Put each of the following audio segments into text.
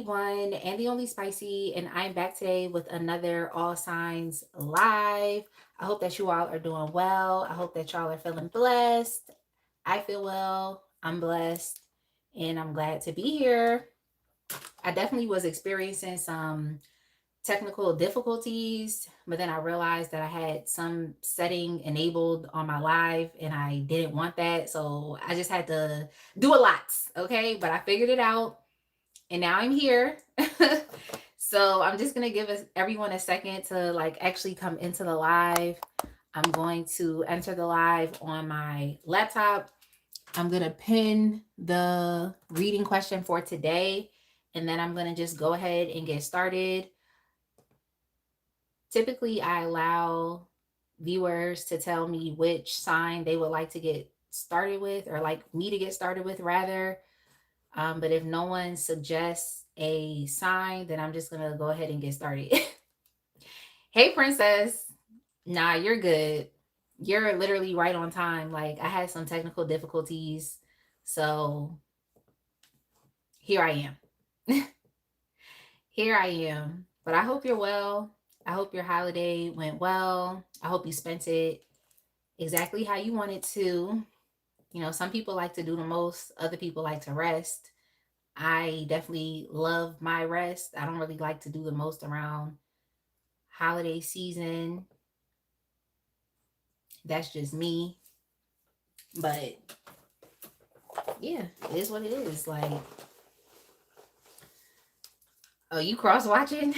One and the only Spicy, and I'm back today with another All Signs Live. I hope that you all are doing well. I hope that y'all are feeling blessed. I feel well. I'm blessed, and I'm glad to be here. I definitely was experiencing some technical difficulties, but then I realized that I had some setting enabled on my live and I didn't want that. So I just had to do a lot. Okay. But I figured it out and now I'm here. So I'm just going to give everyone a second to like actually come into the live. I'm going to enter the live on my laptop. I'm going to pin the reading question for today, and then I'm going to just go ahead and get started. Typically, I allow viewers to tell me which sign they would like to get started with, or like me to get started with, rather. But if no one suggests a sign, then I'm just going to go ahead and get started. Hey, Princess. Nah, you're good. You're literally right on time. Like, I had some technical difficulties. So here I am. Here I am. But I hope you're well. I hope your holiday went well. I hope you spent it exactly how you wanted to. You know, some people like to do the most, other people like to rest. I definitely love my rest. I don't really like to do the most around holiday season. That's just me. But yeah, it is what it is. Like, oh, you cross watching?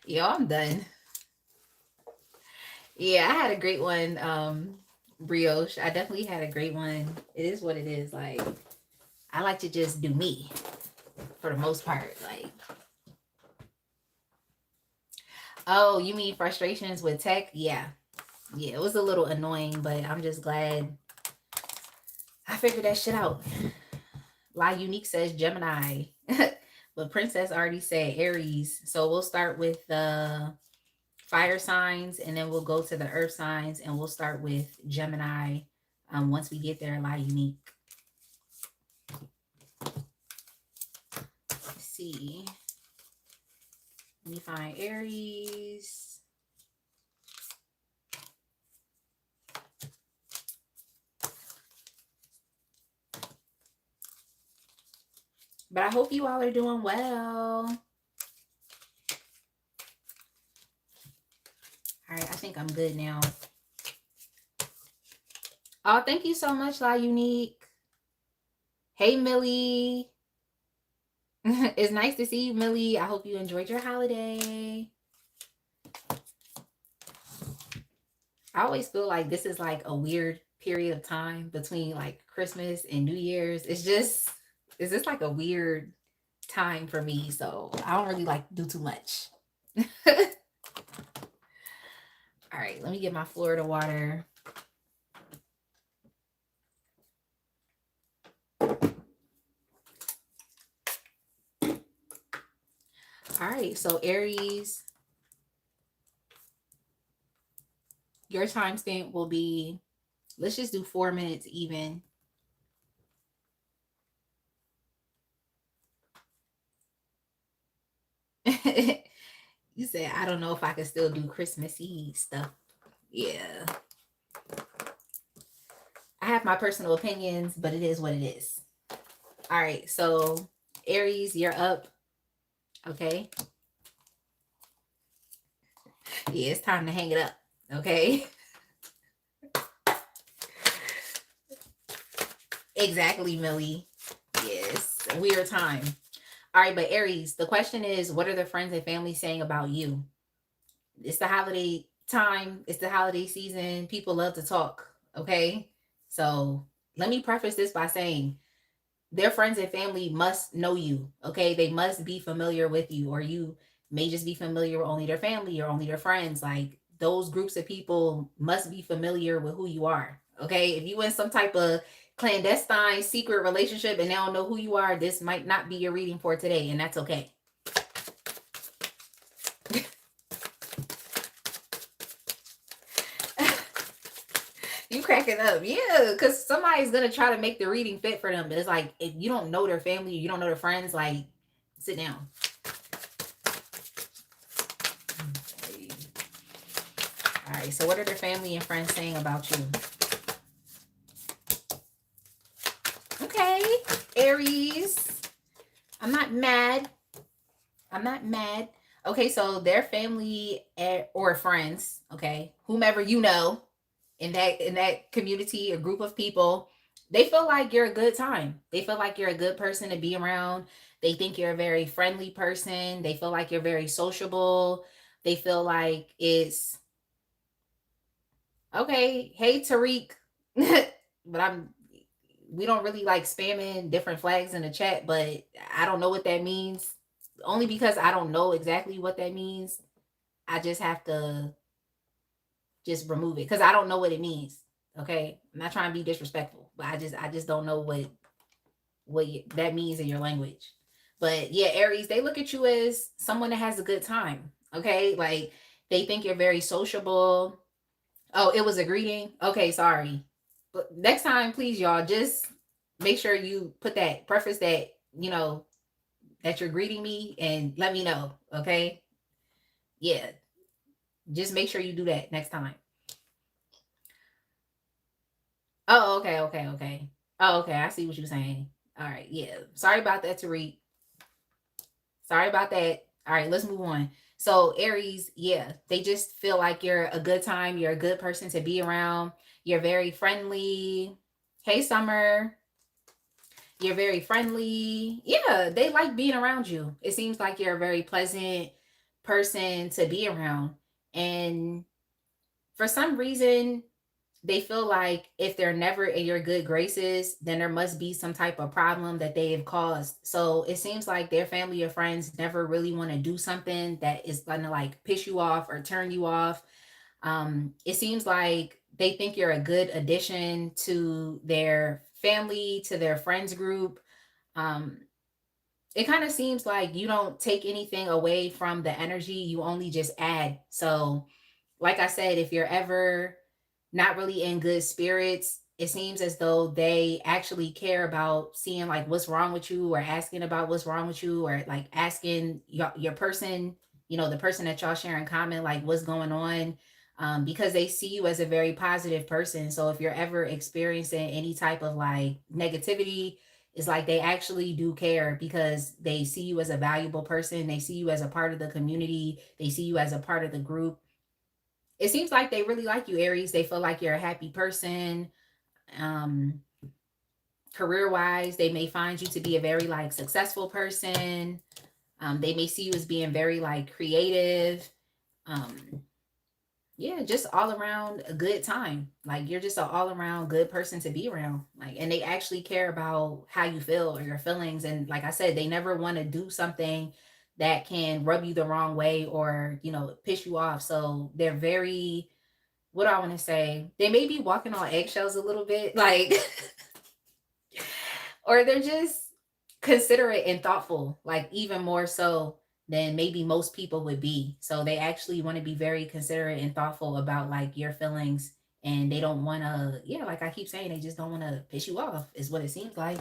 Yo, I'm done. Yeah, I had a great one. Brioche. I definitely had a great one. It is what it is. Like, I like to just do me for the most part. Like, oh, you mean frustrations with tech? Yeah. Yeah, it was a little annoying, but I'm just glad I figured that shit out. La Unique says Gemini. But Princess already said Aries. So we'll start with the fire signs and then we'll go to the earth signs and we'll start with Gemini once we get there. La Unique. Let's see. Let me find Aries. But I hope you all are doing well. All right, I think I'm good now. Oh, thank you so much, La Unique. Hey, Millie. It's nice to see you, Millie. I hope you enjoyed your holiday. I always feel like this is like a weird period of time between like Christmas and New Year's. It's just like a weird time for me. So I don't really like to do too much. All right, let me get my Florida water. All right, so Aries, your timestamp will be, let's just do 4 minutes even. You said, I don't know if I can still do Christmassy stuff. Yeah. I have my personal opinions, but it is what it is. All right, so Aries, you're up. Okay. Yeah, it's time to hang it up. Okay. Exactly, Millie. Yes, weird time. All right, but Aries, the question is, what are the friends and family saying about you? It's the holiday time. It's the holiday season. People love to talk. Okay. So let me preface this by saying their friends and family must know you. Okay. They must be familiar with you, or you may just be familiar with only their family or only their friends. Like, those groups of people must be familiar with who you are. Okay. If you in some type of clandestine secret relationship and they don't know who you are, this might not be your reading for today, and that's okay. You cracking up. Yeah, because somebody's gonna try to make the reading fit for them. But it's like if you don't know their family, you don't know their friends, like sit down. Okay. All right. So what are their family and friends saying about you? Okay, Aries. I'm not mad. I'm not mad. Okay, so their family or friends, okay, whomever you know in that community or group of people, they feel like you're a good time. They feel like you're a good person to be around. They think you're a very friendly person. They feel like you're very sociable. They feel like it's okay. Hey, Tariq, but we don't really like spamming different flags in the chat, but I don't know what that means. Only because I don't know exactly what that means. I just have to just remove it because I don't know what it means. Okay, I'm not trying to be disrespectful, but I just don't know what that means in your language. But yeah, Aries, they look at you as someone that has a good time. Okay, like they think you're very sociable. Oh, it was a greeting. Okay, sorry. But next time, please, y'all, just make sure you put that preface that that you're greeting me and let me know. Okay, yeah, just make sure you do that next time. Oh, okay, okay, okay. Oh, okay. I see what you're saying. All right, yeah. Sorry about that, Tariq. Sorry about that. All right, let's move on. So, Aries, yeah, they just feel like you're a good time. You're a good person to be around. You're very friendly. Hey, Summer. You're very friendly. Yeah, they like being around you. It seems like you're a very pleasant person to be around. And for some reason, they feel like if they're never in your good graces, then there must be some type of problem that they have caused. So it seems like their family or friends never really want to do something that is gonna like piss you off or turn you off. It seems like they think you're a good addition to their family, to their friends group. Um, it kind of seems like you don't take anything away from the energy, you only just add. So like I said, if you're ever not really in good spirits, it seems as though they actually care about seeing like what's wrong with you or asking about what's wrong with you or like asking your person, the person that y'all share in common, like what's going on. Because they see you as a very positive person. So if you're ever experiencing any type of like negativity, it's like they actually do care because they see you as a valuable person. They see you as a part of the community. They see you as a part of the group. It seems like they really like you, Aries. They feel like you're a happy person. Um, Career wise, they may find you to be a very like successful person. They may see you as being very like creative. Um, yeah, just all around a good time. Like you're just an all around good person to be around. Like, and they actually care about how you feel or your feelings. And like I said, they never want to do something that can rub you the wrong way or piss you off. So they're very, what do I want to say? They may be walking on eggshells a little bit, like, or they're just considerate and thoughtful, like even more so than maybe most people would be. So they actually want to be very considerate and thoughtful about like your feelings. And they don't want to, yeah, like I keep saying, they just don't want to piss you off, is what it seems like.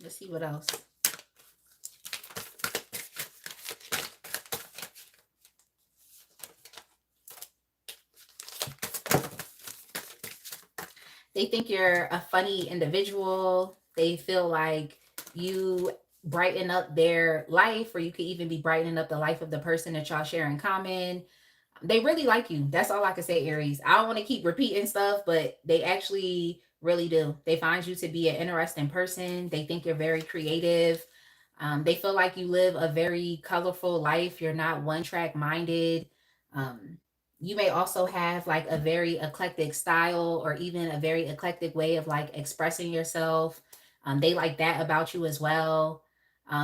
Let's see what else. They think you're a funny individual. They feel like you brighten up their life, or you could even be brightening up the life of the person that y'all share in common. They really like you. That's all I can say, Aries. I don't want to keep repeating stuff, but they actually really do. They find you to be an interesting person. They think you're very creative. They feel like you live a very colorful life. You're not one track minded. Um, you may also have like a very eclectic style or even a very eclectic way of like expressing yourself. They like that about you as well.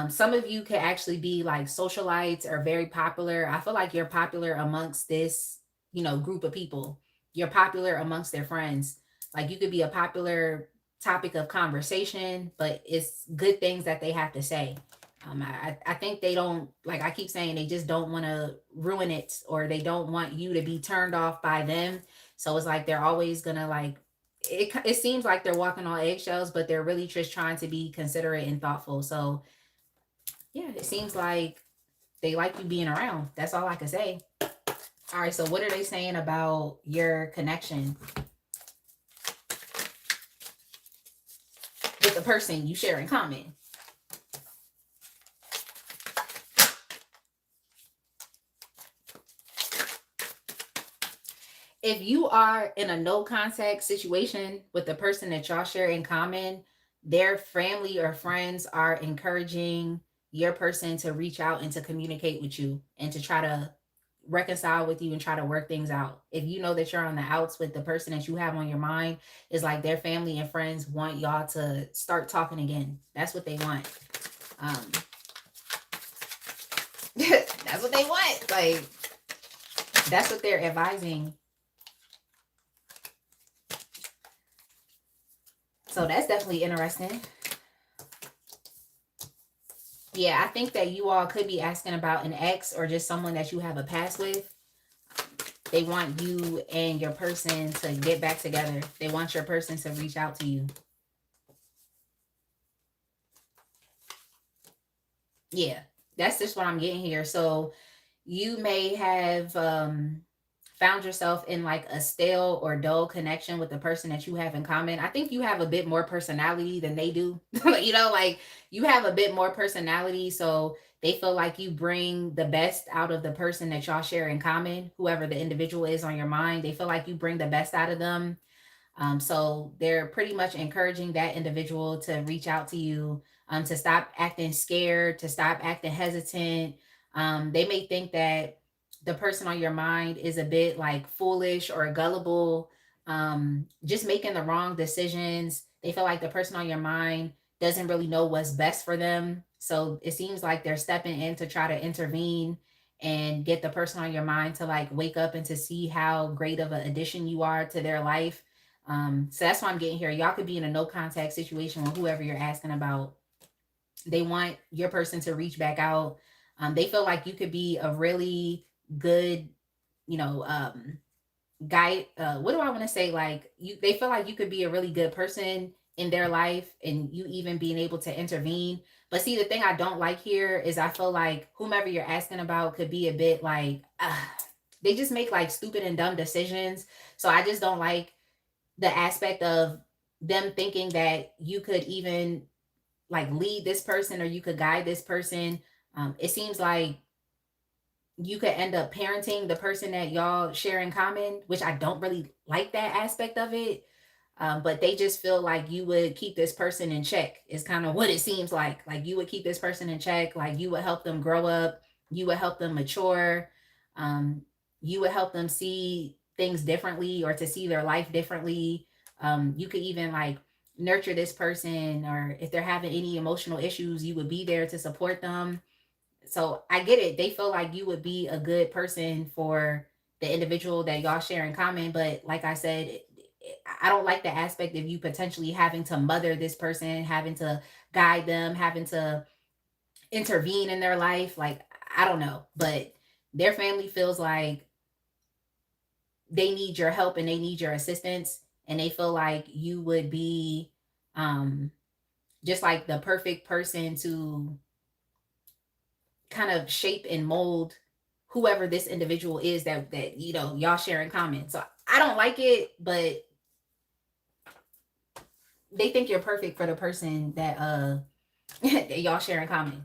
Some of you could actually be like socialites or very popular. I feel like you're popular amongst this, group of people. You're popular amongst their friends. Like you could be a popular topic of conversation, but it's good things that they have to say. I think they don't, like I keep saying, they just don't want to ruin it, or they don't want you to be turned off by them. So it's like they're always gonna like it seems like they're walking on eggshells, but they're really just trying to be considerate and thoughtful. So yeah, it seems like they like you being around. That's all I can say. All right, so what are they saying about your connection with the person you share in common? If you are in a no contact situation with the person that y'all share in common, their family or friends are encouraging your person to reach out and to communicate with you and to try to reconcile with you and try to work things out. If you know that you're on the outs with the person that you have on your mind, it's like their family and friends want y'all to start talking again. That's what they want. Um, that's what they want. Like, that's what they're advising. So that's definitely interesting. Yeah, I think that you all could be asking about an ex or just someone that you have a past with. They want you and your person to get back together. They want your person to reach out to you. Yeah, that's just what I'm getting here. So you may have found yourself in like a stale or dull connection with the person that you have in common. I think you have a bit more personality than they do. Like you have a bit more personality. So they feel like you bring the best out of the person that y'all share in common, whoever the individual is on your mind. They feel like you bring the best out of them. So they're pretty much encouraging that individual to reach out to you, to stop acting scared, to stop acting hesitant. They may think that the person on your mind is a bit like foolish or gullible, just making the wrong decisions. They feel like the person on your mind doesn't really know what's best for them. So it seems like they're stepping in to try to intervene and get the person on your mind to like wake up and to see how great of an addition you are to their life. So that's why I'm getting here. Y'all could be in a no contact situation with whoever you're asking about. They want your person to reach back out. They feel like you could be a really good, you know, guide. What do I want to say? Like you, they feel like you could be a really good person in their life, and you even being able to intervene. But see, the thing I don't like here is I feel like whomever you're asking about could be a bit like, they just make like stupid and dumb decisions. So I just don't like the aspect of them thinking that you could even like lead this person or you could guide this person. It seems like you could end up parenting the person that y'all share in common, which I don't really like that aspect of it. But they just feel like you would keep this person in check, is kind of what it seems like. Like you would keep this person in check, like you would help them grow up, you would help them mature, um, you would help them see things differently or to see their life differently. You could even like nurture this person, or if they're having any emotional issues, you would be there to support them. So I get it. They feel like you would be a good person for the individual that y'all share in common. But like I said, I don't like the aspect of you potentially having to mother this person, having to guide them, having to intervene in their life. Like, I don't know. But their family feels like they need your help and they need your assistance. And they feel like you would be um, just like the perfect person to kind of shape and mold whoever this individual is that y'all share in common. So I don't like it, but they think you're perfect for the person that that y'all share in common.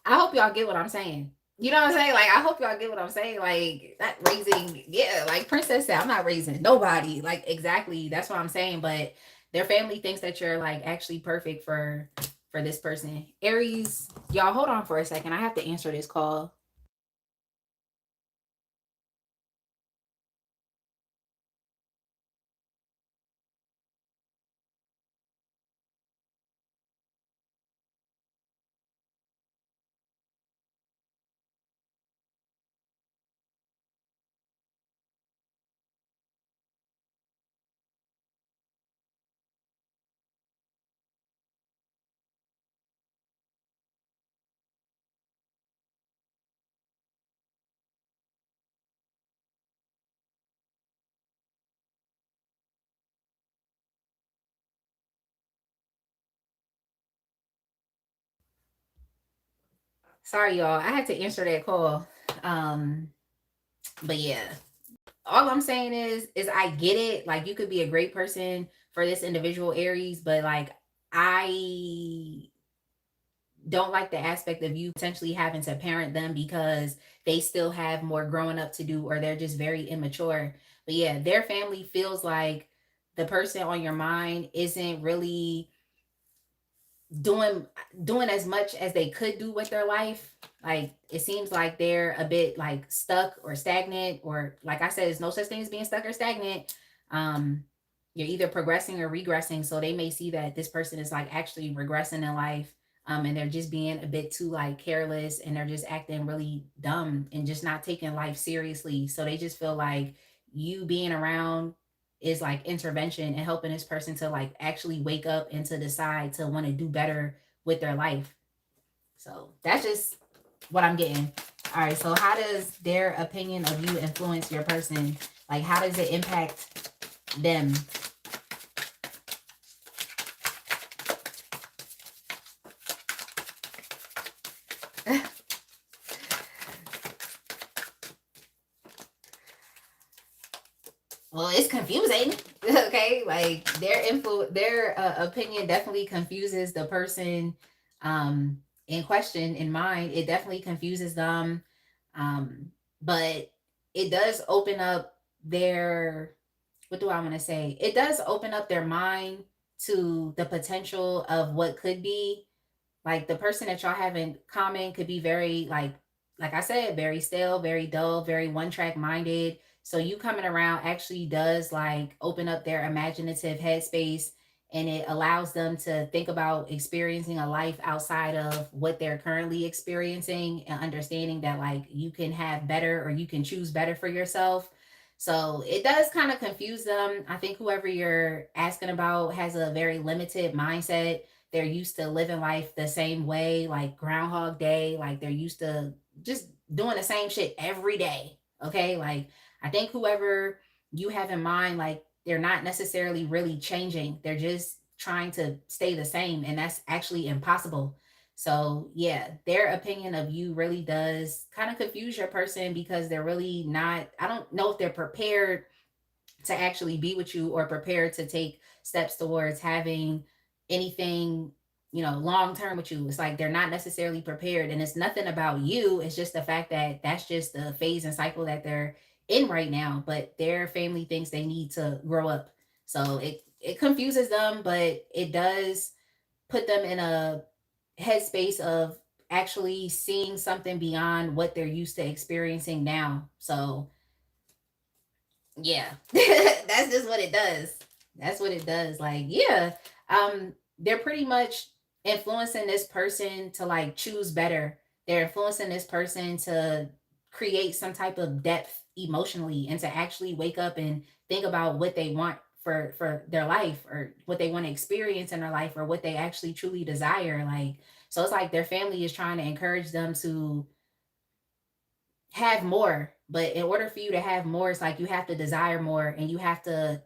I hope y'all get what I'm saying. You know what I'm saying? Like, I hope y'all get what I'm saying. Like, not raising, yeah, like Princess said, I'm not raising nobody. Like, exactly. That's what I'm saying. But their family thinks that you're like actually perfect for this person. Aries, y'all hold on for a second. I have to answer this call. Sorry, y'all. I had to answer that call. Um, but yeah, all I'm saying is I get it. Like, you could be a great person for this individual Aries, but like, I don't like the aspect of you potentially having to parent them because they still have more growing up to do, or they're just very immature. But yeah, their family feels like the person on your mind isn't really doing doing as much as they could do with their life. Like, it seems like they're a bit like stuck or stagnant, or like I said, there's no such thing as being stuck or stagnant. um you're either progressing or regressing, so they may see that this person is like actually regressing in life. And they're just being a bit too like careless, and they're just acting really dumb and just not taking life seriously, so they just feel like you being around is like intervention and helping this person to like actually wake up and to decide to want to do better with their life. So that's just what I'm getting. All right. So how does their opinion of you influence your person? Like, how does it impact them? Well, it's confusing. Okay, like their opinion definitely confuses the person in question, in mind. It definitely confuses them. um but it does open up their, what do I want to say, it does open up their mind to the potential of what could be. Like, the person that y'all have in common could be very like I said, very stale, very dull, very one track minded. So you coming around actually does like open up their imaginative headspace, and it allows them to think about experiencing a life outside of what they're currently experiencing, and understanding that like you can have better, or you can choose better for yourself. So it does kind of confuse them. I think whoever you're asking about has a very limited mindset. They're used to living life the same way, like Groundhog Day. Like, they're used to just doing the same shit every day. Okay. Like, I think whoever you have in mind, like, they're not necessarily really changing. They're just trying to stay the same. And that's actually impossible. So, yeah, their opinion of you really does kind of confuse your person, because they're really not, I don't know if they're prepared to actually be with you, or prepared to take steps towards having anything, long term with you. It's like they're not necessarily prepared, and it's nothing about you. It's just the fact that that's just the phase and cycle that they're in right now. But their family thinks they need to grow up. So it confuses them, but it does put them in a headspace of actually seeing something beyond what they're used to experiencing now. So yeah, that's just what it does. That's what it does. Like, yeah, they're pretty much influencing this person to like choose better. They're influencing this person to create some type of depth emotionally, and to actually wake up and think about what they want for their life, or what they want to experience in their life, or what they actually truly desire. Like, so it's like their family is trying to encourage them to have more. But in order for you to have more, it's like you have to desire more, and you have to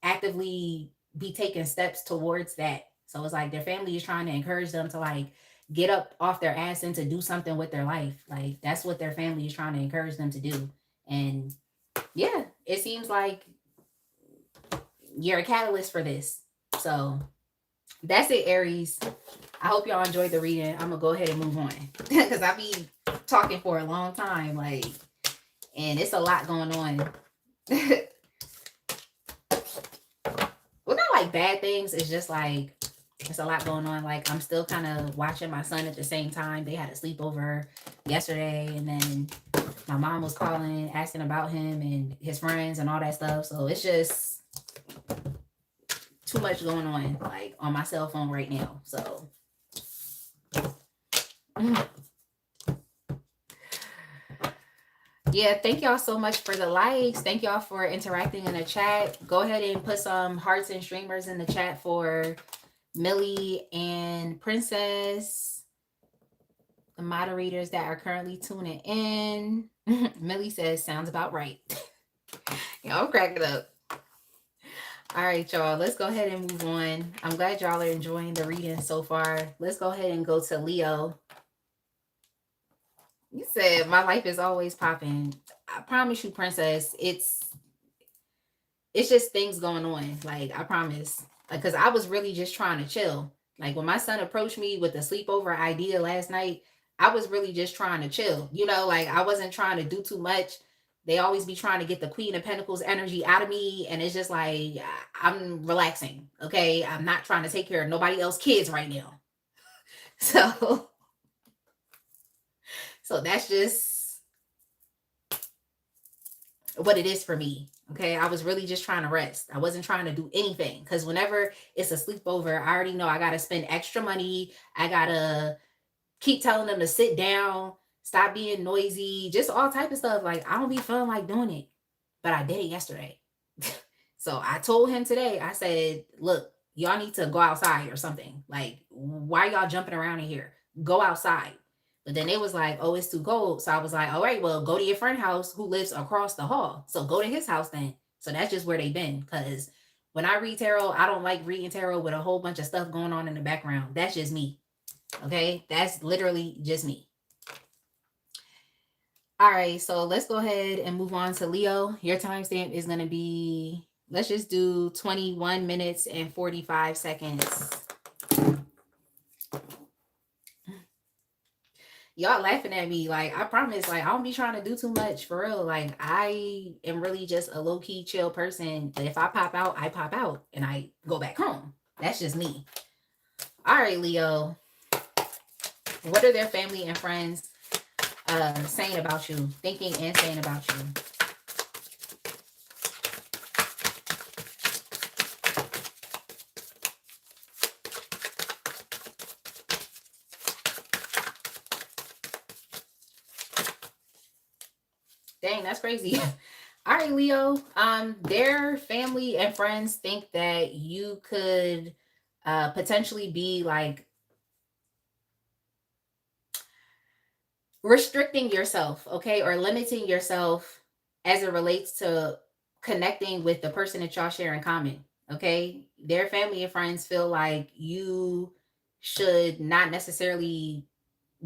actively be taking steps towards that. So it's like their family is trying to encourage them to like get up off their ass and to do something with their life. Like, that's what their family is trying to encourage them to do. And yeah, it seems like you're a catalyst for this. So that's it, Aries. I hope y'all enjoyed the reading. I'm gonna go ahead and move on because I be talking for a long time, like, and it's a lot going on. Well, not like bad things. It's just like it's a lot going on. Like, I'm still kind of watching my son at the same time. They had a sleepover yesterday, and then my mom was calling, asking about him and his friends and all that stuff. So it's just too much going on, like, on my cell phone right now. So yeah, thank y'all so much for the likes. Thank y'all for interacting in the chat. Go ahead and put some hearts and streamers in the chat for Millie and Princess, the moderators that are currently tuning in. Millie says, sounds about right. Y'all, I'm cracking up. All right, y'all, let's go ahead and move on. I'm glad y'all are enjoying the reading so far. Let's go ahead and go to Leo. You said my life is always popping. I promise you, princess, it's just things going on. Like, I promise. Like, cause I was really just trying to chill. Like, when my son approached me with the sleepover idea last night, I was really just trying to chill. Like, I wasn't trying to do too much. They always be trying to get the Queen of Pentacles energy out of me, and it's just like I'm relaxing. Okay, I'm not trying to take care of nobody else's kids right now. So, so that's just what it is for me. Okay, I was really just trying to rest. I wasn't trying to do anything, because whenever it's a sleepover, I already know I got to spend extra money. I got to keep telling them to sit down, stop being noisy, just all type of stuff. Like, I don't be feeling like doing it, but I did it yesterday. So I told him today, I said, look, y'all need to go outside or something. Like, why y'all jumping around in here? Go outside. But then it was like, oh, it's too cold. So I was like, all right, well, go to your friend house who lives across the hall. So go to his house then. So that's just where they've been. Because when I read tarot, I don't like reading tarot with a whole bunch of stuff going on in the background. That's just me. Okay? That's literally just me. All right, so let's go ahead and move on to Leo. Your timestamp is going to be, let's just do 21 minutes and 45 seconds. Y'all laughing at me. Like, I promise, like, I don't be trying to do too much for real. Like, I am really just a low key chill person. But if I pop out, I pop out and I go back home. That's just me. All right, Leo. What are their family and friends saying about you, thinking and saying about you? Dang, that's crazy. All right, Leo. Their family and friends think that you could potentially be like restricting yourself, okay, or limiting yourself as it relates to connecting with the person that y'all share in common. Okay, their family and friends feel like you should not necessarily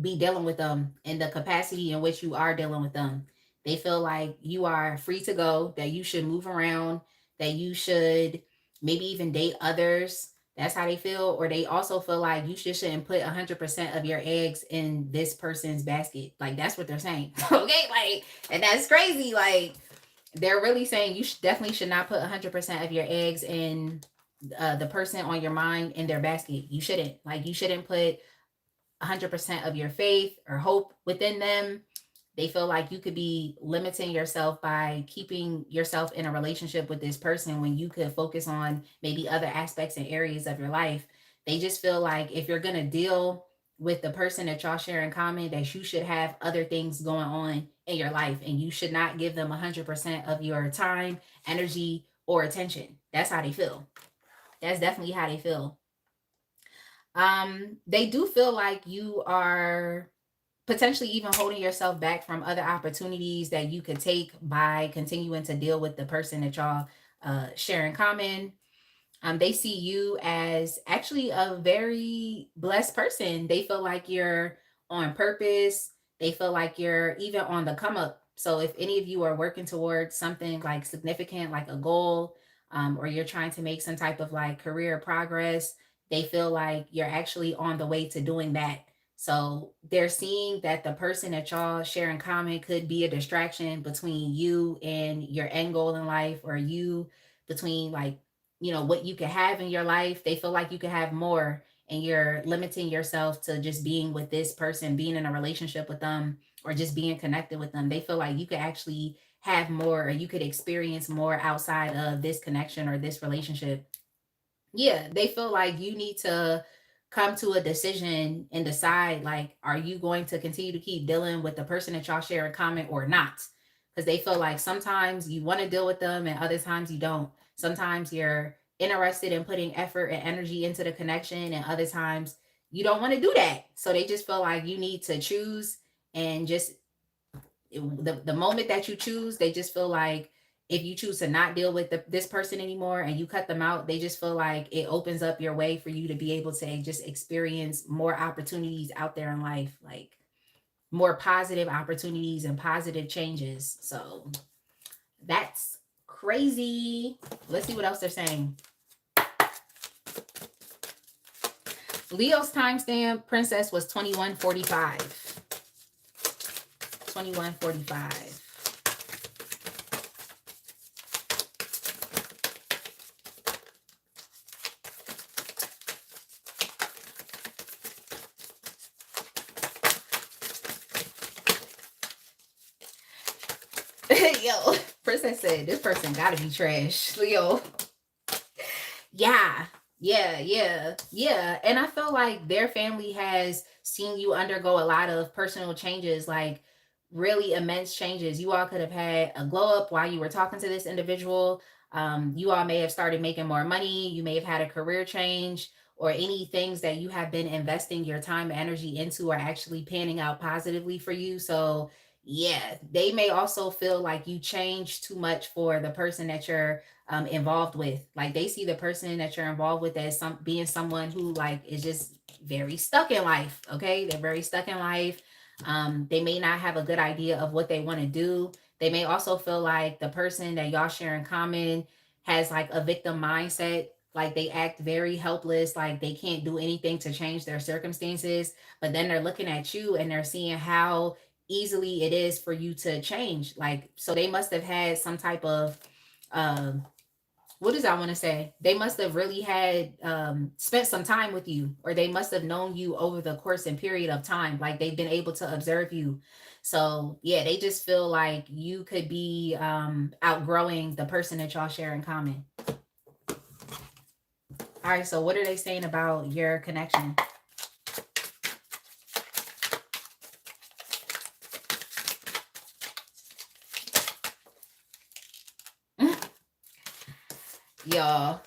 be dealing with them in the capacity in which you are dealing with them. They feel like you are free to go, that you should move around, that you should maybe even date others. That's how they feel. Or they also feel like you just shouldn't put 100% of your eggs in this person's basket. Like, that's what they're saying. Okay, like, and that's crazy. Like, they're really saying you definitely should not put 100% of your eggs in the person on your mind in their basket. You shouldn't. Like, you shouldn't put 100% of your faith or hope within them. They feel like you could be limiting yourself by keeping yourself in a relationship with this person when you could focus on maybe other aspects and areas of your life. They just feel like if you're going to deal with the person that y'all share in common, that you should have other things going on in your life and you should not give them 100% of your time, energy, or attention. That's how they feel. That's definitely how they feel. They do feel like you are potentially even holding yourself back from other opportunities that you could take by continuing to deal with the person that y'all share in common. They see you as actually a very blessed person. They feel like you're on purpose. They feel like you're even on the come up. So if any of you are working towards something like significant, like a goal, or you're trying to make some type of like career progress, they feel like you're actually on the way to doing that. So they're seeing that the person that y'all share in common could be a distraction between you and your end goal in life, or you between like, what you can have in your life. They feel like you can have more and you're limiting yourself to just being with this person, being in a relationship with them, or just being connected with them. They feel like you could actually have more, or you could experience more outside of this connection or this relationship. Yeah, they feel like you need to come to a decision and decide, like, are you going to continue to keep dealing with the person that y'all share in common or not? Because they feel like sometimes you want to deal with them and other times you don't. Sometimes you're interested in putting effort and energy into the connection, and other times you don't want to do that. So they just feel like you need to choose, and just the moment that you choose, they just feel like if you choose to not deal with this person anymore and you cut them out, they just feel like it opens up your way for you to be able to just experience more opportunities out there in life. Like, more positive opportunities and positive changes. So that's crazy. Let's see what else they're saying. Leo's timestamp, princess, was 2145. 2145. Yo, princess said this person gotta be trash. Leo. Yeah, yeah. And I feel like their family has seen you undergo a lot of personal changes, like really immense changes. You all could have had a glow up while you were talking to this individual. You all may have started making more money. You may have had a career change, or any things that you have been investing your time and energy into are actually panning out positively for you. So, yeah, they may also feel like you changed too much for the person that you're involved with. Like they see the person that you're involved with as being someone who like is just very stuck in life. Okay, they're very stuck in life. They may not have a good idea of what they want to do. They may also feel like the person that y'all share in common has like a victim mindset. Like they act very helpless, like they can't do anything to change their circumstances. But then they're looking at you and they're seeing how easily it is for you to change. Like, so they must have had some type of um what does I want to say? They must have really had spent some time with you, or they must have known you over the course and period of time. Like they've been able to observe you. So yeah, they just feel like you could be outgrowing the person that y'all share in common. All right, so what are they saying about your connection? Y'all,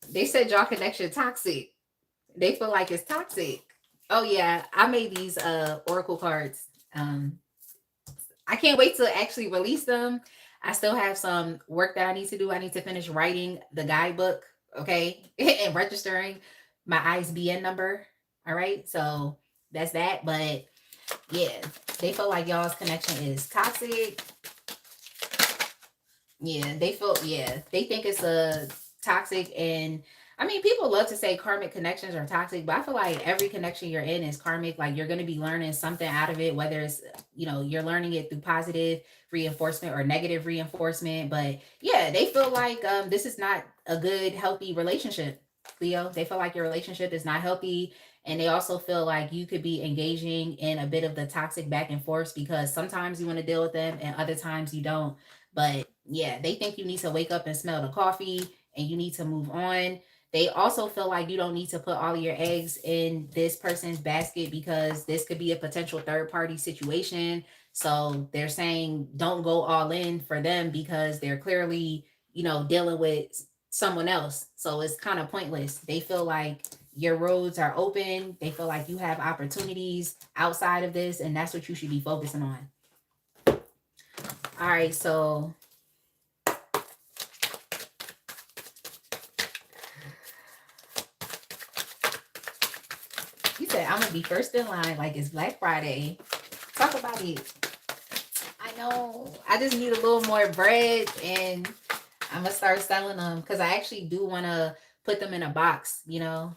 they said y'all connection toxic. They feel like it's toxic. Oh yeah, I made these oracle cards. I can't wait to actually release them. I still have some work that I need to do. I need to finish writing the guidebook, okay, and registering my ISBN number. All right, so that's that. But yeah, they feel like y'all's connection is toxic. Yeah, they feel, yeah, they think it's a toxic. And I mean, people love to say karmic connections are toxic, but I feel like every connection you're in is karmic. Like you're going to be learning something out of it, whether it's, you're learning it through positive reinforcement or negative reinforcement. But yeah, they feel like this is not a good, healthy relationship, Leo. They feel like your relationship is not healthy. And they also feel like you could be engaging in a bit of the toxic back and forth, because sometimes you want to deal with them and other times you don't. But yeah, they think you need to wake up and smell the coffee and you need to move on. They also feel like you don't need to put all of your eggs in this person's basket, because this could be a potential third party situation. So they're saying don't go all in for them, because they're clearly, dealing with someone else. So it's kind of pointless. They feel like your roads are open. They feel like you have opportunities outside of this, and that's what you should be focusing on. All right, so he said, I'm gonna be first in line like it's Black Friday. Talk about it. I know. I just need a little more bread, and I'm gonna start selling them, because I actually do want to put them in a box. So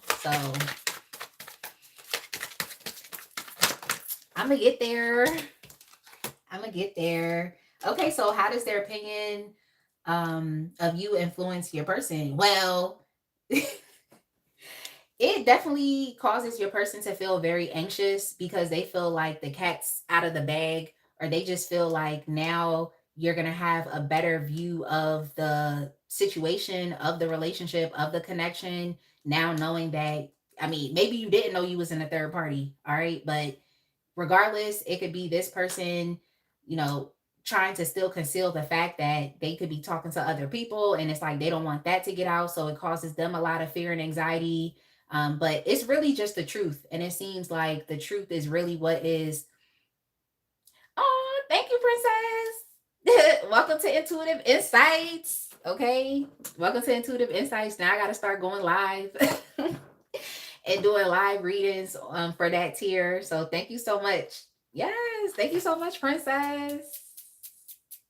I'm gonna get there. I'm gonna get there. Okay, so how does their opinion of you influence your person? Well, it definitely causes your person to feel very anxious, because they feel like the cat's out of the bag, or they just feel like now you're going to have a better view of the situation, of the relationship, of the connection, now knowing that, I mean, maybe you didn't know you was in a third party, all right? But regardless, it could be this person, you know, trying to still conceal the fact that they could be talking to other people, and it's like they don't want that to get out, so it causes them a lot of fear and anxiety. But it's really just the truth, and it seems like the truth is really what is. Oh, thank you, princess. Welcome to Intuitive Insights. Okay, welcome to Intuitive Insights. Now I got to start going live and doing live readings for that tier. So thank you so much. Yes, thank you so much, Princess.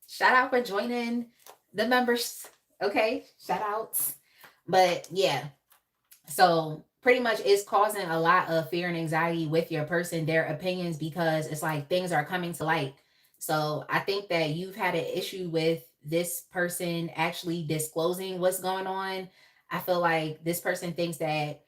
Shout out for joining the members. Okay, shout outs. But yeah, so pretty much it's causing a lot of fear and anxiety with your person, their opinions, because it's like things are coming to light. So I think that you've had an issue with this person actually disclosing what's going on. I feel like this person thinks that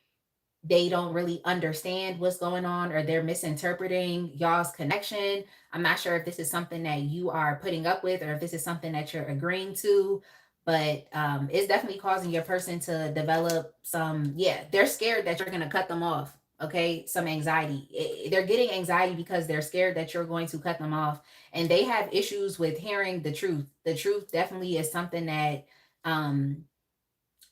they don't really understand what's going on, or they're misinterpreting y'all's connection. I'm not sure if this is something that you are putting up with, or if this is something that you're agreeing to, but it's definitely causing your person to develop some, yeah, they're scared that you're going to cut them off. Okay, some anxiety. They're getting anxiety because they're scared that you're going to cut them off, and they have issues with hearing the truth. The truth definitely is something that um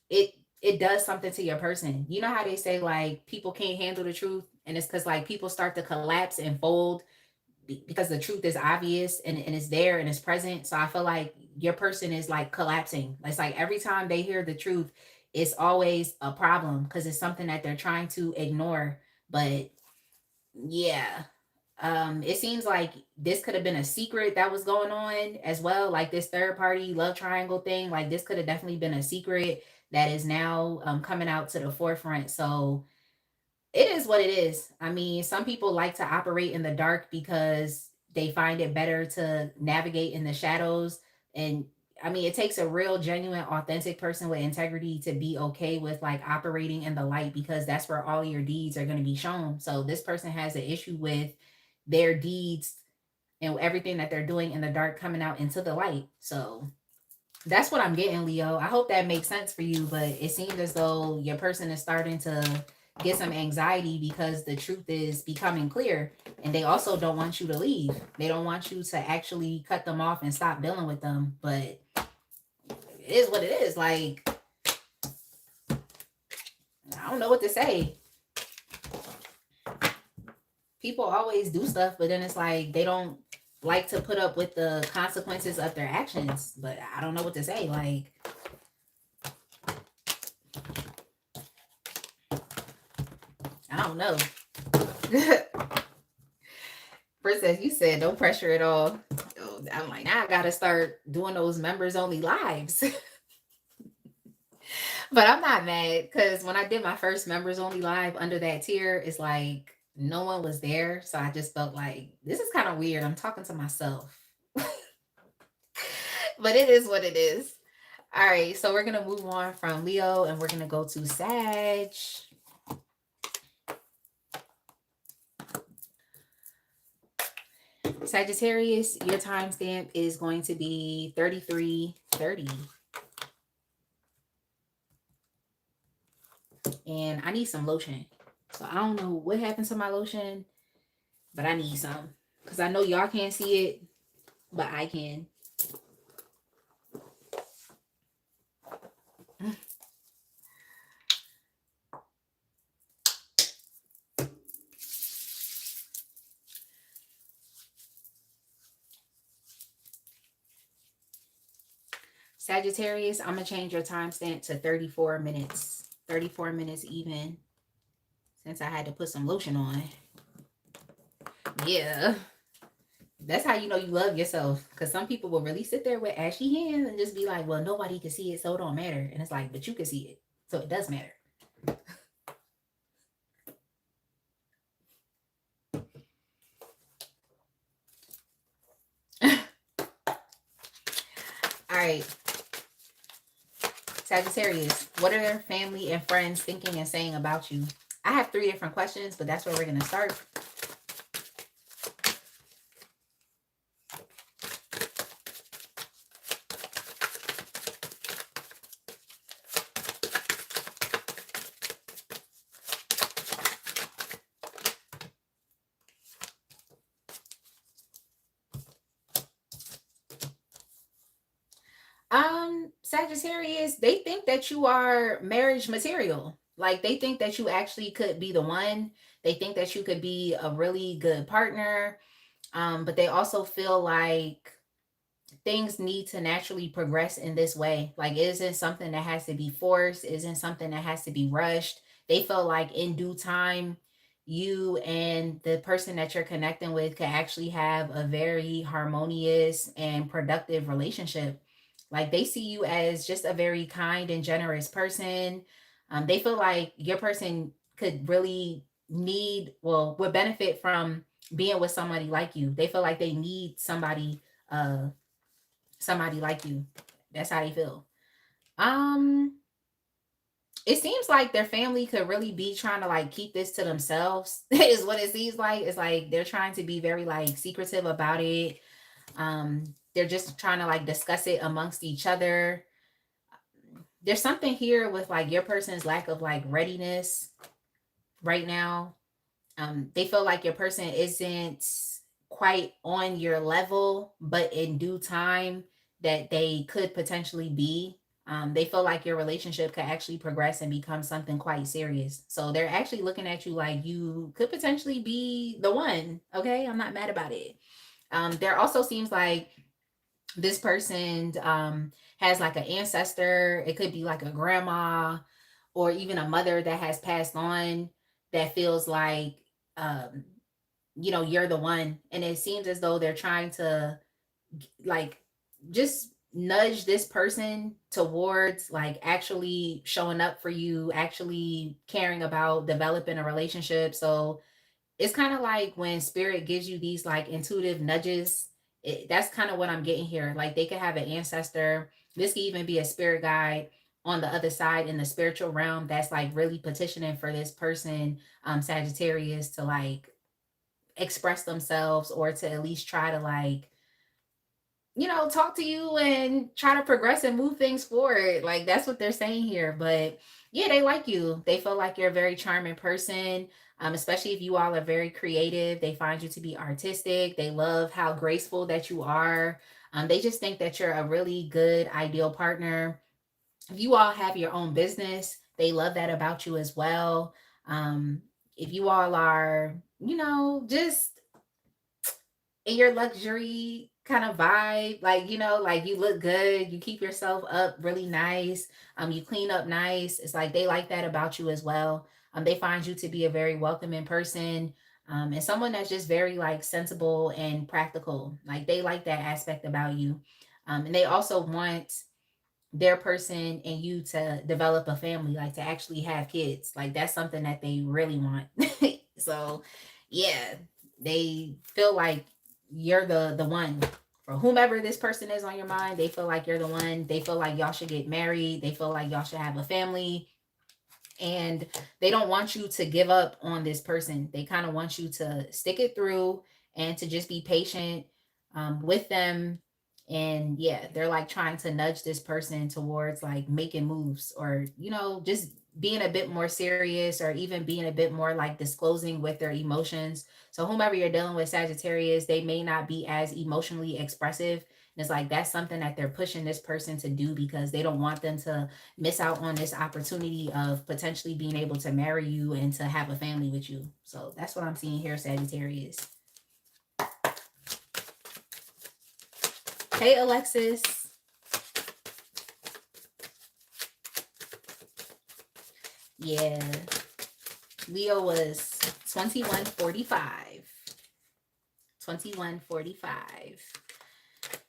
it it does something to your person. You know how they say like people can't handle the truth, and it's because like people start to collapse and fold because the truth is obvious, and it's there and it's present. So I feel like your person is like collapsing. It's like every time they hear the truth, it's always a problem because it's something that they're trying to ignore. But yeah, it seems like this could have been a secret that was going on as well, like this third party love triangle thing. Like this could have definitely been a secret that is now coming out to the forefront. So it is what it is. I mean, some people like to operate in the dark because they find it better to navigate in the shadows. And I mean, it takes a real, genuine, authentic person with integrity to be okay with like operating in the light, because that's where all your deeds are going to be shown. So this person has an issue with their deeds and everything that they're doing in the dark coming out into the light. So that's what I'm getting, Leo. I hope that makes sense for you, but it seems as though your person is starting to get some anxiety because the truth is becoming clear, and they also don't want you to leave. They don't want you to actually cut them off and stop dealing with them, but it is what it is. Like, I don't know what to say. People always do stuff, but then it's like they don't like to put up with the consequences of their actions. But I don't know what to say. Like, I don't know. Princess, you said don't pressure at all. Oh, I'm like, now I gotta start doing those members only lives. But I'm not mad because when I did my first members only live under that tier, it's like no one was there. So I just felt like this is kind of weird. I'm talking to myself. But it is what it is. All right. So we're going to move on from Leo and we're going to go to Sag. Sagittarius, your timestamp is going to be 33:30. And I need some lotion. So I don't know what happened to my lotion, but I need some. Because I know y'all can't see it, but I can. Sagittarius, I'm going to change your timestamp to 34 minutes. 34 minutes even. Since I had to put some lotion on. Yeah. That's how you know you love yourself. Because some people will really sit there with ashy hands and just be like, well, nobody can see it, so it don't matter. And it's like, but you can see it. So it does matter. All right. Sagittarius, what are their family and friends thinking and saying about you? I have 3 different questions, but that's where we're going to start. Sagittarius, they think that you are marriage material. Like they think that you actually could be the one. They think that you could be a really good partner. But they also feel like things need to naturally progress in this way. Like it isn't something that has to be forced, it isn't something that has to be rushed. They feel like in due time you and the person that you're connecting with could actually have a very harmonious and productive relationship. Like they see you as just a very kind and generous person. They feel like your person could really would benefit from being with somebody like you. They feel like they need uh, somebody like you. That's how they feel. Um, it seems like their family could really be trying to like keep this to themselves is what it seems like. It's like they're trying to be very like secretive about it. They're just trying to like discuss it amongst each other. There's something here with like your person's lack of like readiness right now. They feel like your person isn't quite on your level, but in due time that they could potentially be. They feel like your relationship could actually progress and become something quite serious. So they're actually looking at you like you could potentially be the one. Okay, I'm not mad about it. There also seems like this person has like an ancestor. It could be like a grandma or even a mother that has passed on that feels like um, you're the one. And it seems as though they're trying to like just nudge this person towards like actually showing up for you, actually caring about developing a relationship. So it's kind of like when spirit gives you these like intuitive nudges. That's kind of what I'm getting here. Like they could have an ancestor. This could even be a spirit guide on the other side in the spiritual realm that's like really petitioning for this person, Sagittarius, to like express themselves or to at least try to like talk to you and try to progress and move things forward. Like that's what they're saying here. But yeah, they like you. They feel like you're a very charming person. Especially if you all are very creative. They find you to be artistic. They love how graceful that you are. They just think that you're a really good, ideal partner. If you all have your own business, they love that about you as well. If you all are, just in your luxury kind of vibe, like like you look good, you keep yourself up really nice, you clean up nice. It's like they like that about you as well. They find you to be a very welcoming person, and someone that's just very like sensible and practical. Like they like that aspect about you. And they also want their person and you to develop a family, like to actually have kids. Like that's something that they really want. So yeah, they feel like you're the one for whomever this person is on your mind. They feel like you're the one. They feel like y'all should get married. They feel like y'all should have a family. And they don't want you to give up on this person. They kind of want you to stick it through and to just be patient with them. And yeah, they're like trying to nudge this person towards like making moves or just being a bit more serious or even being a bit more like disclosing with their emotions. So whomever you're dealing with, Sagittarius, they may not be as emotionally expressive. And it's like that's something that they're pushing this person to do because they don't want them to miss out on this opportunity of potentially being able to marry you and to have a family with you. So that's what I'm seeing here, Sagittarius. Hey, Alexis. Yeah, Leo was 2145. 2145.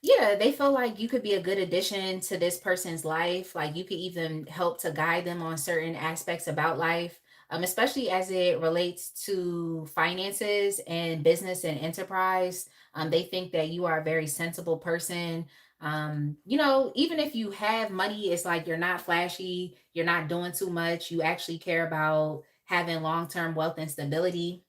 Yeah, they feel like you could be a good addition to this person's life. Like you could even help to guide them on certain aspects about life, especially as it relates to finances and business and enterprise. They think that you are a very sensible person. Even if you have money, it's like you're not flashy, you're not doing too much. You actually care about having long term wealth and stability.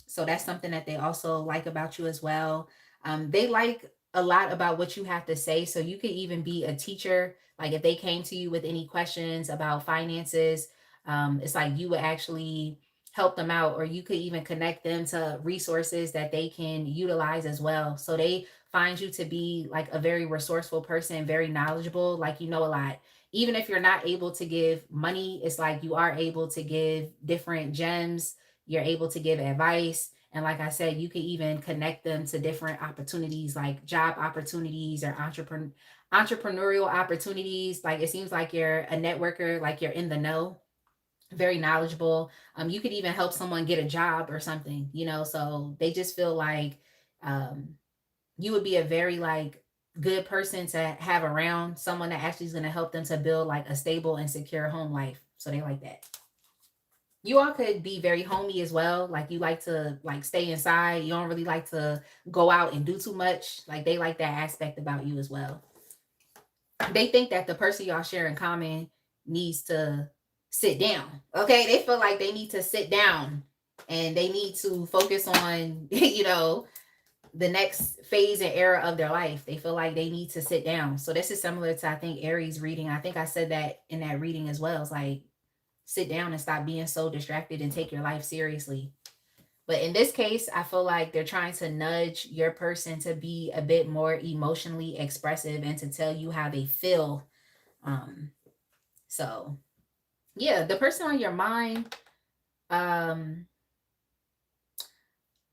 So that's something that they also like about you as well. They like a lot about what you have to say. So you could even be a teacher. Like if they came to you with any questions about finances, it's like you would actually help them out, or you could even connect them to resources that they can utilize as well. So they find you to be like a very resourceful person, very knowledgeable, like you know a lot. Even if you're not able to give money, it's like you are able to give different gems, you're able to give advice. And like I said, you can even connect them to different opportunities like job opportunities or entrepreneurial opportunities. Like it seems like you're a networker, like you're in the know. very knowledgeable. You could even help someone get a job or something, so they just feel like um, you would be a very like good person to have around, someone that actually is going to help them to build like a stable and secure home life. So they like that. You all could be very homey as well. Like you like to like stay inside. You don't really like to go out and do too much. Like they like that aspect about you as well. They think that the person y'all share in common needs to sit down. Okay. They feel like they need to sit down and they need to focus on, the next phase and era of their life. They feel like they need to sit down. So this is similar to, I think, Aries reading. I think I said that in that reading as well. It's like sit down and stop being so distracted and take your life seriously. But in this case, I feel like they're trying to nudge your person to be a bit more emotionally expressive and to tell you how they feel. Um, so yeah, the person on your mind, um,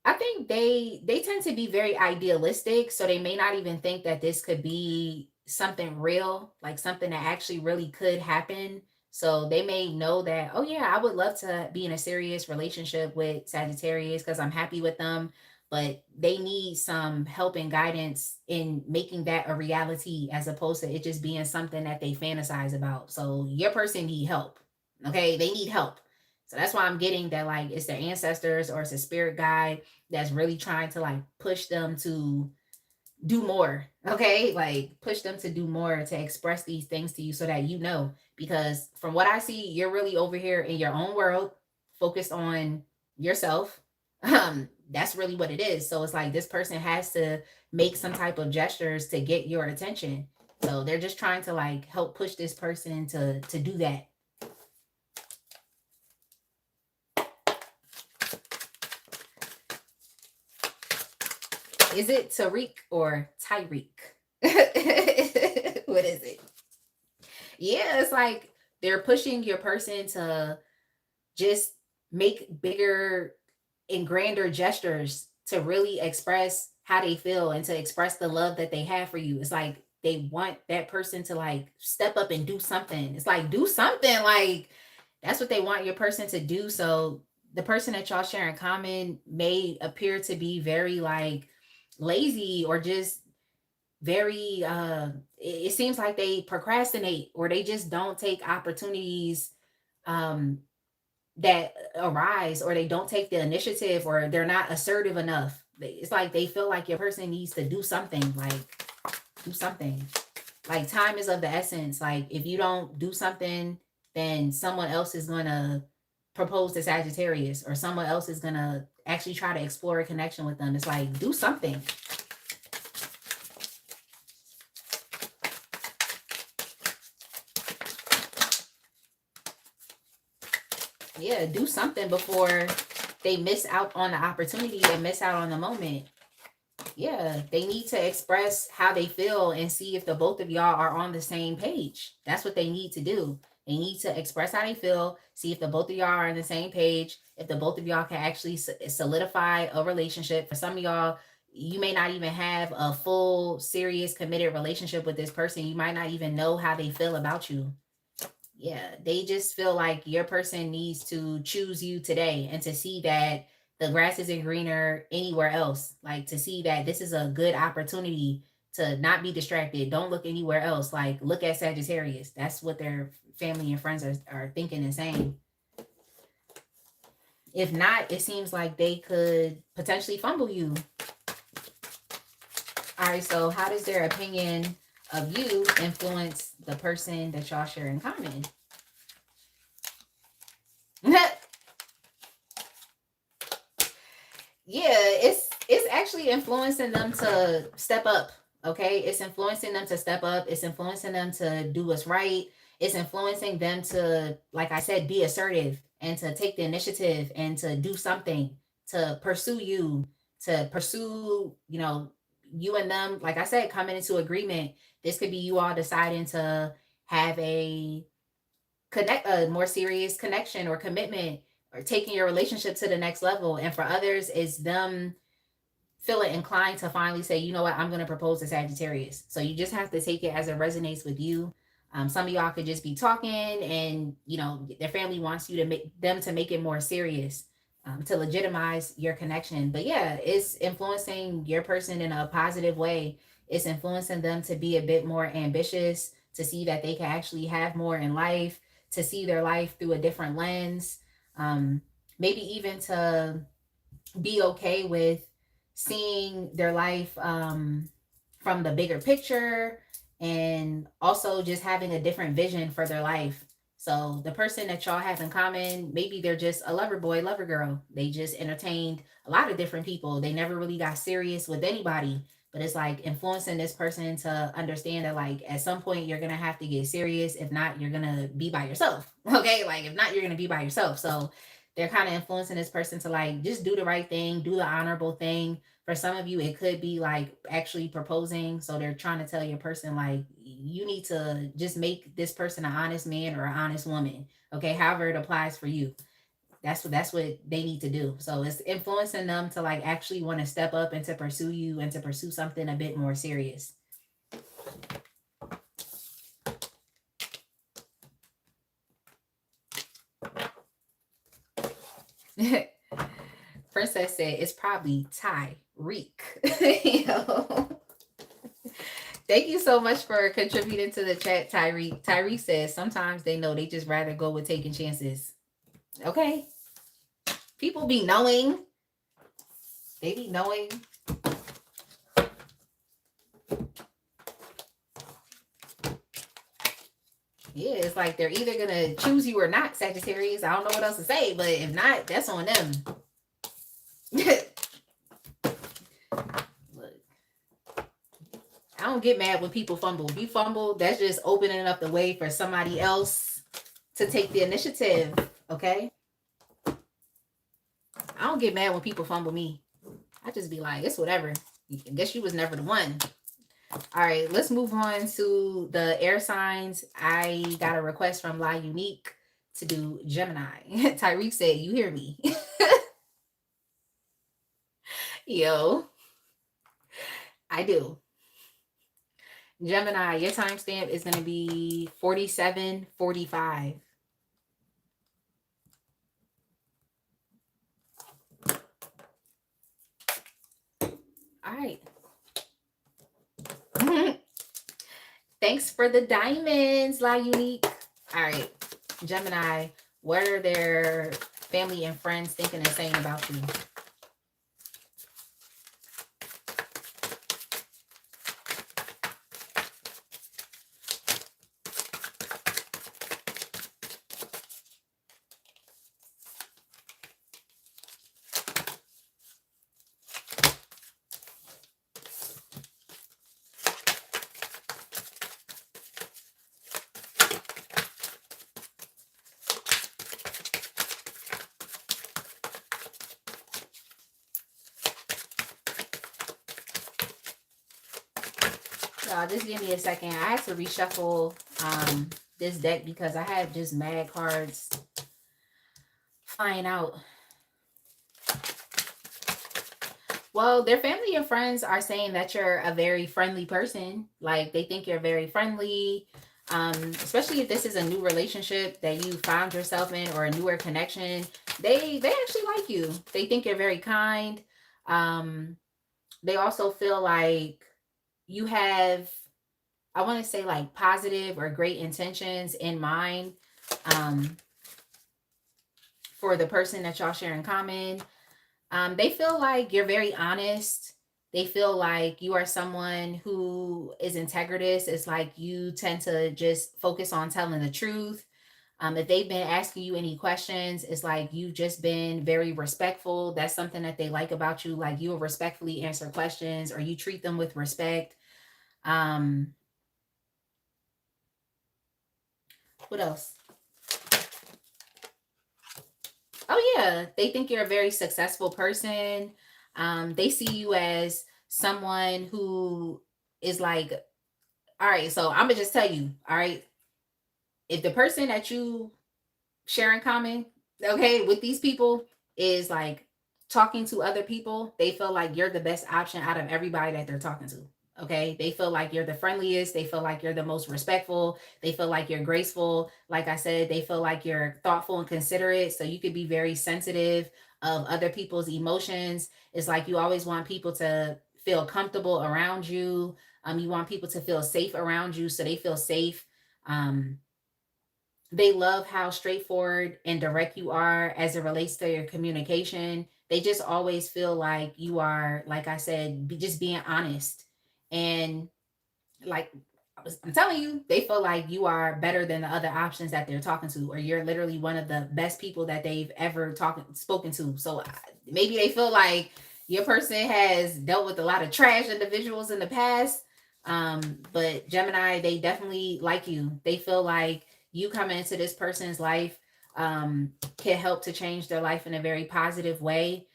I think they tend to be very idealistic, so they may not even think that this could be something real, like something that actually really could happen. So they may know that, oh yeah, I would love to be in a serious relationship with Sagittarius because I'm happy with them, but they need some help and guidance in making that a reality as opposed to it just being something that they fantasize about. So your person need help. Okay, they need help. So that's why I'm getting that like it's their ancestors or it's a spirit guide that's really trying to like push them to do more. Okay, like push them to do more, to express these things to you so that because from what I see, you're really over here in your own world, focused on yourself. That's really what it is. So it's like this person has to make some type of gestures to get your attention. So they're just trying to like help push this person to do that. Is it Tariq or Tyreek? What is it? Yeah, it's like they're pushing your person to just make bigger and grander gestures to really express how they feel and to express the love that they have for you. It's like they want that person to like step up and do something. It's like do something. Like that's what they want your person to do. So the person that y'all share in common may appear to be very like lazy or just very it seems like they procrastinate or they just don't take opportunities um that arise, or they don't take the initiative, or they're not assertive enough. It's like they feel like your person needs to do something, like do something. Like time is of the essence. Like if you don't do something, then someone else is going to propose to Sagittarius, or someone else is going to actually try to explore a connection with them. It's like do something. Yeah, do something before they miss out on the opportunity and miss out on the moment. Yeah, they need to express how they feel and see if the both of y'all are on the same page. That's what they need to do. They need to express how they feel, see if the both of y'all are on the same page, if the both of y'all can actually solidify a relationship. For some of y'all, you may not even have a full, serious, committed relationship with this person. You might not even know how they feel about you. Yeah, they just feel like your person needs to choose you today and to see that the grass isn't greener anywhere else. Like to see that this is a good opportunity to not be distracted. Don't look anywhere else. Like look at Sagittarius. That's what their family and friends are thinking and saying. If not, it seems like they could potentially fumble you. All right, so how does their opinion of you influence the person that y'all share in common? Yeah, it's actually influencing them to step up. Okay, it's influencing them to step up. It's influencing them to do what's right. It's influencing them to, like I said, be assertive and to take the initiative and to do something, to pursue you, to pursue, you and them. Like I said, coming into agreement. This could be you all deciding to have a more serious connection or commitment, or taking your relationship to the next level. And for others, it's them feeling inclined to finally say, you know what, I'm going to propose to Sagittarius. So you just have to take it as it resonates with you. Some of y'all could just be talking, and their family wants you to make it more serious, to legitimize your connection. But yeah, it's influencing your person in a positive way. It's influencing them to be a bit more ambitious, to see that they can actually have more in life, to see their life through a different lens. Um, Maybe even to be okay with seeing their life, from the bigger picture, and also just having a different vision for their life. So the person that y'all have in common, maybe they're just a lover boy, lover girl. They just entertained a lot of different people. They never really got serious with anybody. But it's like influencing this person to understand that, like, at some point you're gonna have to get serious. If not, you're gonna be by yourself. Okay, like, if not, you're gonna be by yourself. So they're kind of influencing this person to, like, just do the right thing, do the honorable thing. For some of you, it could be like actually proposing. So they're trying to tell your person, like, you need to just make this person an honest man or an honest woman. Okay, however it applies for you. That's what they need to do. So it's influencing them to, like, actually want to step up and to pursue you and to pursue something a bit more serious. Princess said it's probably Tyreek. Thank you so much for contributing to the chat, Tyreek. Tyreek says sometimes they know, they just rather go with taking chances. Okay. People be knowing. They be knowing. Yeah, it's like they're either gonna choose you or not, Sagittarius. I don't know what else to say, but if not, that's on them. Look, I don't get mad when people fumble. If you fumble, that's just opening up the way for somebody else to take the initiative. Okay. I don't get mad when people fumble me. I just be like, it's whatever. I guess you was never the one. All right, let's move on to the air signs. I got a request from La Unique to do Gemini. Tyreek said, you hear me? Yo, I do. Gemini, your timestamp is going to be 47:45. All right. Thanks for the diamonds, La Unique. All right, Gemini, what are their family and friends thinking and saying about you? Just give me a second. I had to reshuffle this deck because I had just mad cards flying out. Well, their family and friends are saying that you're a very friendly person. Like, they think you're very friendly. Especially if this is a new relationship that you found yourself in, or a newer connection. They actually like you. They think you're very kind. They also feel like you have, I want to say, like, positive or great intentions in mind, for the person that y'all share in common. They feel like you're very honest. They feel like you are someone who is integritous. It's like you tend to just focus on telling the truth. If they've been asking you any questions, it's like you've just been very respectful. That's something that they like about you. Like, you will respectfully answer questions, or you treat them with respect. What else? Oh yeah, they think you're a very successful person. They see you as someone who is like, all right, so I'm gonna just tell you, all right, if the person that you share in common, okay, with these people is like talking to other people, they feel like you're the best option out of everybody that they're talking to. Okay. They feel like you're the friendliest. They feel like you're the most respectful. They feel like you're graceful. Like I said, they feel like you're thoughtful and considerate. So you could be very sensitive of other people's emotions. It's like you always want people to feel comfortable around you. You want people to feel safe around you so they feel safe. Um, they love how straightforward and direct you are as it relates to your communication. They just always feel like you are, like I said, just being honest. And like I'm telling you, they feel like you are better than the other options that they're talking to, or you're literally one of the best people that they've ever spoken to. So maybe they feel like your person has dealt with a lot of trash individuals in the past. But Gemini, they definitely like you. They feel like you come into this person's life can help to change their life in a very positive way.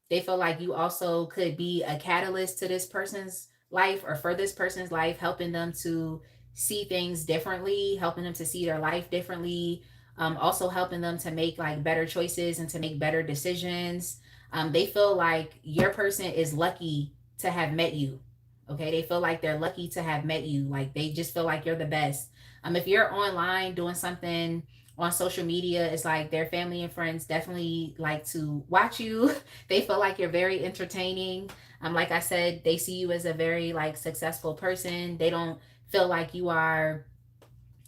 They feel like you also could be a catalyst to this person's life or for this person's life, helping them to see things differently, helping them to see their life differently, also helping them to make like better choices and to make better decisions. They feel like your person is lucky to have met you. Okay, they feel like they're lucky to have met you. Like they just feel like you're the best. If you're online doing something on social media, it's like their family and friends definitely like to watch you. They feel like you're very entertaining. Like I said, they see you as a very like successful person. They don't feel like you are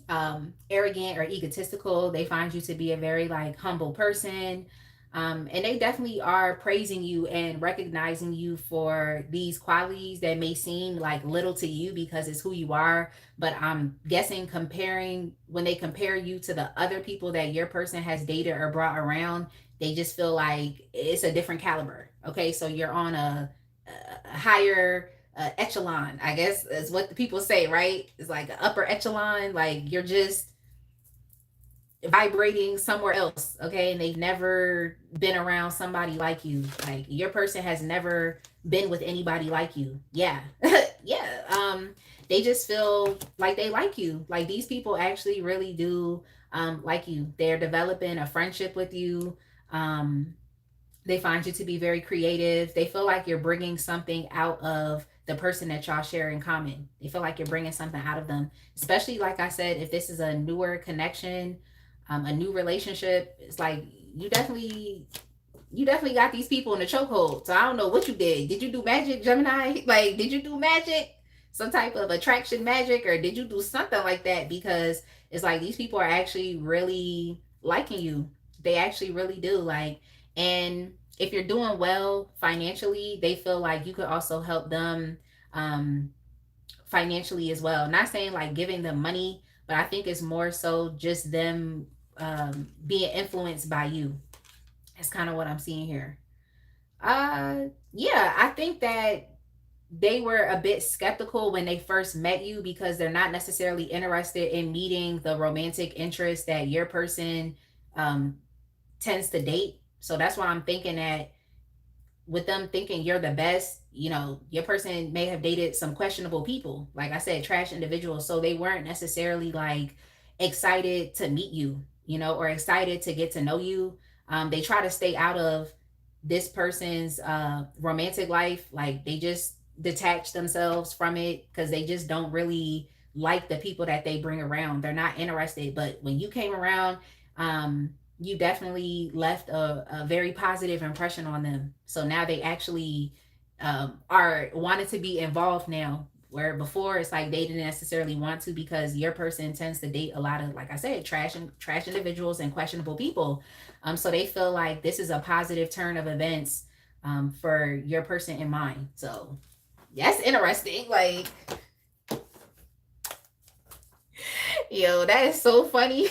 arrogant or egotistical. They find you to be a very like humble person. And they definitely are praising you and recognizing you for these qualities that may seem like little to you because it's who you are. But I'm guessing comparing when they compare you to the other people that your person has dated or brought around, they just feel like it's a different caliber. Okay, so you're on a higher echelon, I guess is what the people say, right? It's like an upper echelon, like you're just vibrating somewhere else, okay? And they've never been around somebody like you. Like your person has never been with anybody like you. Yeah. Yeah. They just feel like they like you. Like these people actually really do like you. They're developing a friendship with you. Um they find you to be very creative. They feel like you're bringing something out of the person that y'all share in common. They feel like you're bringing something out of them, especially like I said, if this is a newer connection, a new relationship. It's like you definitely got these people in the chokehold. So I don't know what you did. Did you do magic, Gemini? Like, did you do magic? Some type of attraction magic, or did you do something like that? Because it's like these people are actually really liking you. They actually really do. Like, and if you're doing well financially, they feel like you could also help them um financially as well. Not saying like giving them money, but I think it's more so just them being influenced by you. That's kind of what I'm seeing here. Yeah, I think that they were a bit skeptical when they first met you because they're not necessarily interested in meeting the romantic interest that your person um, tends to date. So that's why I'm thinking that with them thinking you're the best, your person may have dated some questionable people, like I said, trash individuals. So they weren't necessarily like excited to meet you, or excited to get to know you. They try to stay out of this person's romantic life. Like they just detach themselves from it because they just don't really like the people that they bring around. They're not interested. But when you came around, you definitely left a very positive impression on them. So now they actually are wanted to be involved now. Where before it's like they didn't necessarily want to because your person tends to date a lot of, like I said, trash individuals and questionable people. So they feel like this is a positive turn of events for your person in mind. So that's interesting. Like, yo, that is so funny.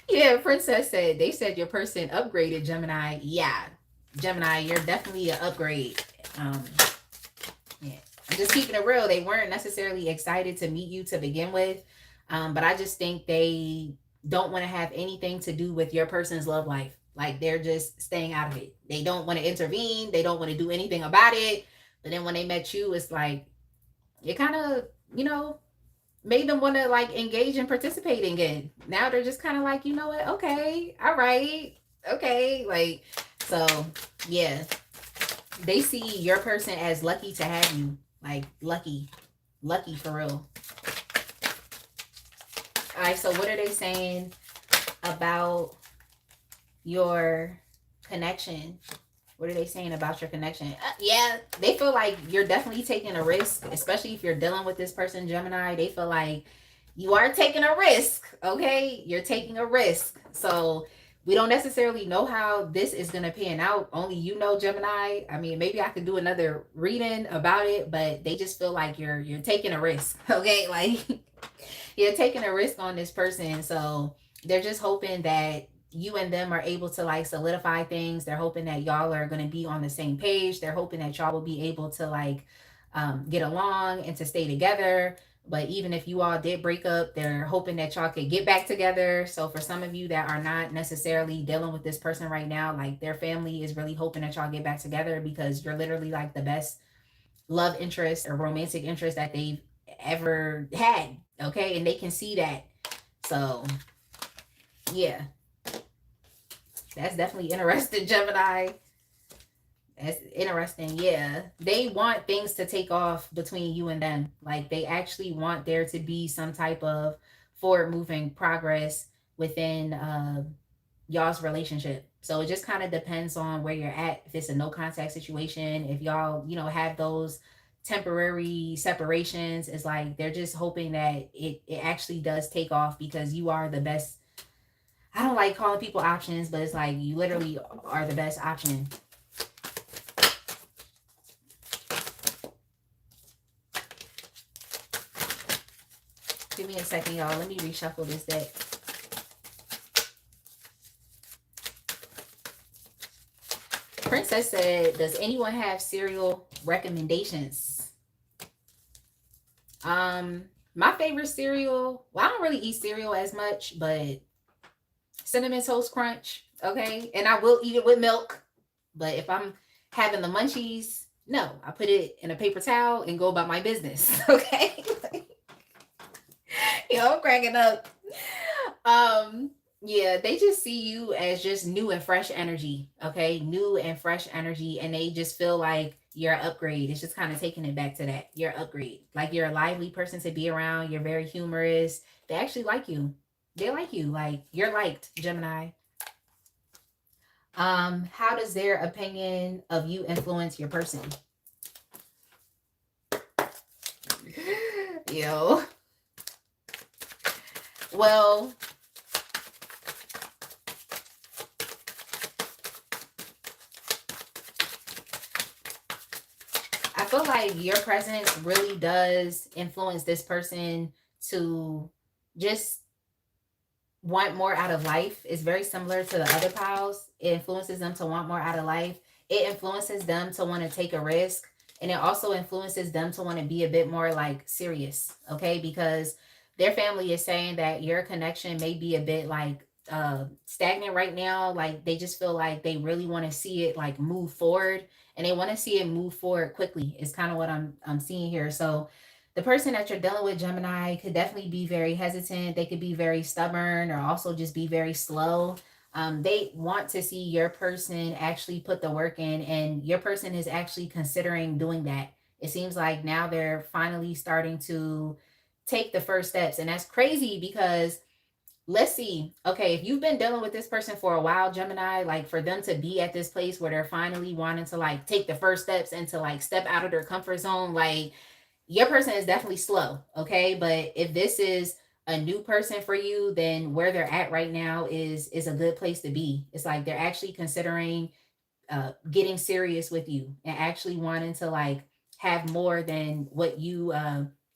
Yeah, Princess said they said your person upgraded, Gemini. Yeah, Gemini, you're definitely an upgrade. Um, yeah, I'm just keeping it real. They weren't necessarily excited to meet you to begin with, but I just think they don't want to have anything to do with your person's love life. Like they're just staying out of it. They don't want to intervene. They don't want to do anything about it. But then when they met you, it's like it kind of, made them want to like engage and participate again. Now they're just kind of like, you know what? Okay, all right, okay, like so. Yeah, They see your person as lucky to have you. Like lucky. Lucky for real. All right, so what are they saying about your connection? What are they saying about your connection? Yeah, they feel like you're definitely taking a risk, especially if you're dealing with this person, Gemini. They feel like you are taking a risk, okay? You're taking a risk. So we don't necessarily know how this is going to pan out. Only you know, Gemini. I mean, maybe I could do another reading about it, but they just feel like you're taking a risk, okay? Like you're taking a risk on this person. So they're just hoping that you and them are able to like solidify things. They're hoping that y'all are going to be on the same page. They're hoping that y'all will be able to like get along and to stay together. But even if you all did break up, they're hoping that y'all could get back together. So for some of you that are not necessarily dealing with this person right now, like their family is really hoping that y'all get back together because you're literally like the best love interest or romantic interest that they've ever had. Okay. And they can see that. So yeah, that's definitely interesting, Gemini. That's interesting. Yeah. They want things to take off between you and them. Like they actually want there to be some type of forward moving progress within y'all's relationship. So it just kind of depends on where you're at. If it's a no contact situation, if y'all, have those temporary separations, it's like they're just hoping that it actually does take off because you are the best. I don't like calling people options, but it's like you literally are the best option. Give me a second, y'all. Let me reshuffle this deck. Princess said, does anyone have cereal recommendations? My favorite cereal, well, I don't really eat cereal as much, but Cinnamon Toast Crunch, okay? And I will eat it with milk, but if I'm having the munchies, no, I put it in a paper towel and go about my business, okay? I'm cracking up. Um, yeah, they just see you as just new and fresh energy, okay? New and fresh energy, and they just feel like you're an upgrade. It's just kind of taking it back to that. You're an upgrade. Like you're a lively person to be around. You're very humorous. They actually like you. They like you. Like you're liked, Gemini. How does their opinion of you influence your person? Yo. Well, I feel like your presence really does influence this person to just want more out of life. It's very similar to the other pals. It influences them to want more out of life. It influences them to want to take a risk. And it also influences them to want to be a bit more like serious. Okay. Because their family is saying that your connection may be a bit like stagnant right now. Like they just feel like they really want to see it like move forward, and they want to see it move forward quickly. Is kind of what I'm seeing here. So the person that you're dealing with, Gemini, could definitely be very hesitant. They could be very stubborn or also just be very slow. They want to see your person actually put the work in, and your person is actually considering doing that. It seems like now they're finally starting to take the first steps. And that's crazy because let's see. Okay, if you've been dealing with this person for a while, Gemini, like for them to be at this place where they're finally wanting to like take the first steps and to like step out of their comfort zone, like your person is definitely slow, okay? But if this is a new person for you, then where they're at right now is a good place to be. It's like they're actually considering getting serious with you and actually wanting to like have more than what you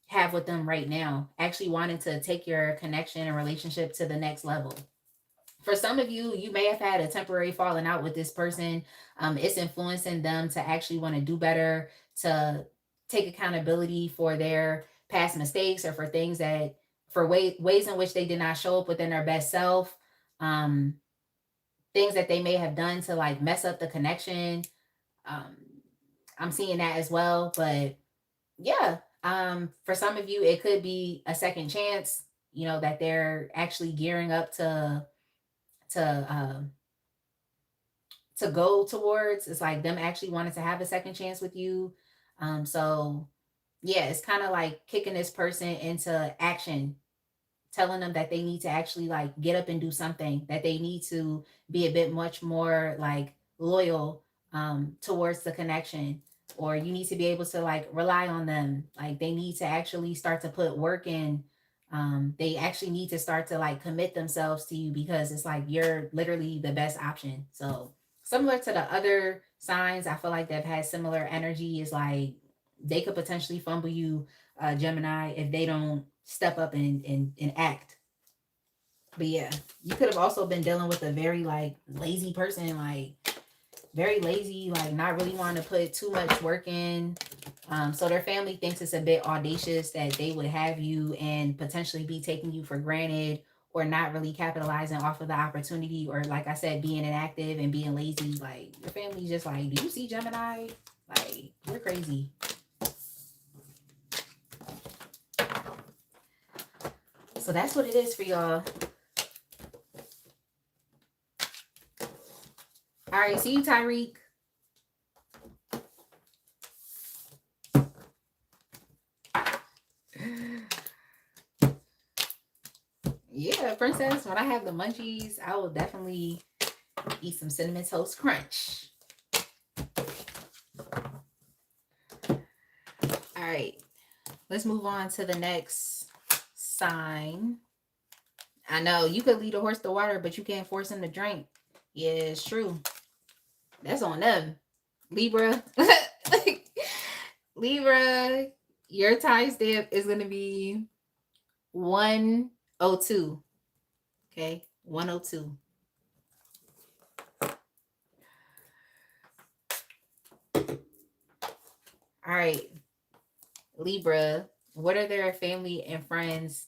have with them right now. Actually wanting to take your connection and relationship to the next level. For some of you, you may have had a temporary falling out with this person. It's influencing them to actually want to do better, to take accountability for their past mistakes or for things that, for ways in which they did not show up within their best self. Um, Things that they may have done to like mess up the connection. Um, I'm seeing that as well. But yeah, for some of you, it could be a second chance, that they're actually gearing up to to go towards. It's like them actually wanting to have a second chance with you. So yeah, it's kind of like kicking this person into action, telling them that they need to actually like get up and do something, that they need to be a bit much more like loyal towards the connection, or you need to be able to like rely on them, like they need to actually start to put work in. They actually need to start to like commit themselves to you, because it's like you're literally the best option. So similar to the other signs, I feel like they've had similar energy, is like they could potentially fumble you, Gemini, if they don't step up and act. But yeah, you could have also been dealing with a very like lazy person, like very lazy, like not really wanting to put too much work in. So their family thinks it's a bit audacious that they would have you and potentially be taking you for granted, or not really capitalizing off of the opportunity, or like I said, being inactive and being lazy. Like your family's just like, do you see Gemini? Like you're crazy. So that's what it is for y'all. All right, see you, Tyreek. Yeah, princess, when I have the munchies, I will definitely eat some cinnamon toast crunch. All right, let's move on to the next sign. I know you could lead a horse to water, but you can't force him to drink. Yeah, it's true. That's on them. Libra. Libra, your time stamp is going to be 102. Okay, 102. All right, Libra, what are their family and friends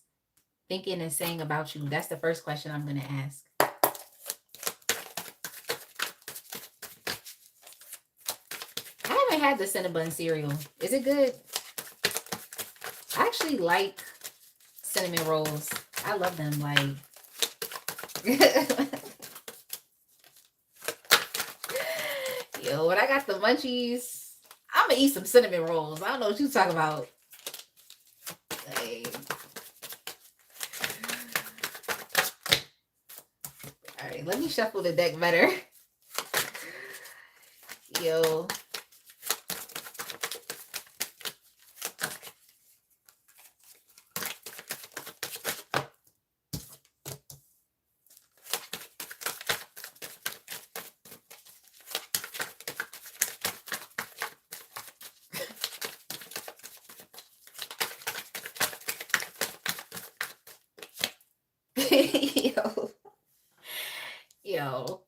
thinking and saying about you? That's the first question I'm going to ask. I haven't had the Cinnabon cereal. Is it good? I actually like cinnamon rolls. I love them. Like, yo, when I got the munchies, I'm gonna eat some cinnamon rolls. I don't know what you talking about. Like, all right, let me shuffle the deck better. Yo. Yo. Yo.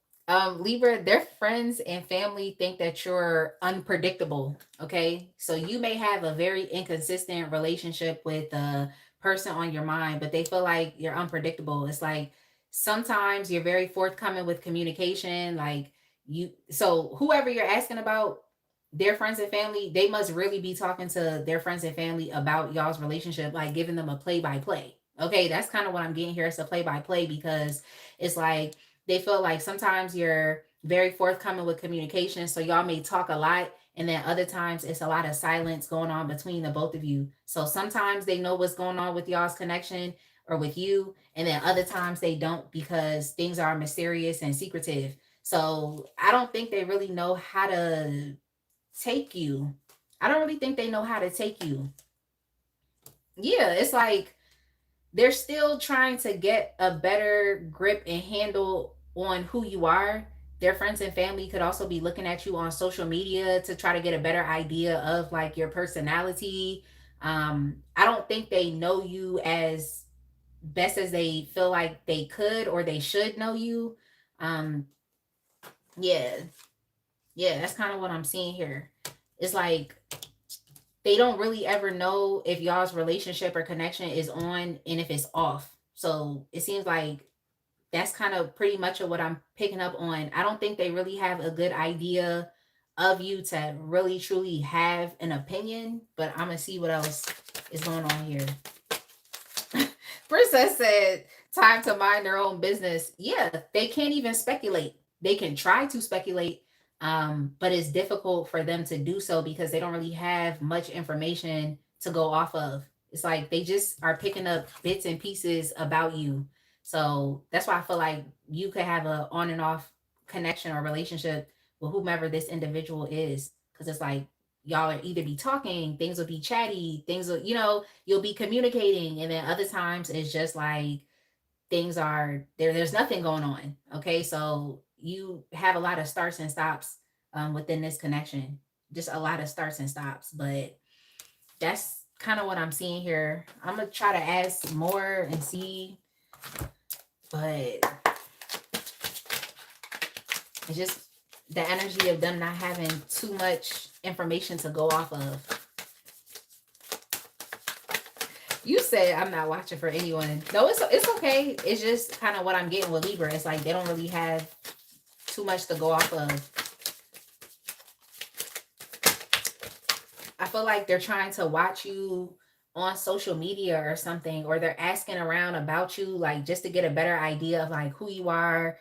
Libra, their friends and family think that you're unpredictable. Okay. So you may have a very inconsistent relationship with the person on your mind, but they feel like you're unpredictable. It's like sometimes you're very forthcoming with communication. Like so whoever you're asking about, their friends and family, they must really be talking to their friends and family about y'all's relationship, like giving them a play by play. Okay. That's kind of what I'm getting here. It's a play by play, because it's like, they feel like sometimes you're very forthcoming with communication, so y'all may talk a lot, and then other times it's a lot of silence going on between the both of you. So sometimes they know what's going on with y'all's connection or with you, and then other times they don't, because things are mysterious and secretive. So I don't think they really know how to take you. I don't really think they know how to take you. Yeah, it's like they're still trying to get a better grip and handle on who you are. Their friends and family could also be looking at you on social media to try to get a better idea of like your personality. I don't think they know you as best as they feel like they could or they should know you. Um, yeah, yeah, that's kind of what I'm seeing here. It's like they don't really ever know if y'all's relationship or connection is on and if it's off. So it seems like that's kind of pretty much of what I'm picking up on. I don't think they really have a good idea of you to really truly have an opinion, but I'm gonna see what else is going on here. Princess said, time to mind their own business. Yeah, they can't even speculate. they can try to speculate, but it's difficult for them to do so because they don't really have much information to go off of. It's like they just are picking up bits and pieces about you. So that's why I feel like you could have a on and off connection or relationship with whomever this individual is. Because it's like y'all are either be talking, things will be chatty, things will, you'll be communicating. And then other times it's just like things are there's nothing going on. Okay. So you have a lot of starts and stops within this connection. Just a lot of starts and stops. But that's kind of what I'm seeing here. I'm gonna try to ask more and see, but it's just the energy of them not having too much information to go off of. You said I'm not watching for anyone. No, it's okay. It's just kind of what I'm getting with Libra. It's like they don't really have too much to go off of. I feel like they're trying to watch you on social media or something, or they're asking around about you, like just to get a better idea of like who you are.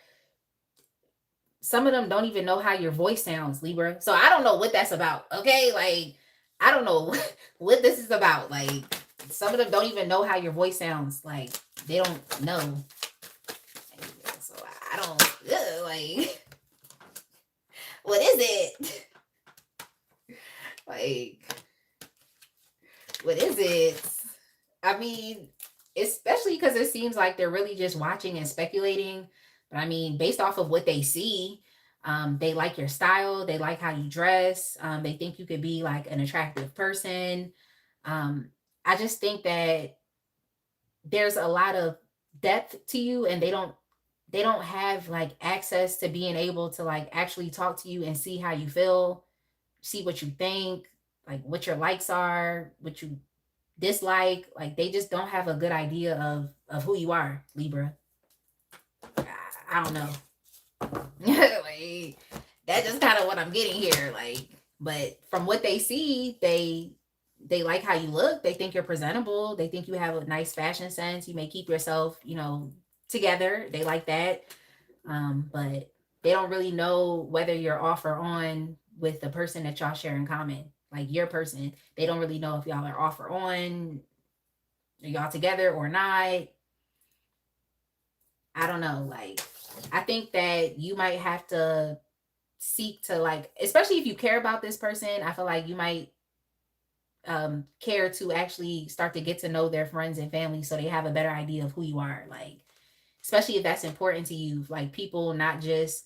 Some of them don't even know how your voice sounds, Libra. So I don't know what that's about. Okay, like I don't know what this is about. Like some of them don't even know how your voice sounds. Like they don't know. So I don't like. What is it? Like, what is it? I mean, especially because it seems like they're really just watching and speculating. But I mean, based off of what they see, they like your style. They like how you dress. They think you could be like an attractive person. Um, I just think that there's a lot of depth to you, and they don't have like access to being able to like actually talk to you and see how you feel, see what you think, like what your likes are, what you dislike. Like they just don't have a good idea of who you are, Libra. I don't know. Like that's just kind of what I'm getting here. Like, but from what they see, they like how you look. They think you're presentable. They think you have a nice fashion sense. You may keep yourself, together. They like that. But they don't really know whether you're off or on with the person that y'all share in common. Like your person, they don't really know if y'all are off or on, are y'all together or not. I don't know. Like, I think that you might have to seek to like, especially if you care about this person, I feel like you might care to actually start to get to know their friends and family so they have a better idea of who you are. Like, especially if that's important to you, like people not just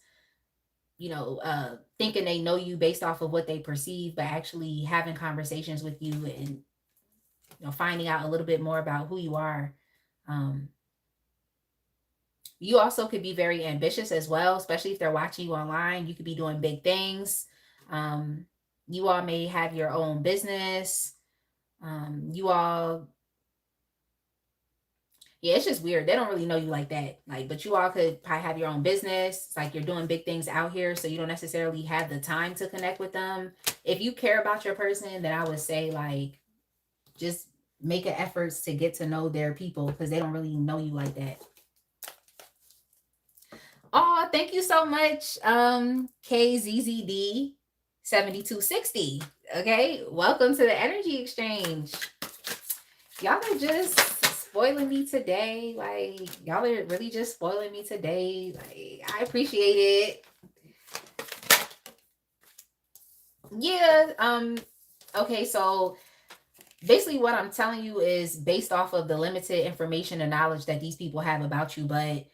thinking they know you based off of what they perceive, but actually having conversations with you and finding out a little bit more about who you are. um you also could be very ambitious as well, especially if they're watching you online. You could be doing big things. um you all may have your own business. You all, yeah, it's just weird. They don't really know you like that. Like, but you all could probably have your own business. It's like you're doing big things out here, so you don't necessarily have the time to connect with them. If you care about your person, then I would say like just make an effort to get to know their people because they don't really know you like that. Oh, thank you so much, KZZD 7260. Okay, welcome to the energy exchange. Y'all are just spoiling me today. Like, y'all are really just spoiling me today. Like, I appreciate it. Yeah. Okay, so basically what I'm telling you is based off of the limited information and knowledge that these people have about you. But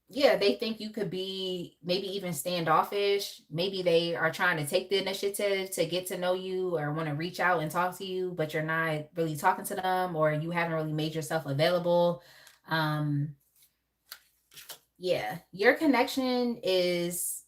yeah, they think you could be maybe even standoffish. Maybe they are trying to take the initiative to get to know you or want to reach out and talk to you, but you're not really talking to them, or you haven't really made yourself available. Yeah, your connection is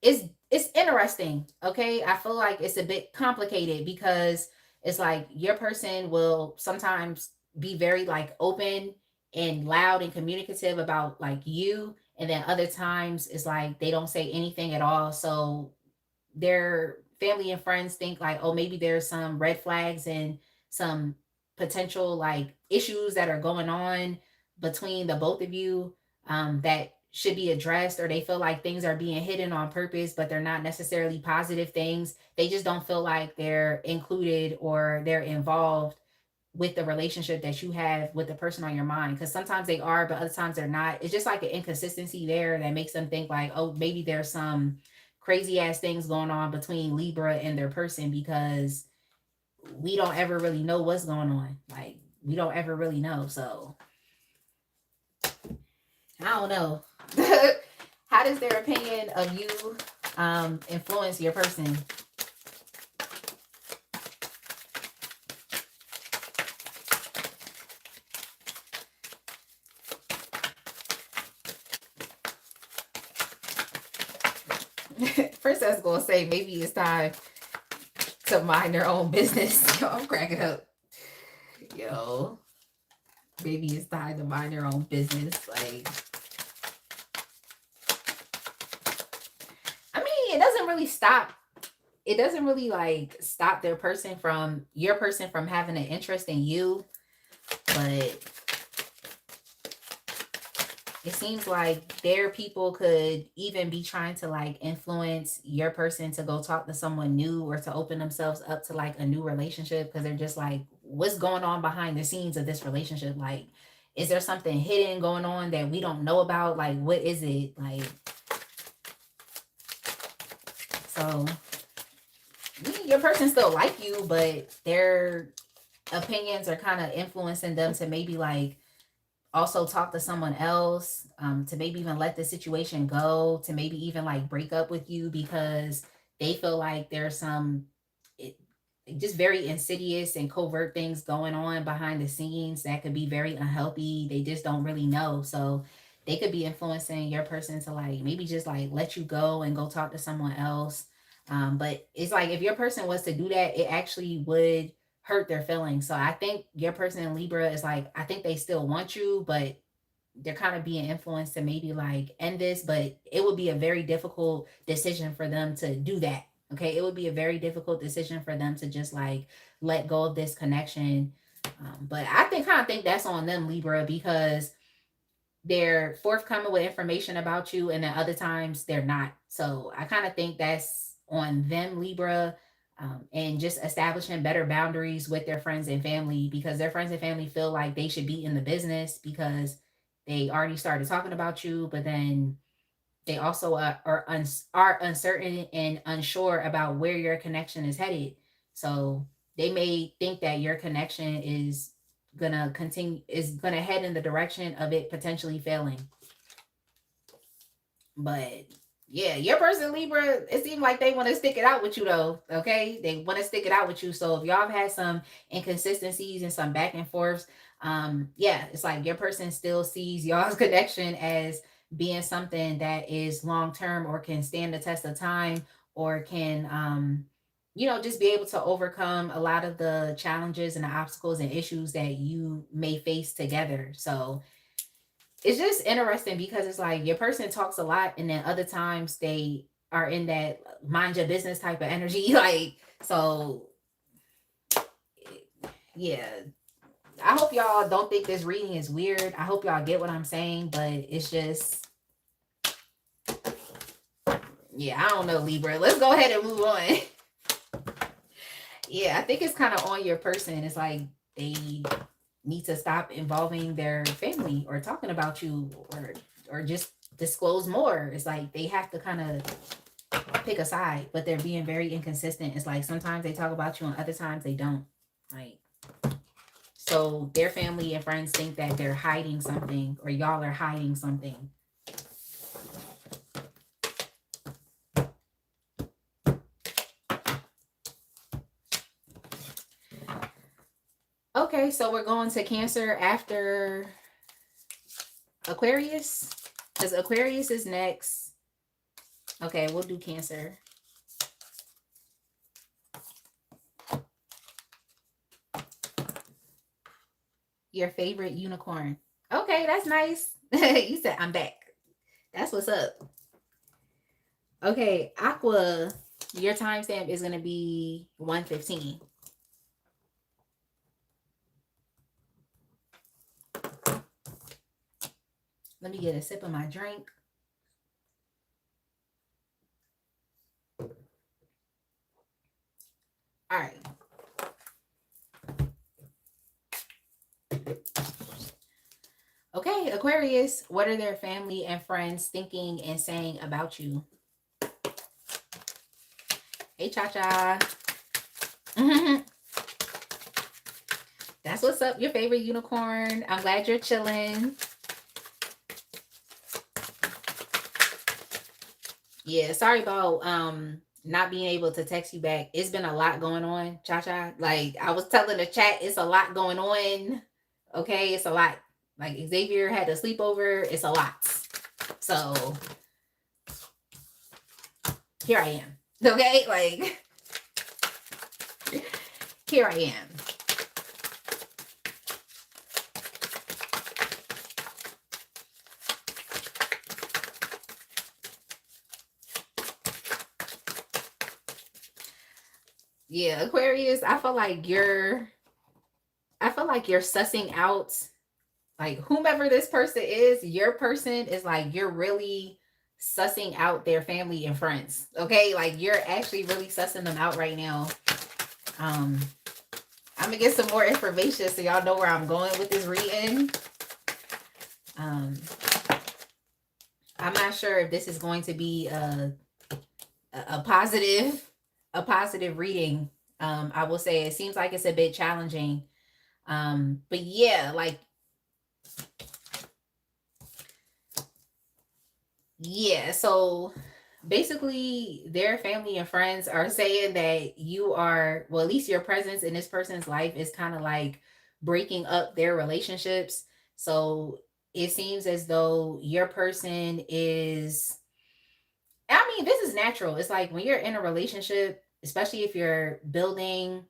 it's interesting. Okay, I feel like it's a bit complicated because it's like your person will sometimes be very like open and loud and communicative about like you, and then other times it's like they don't say anything at all. So their family and friends think like, oh, maybe there's some red flags and some potential like issues that are going on between the both of you, that should be addressed, or they feel like things are being hidden on purpose, but they're not necessarily positive things. They just don't feel like they're included or they're involved with the relationship that you have with the person on your mind. Because sometimes they are, but other times they're not. It's just like an inconsistency there that makes them think like, oh, maybe there's some crazy ass things going on between Libra and their person, because we don't ever really know what's going on. Like, we don't ever really know. So I don't know. How does their opinion of you influence your person? Princess gonna say maybe it's time to mind their own business. Yo, I'm cracking up. Yo, maybe it's time to mind their own business. Like, I mean, it doesn't really stop. It doesn't really like stop your person from having an interest in you, but it seems like their people could even be trying to like influence your person to go talk to someone new or to open themselves up to like a new relationship, because they're just like, what's going on behind the scenes of this relationship? Like, is there something hidden going on that we don't know about? Like, what is it? Like, so your person still like you, but their opinions are kind of influencing them to maybe like also talk to someone else, to maybe even let the situation go, to maybe even like break up with you, because they feel like there's some it, just very insidious and covert things going on behind the scenes that could be very unhealthy. They just don't really know. So they could be influencing your person to like maybe just like let you go and go talk to someone else. But it's like if your person was to do that, it actually would hurt their feelings. So I think your person in Libra is like, I think they still want you, but they're kind of being influenced to maybe like end this, but it would be a very difficult decision for them to do that. Okay. It would be a very difficult decision for them to just like let go of this connection. But I kind of think that's on them, Libra, because they're forthcoming with information about you, and then other times they're not. So I kind of think that's on them, Libra, and just establishing better boundaries with their friends and family, because their friends and family feel like they should be in the business because they already started talking about you, but then they also are uncertain and unsure about where your connection is headed. So they may think that your connection is gonna head in the direction of it potentially failing. But yeah, your person Libra, it seems like they want to stick it out with you though. Okay, they want to stick it out with you. So if y'all have had some inconsistencies and some back and forths, yeah, it's like your person still sees y'all's connection as being something that is long term or can stand the test of time, or can just be able to overcome a lot of the challenges and the obstacles and issues that you may face together. So it's just interesting because it's like your person talks a lot, and then other times they are in that mind your business type of energy. Like, so yeah. I hope y'all don't think this reading is weird. I hope y'all get what I'm saying, but it's just, yeah, I don't know, Libra. Let's go ahead and move on. Yeah, I think it's kind of on your person. It's like they need to stop involving their family or talking about you, or just disclose more. It's like they have to kind of pick a side, but they're being very inconsistent. It's like sometimes they talk about you and other times they don't. Like, so their family and friends think that they're hiding something, or y'all are hiding something. Okay, so we're going to Cancer after Aquarius, because Aquarius is next. Okay, we'll do Cancer. Your favorite unicorn. Okay, that's nice. You said I'm back. That's what's up. Okay, Aqua, your timestamp is going to be 1:15. Let me get a sip of my drink. Okay, Aquarius, what are their family and friends thinking and saying about you? Hey, Cha Cha. That's what's up, your favorite unicorn. I'm glad you're chilling. Yeah, sorry about not being able to text you back. It's been a lot going on, Cha Cha. Like I was telling the chat, it's a lot going on. Okay, it's a lot. Like Xavier had a sleepover. It's a lot. So here I am. Okay, like here I am. Yeah, Aquarius, I feel like you're sussing out like whomever this person is, your person is like you're really sussing out their family and friends. Okay? Like you're actually really sussing them out right now. Um I'm gonna get some more information so y'all know where I'm going with this reading. Um I'm not sure if this is going to be a positive reading. I will say it seems like it's a bit challenging. But yeah, like yeah, so basically their family and friends are saying that you are, well, at least your presence in this person's life is kind of like breaking up their relationships. So it seems as though your person is, I mean, this is natural. It's like when you're in a relationship, especially if you're building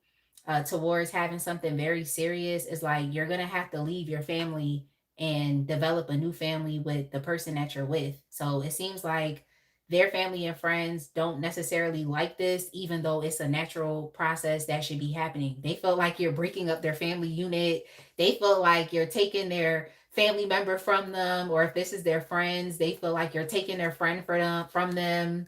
towards having something very serious, it's like you're going to have to leave your family and develop a new family with the person that you're with. So it seems like their family and friends don't necessarily like this, even though it's a natural process that should be happening. They feel like you're breaking up their family unit. They feel like you're taking their family member from them, or if this is their friends, they feel like you're taking their friend from them.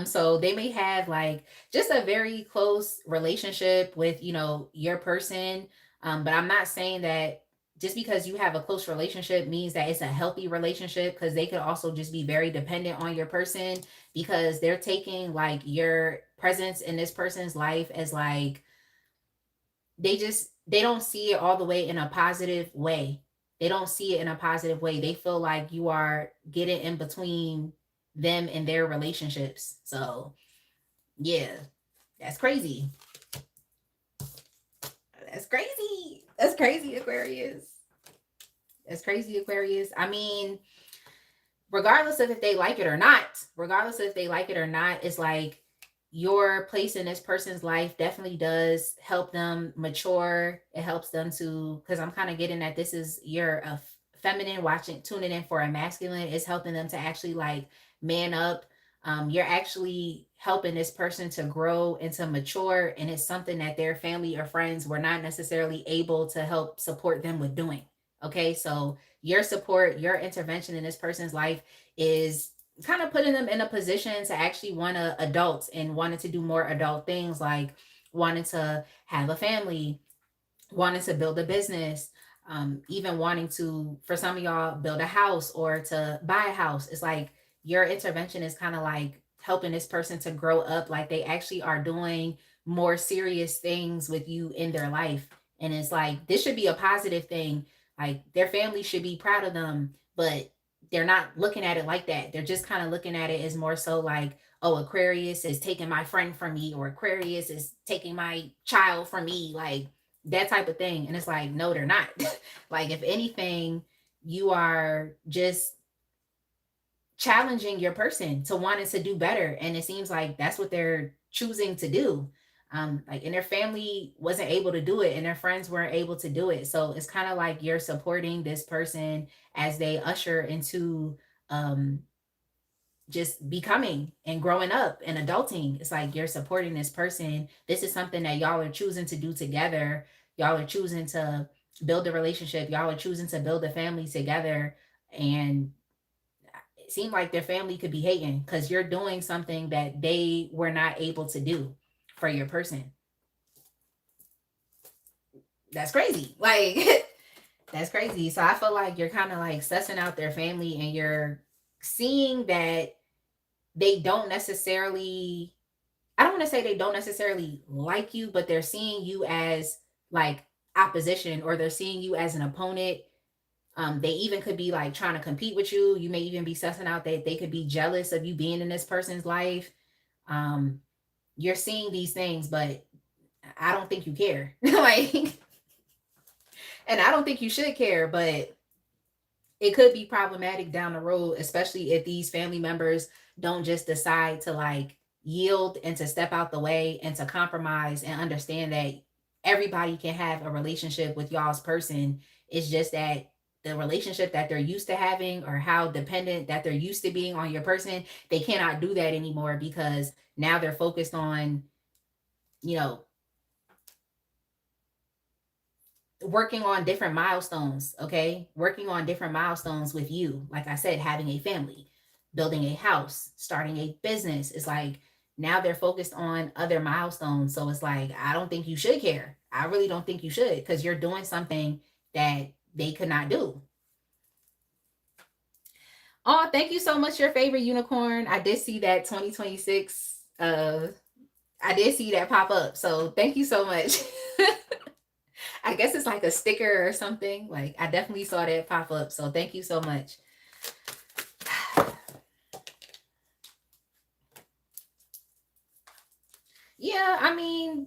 So they may have like just a very close relationship with, you know, your person. But I'm not saying that just because you have a close relationship means that it's a healthy relationship, because they could also just be very dependent on your person, because they're taking like your presence in this person's life as like they don't see it all the way in a positive way. They don't see it in a positive way. They feel like you are getting in between them and their relationships. So yeah, that's crazy. That's crazy. That's crazy, Aquarius. That's crazy, Aquarius. I mean, regardless of if they like it or not, regardless of if they like it or not, it's like your place in this person's life definitely does help them mature. It helps them to, because I'm kind of getting that this is you're a feminine watching, tuning in for a masculine. It's helping them to actually like man up. You're actually helping this person to grow and to mature, and it's something that their family or friends were not necessarily able to help support them with doing. Okay, so your support, your intervention in this person's life is kind of putting them in a position to actually want to adult and wanted to do more adult things, like wanting to have a family, wanting to build a business, even wanting to, for some of y'all, build a house or to buy a house. It's like your intervention is kind of like helping this person to grow up, like they actually are doing more serious things with you in their life. And it's like this should be a positive thing. Like their family should be proud of them, but they're not looking at it like that. They're just kind of looking at it as more so like, oh, Aquarius is taking my friend from me, or Aquarius is taking my child from me. Like that type of thing. And it's like, no, they're not. Like, if anything, you are just challenging your person to wanting to do better. And it seems like that's what they're choosing to do. Like, and their family wasn't able to do it, and their friends weren't able to do it. So it's kind of like you're supporting this person as they usher into um just becoming and growing up and adulting. It's like you're supporting this person. This is something that y'all are choosing to do together. Y'all are choosing to build a relationship. Y'all are choosing to build a family together. And it seemed like their family could be hating because you're doing something that they were not able to do for your person. That's crazy. Like, That's crazy. So I feel like you're kind of like sussing out their family and you're seeing that they don't necessarily, I don't want to say they don't necessarily like you, but they're seeing you as like opposition, or they're seeing you as an opponent. They even could be like trying to compete with you. You may even be sussing out that they could be jealous of you being in this person's life. Um, you're seeing these things, but I don't think you care. Like, and I don't think you should care, but it could be problematic down the road, especially if these family members don't just decide to like yield and to step out the way and to compromise and understand that everybody can have a relationship with y'all's person. It's just that the relationship that they're used to having, or how dependent that they're used to being on your person, they cannot do that anymore because now they're focused on, you know, working on different milestones, okay? Working on different milestones with you. Like I said, having a family, building a house, starting a business. It's like now they're focused on other milestones. So it's like, I don't think you should care. I really don't think you should, because you're doing something that they could not do. Oh, thank you so much, your favorite unicorn. I did see that 2026. I did see that pop up. So thank you so much. I guess it's like a sticker or something. Like, I definitely saw that pop up. So thank you so much. Yeah, I mean,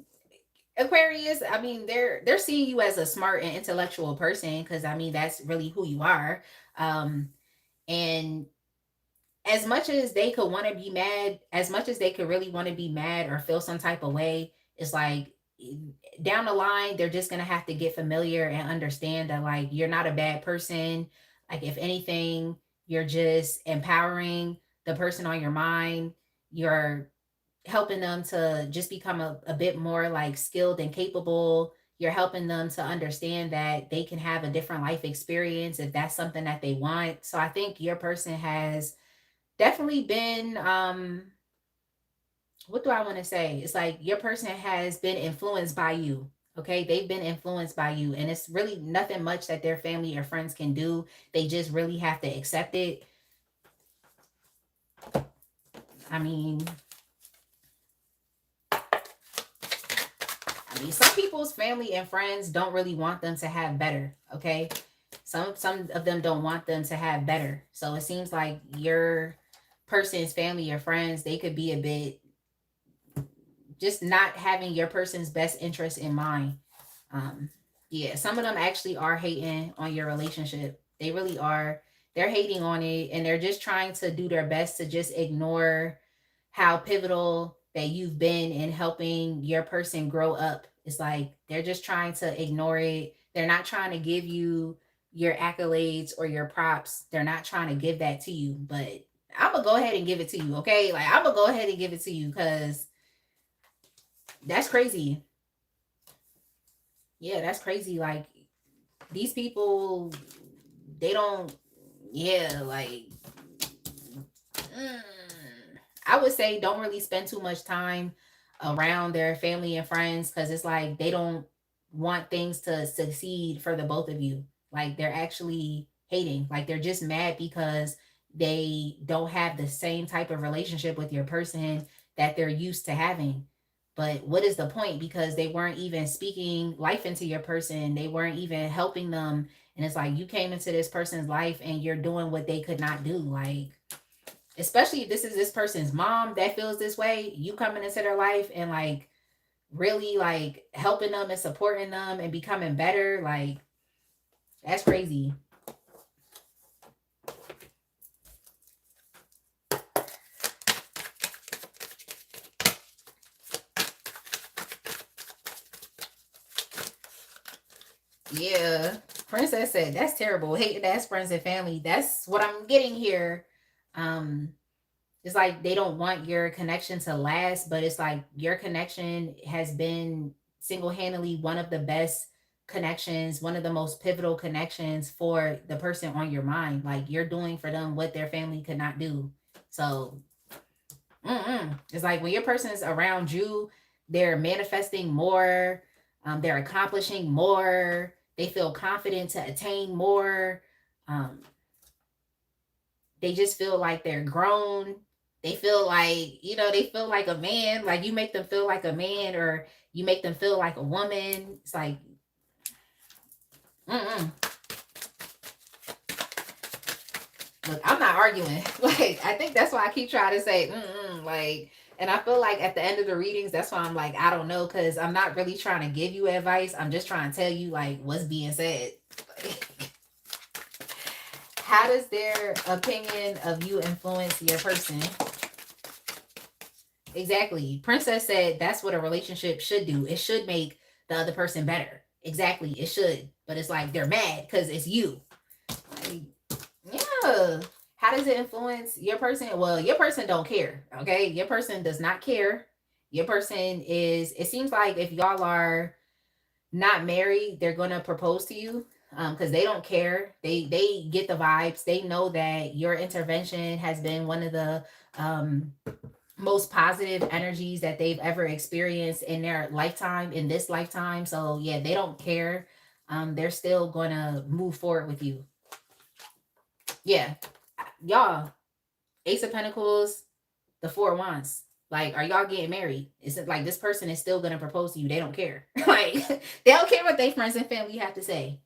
Aquarius, I mean, they're seeing you as a smart and intellectual person, because I mean that's really who you are. Um and as much as they could want to be mad, as much as they could really want to be mad or feel some type of way, it's like down the line, they're just going to have to get familiar and understand that, like, you're not a bad person. Like, if anything, you're just empowering the person on your mind. You're helping them to just become a bit more like skilled and capable. You're helping them to understand that they can have a different life experience if that's something that they want. So I think your person has definitely been what do I want to say? It's like your person has been influenced by you. Okay, they've been influenced by you, and it's really nothing much that their family or friends can do. They just really have to accept it. I mean, some people's family and friends don't really want them to have better. Okay, some of them don't want them to have better. So it seems like your person's family or friends, they could be a bit just not having your person's best interest in mind. Um, yeah, some of them actually are hating on your relationship. They really are. They're hating on it, and they're just trying to do their best to just ignore how pivotal that you've been in helping your person grow up. It's like they're just trying to ignore it. They're not trying to give you your accolades or your props. They're not trying to give that to you, but I'm gonna go ahead and give it to you, okay? Like, I'm gonna go ahead and give it to you because that's crazy. Yeah, that's crazy. Like, these people, they don't, yeah, like, mm, I would say don't really spend too much time around their family and friends, because it's like they don't want things to succeed for the both of you. Like, they're actually hating. Like, they're just mad because they don't have the same type of relationship with your person that they're used to having. But what is the point? Because they weren't even speaking life into your person, they weren't even helping them. And it's like you came into this person's life and you're doing what they could not do. Like, especially if this is this person's mom that feels this way, you coming into their life and like really like helping them and supporting them and becoming better, like, that's crazy. Yeah, Princess said that's terrible, hating ass friends and family. That's what I'm getting here. um it's like they don't want your connection to last, but it's like your connection has been single-handedly one of the best connections, one of the most pivotal connections for the person on your mind. Like, you're doing for them what their family could not do. So it's like when your person is around you, they're manifesting more, they're accomplishing more, They feel confident to attain more. Um, they just feel like they're grown. They feel like, they feel like a man. Like you make them feel like a man, or you make them feel like a woman. It's like, mm-mm. Look, I'm not arguing. Like, I think that's why I keep trying to say, like, and I feel like at the end of the readings, that's why I'm like, I don't know, because I'm not really trying to give you advice. I'm just trying to tell you, like, what's being said. How does their opinion of you influence your person? Exactly. Princess said that's what a relationship should do. It should make the other person better. Exactly. It should. But it's like they're mad because it's you. Like, yeah. How does it influence your person? Well, your person don't care. Okay. Your person does not care. Your person is, it seems like if y'all are not married, they're gonna propose to you. Because they don't care. They get the vibes. They know that your intervention has been one of the most positive energies that they've ever experienced in their lifetime, in this lifetime. So yeah, they don't care. They're still gonna move forward with you. Yeah, y'all, Ace of Pentacles, the Four of Wands. Like, are y'all getting married? It's like this person is still gonna propose to you. They don't care. Like, they don't care what their friends and family have to say.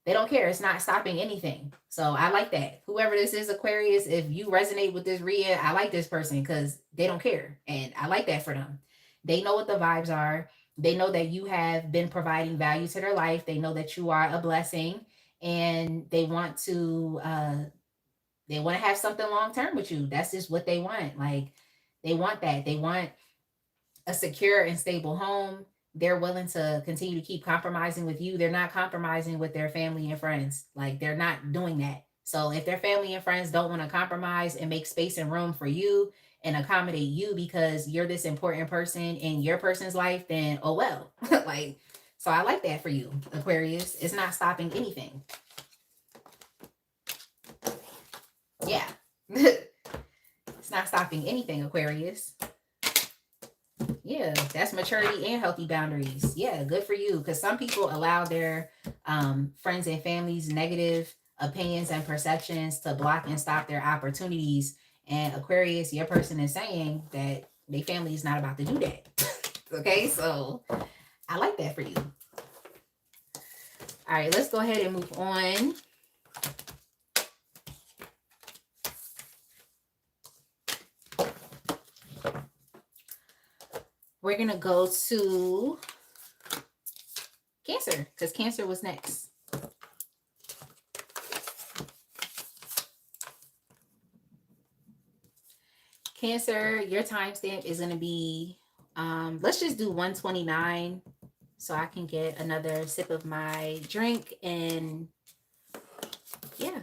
They don't care. It's not stopping anything. So I like that. Whoever this is, Aquarius, if you resonate with this reading, I like this person because they don't care. And I like that for them. They know what the vibes are. They know that you have been providing value to their life. They know that you are a blessing, and they want to have something long term with you. That's just what they want. Like, they want that. They want a secure and stable home. They're willing to continue to keep compromising with you. They're not compromising with their family and friends. Like, they're not doing that. So if their family and friends don't want to compromise and make space and room for you and accommodate you because you're this important person in your person's life, then oh well. Like, so I like that for you, Aquarius. It's not stopping anything. Yeah. It's not stopping anything, Aquarius. Yeah, that's maturity and healthy boundaries. Yeah, good for you. Because some people allow their friends and families' negative opinions and perceptions to block and stop their opportunities. And Aquarius, your person is saying that their family is not about to do that. Okay, so I like that for you. All right, let's go ahead and move on. We're going to go to Cancer, because Cancer was next. Cancer, your timestamp is going to be, let's just do 129 so I can get another sip of my drink. And yeah.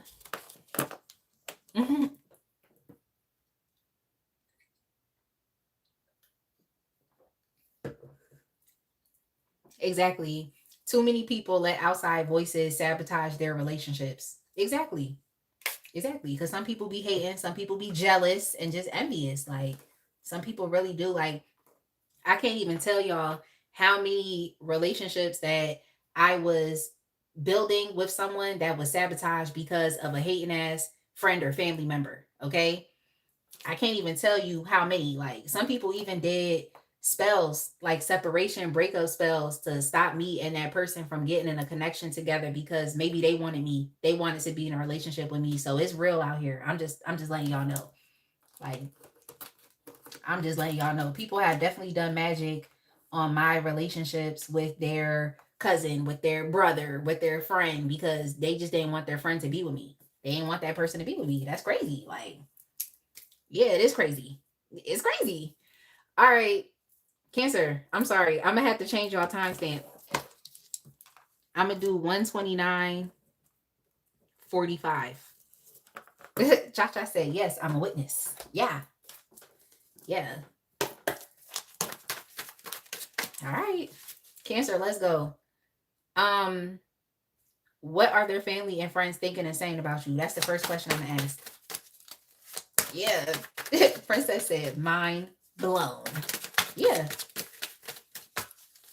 Exactly. Too many people let outside voices sabotage their relationships. Exactly. Exactly. Because some people be hating, some people be jealous and just envious. Like, some people really do. Like, I can't even tell y'all how many relationships that I was building with someone that was sabotaged because of a hating ass friend or family member. Okay. I can't even tell you how many. Like, some people even did spells, like separation breakup spells, to stop me and that person from getting in a connection together because maybe they wanted to be in a relationship with me. So it's real out here. I'm just letting y'all know. Like, I'm just letting y'all know. People have definitely done magic on my relationships with their cousin, with their brother, with their friend, because they just didn't want their friend to be with me. They didn't want that person to be with me. That's crazy. Like, yeah, it is crazy. It's crazy. All right. Cancer, I'm sorry. I'm going to have to change y'all timestamp. I'm going to do 129:45. Cha-Cha said, yes, I'm a witness. Yeah. Yeah. All right. Cancer, let's go. What are their family and friends thinking and saying about you? That's the first question I'm going to ask. Yeah. Princess said, mind blown. Yeah.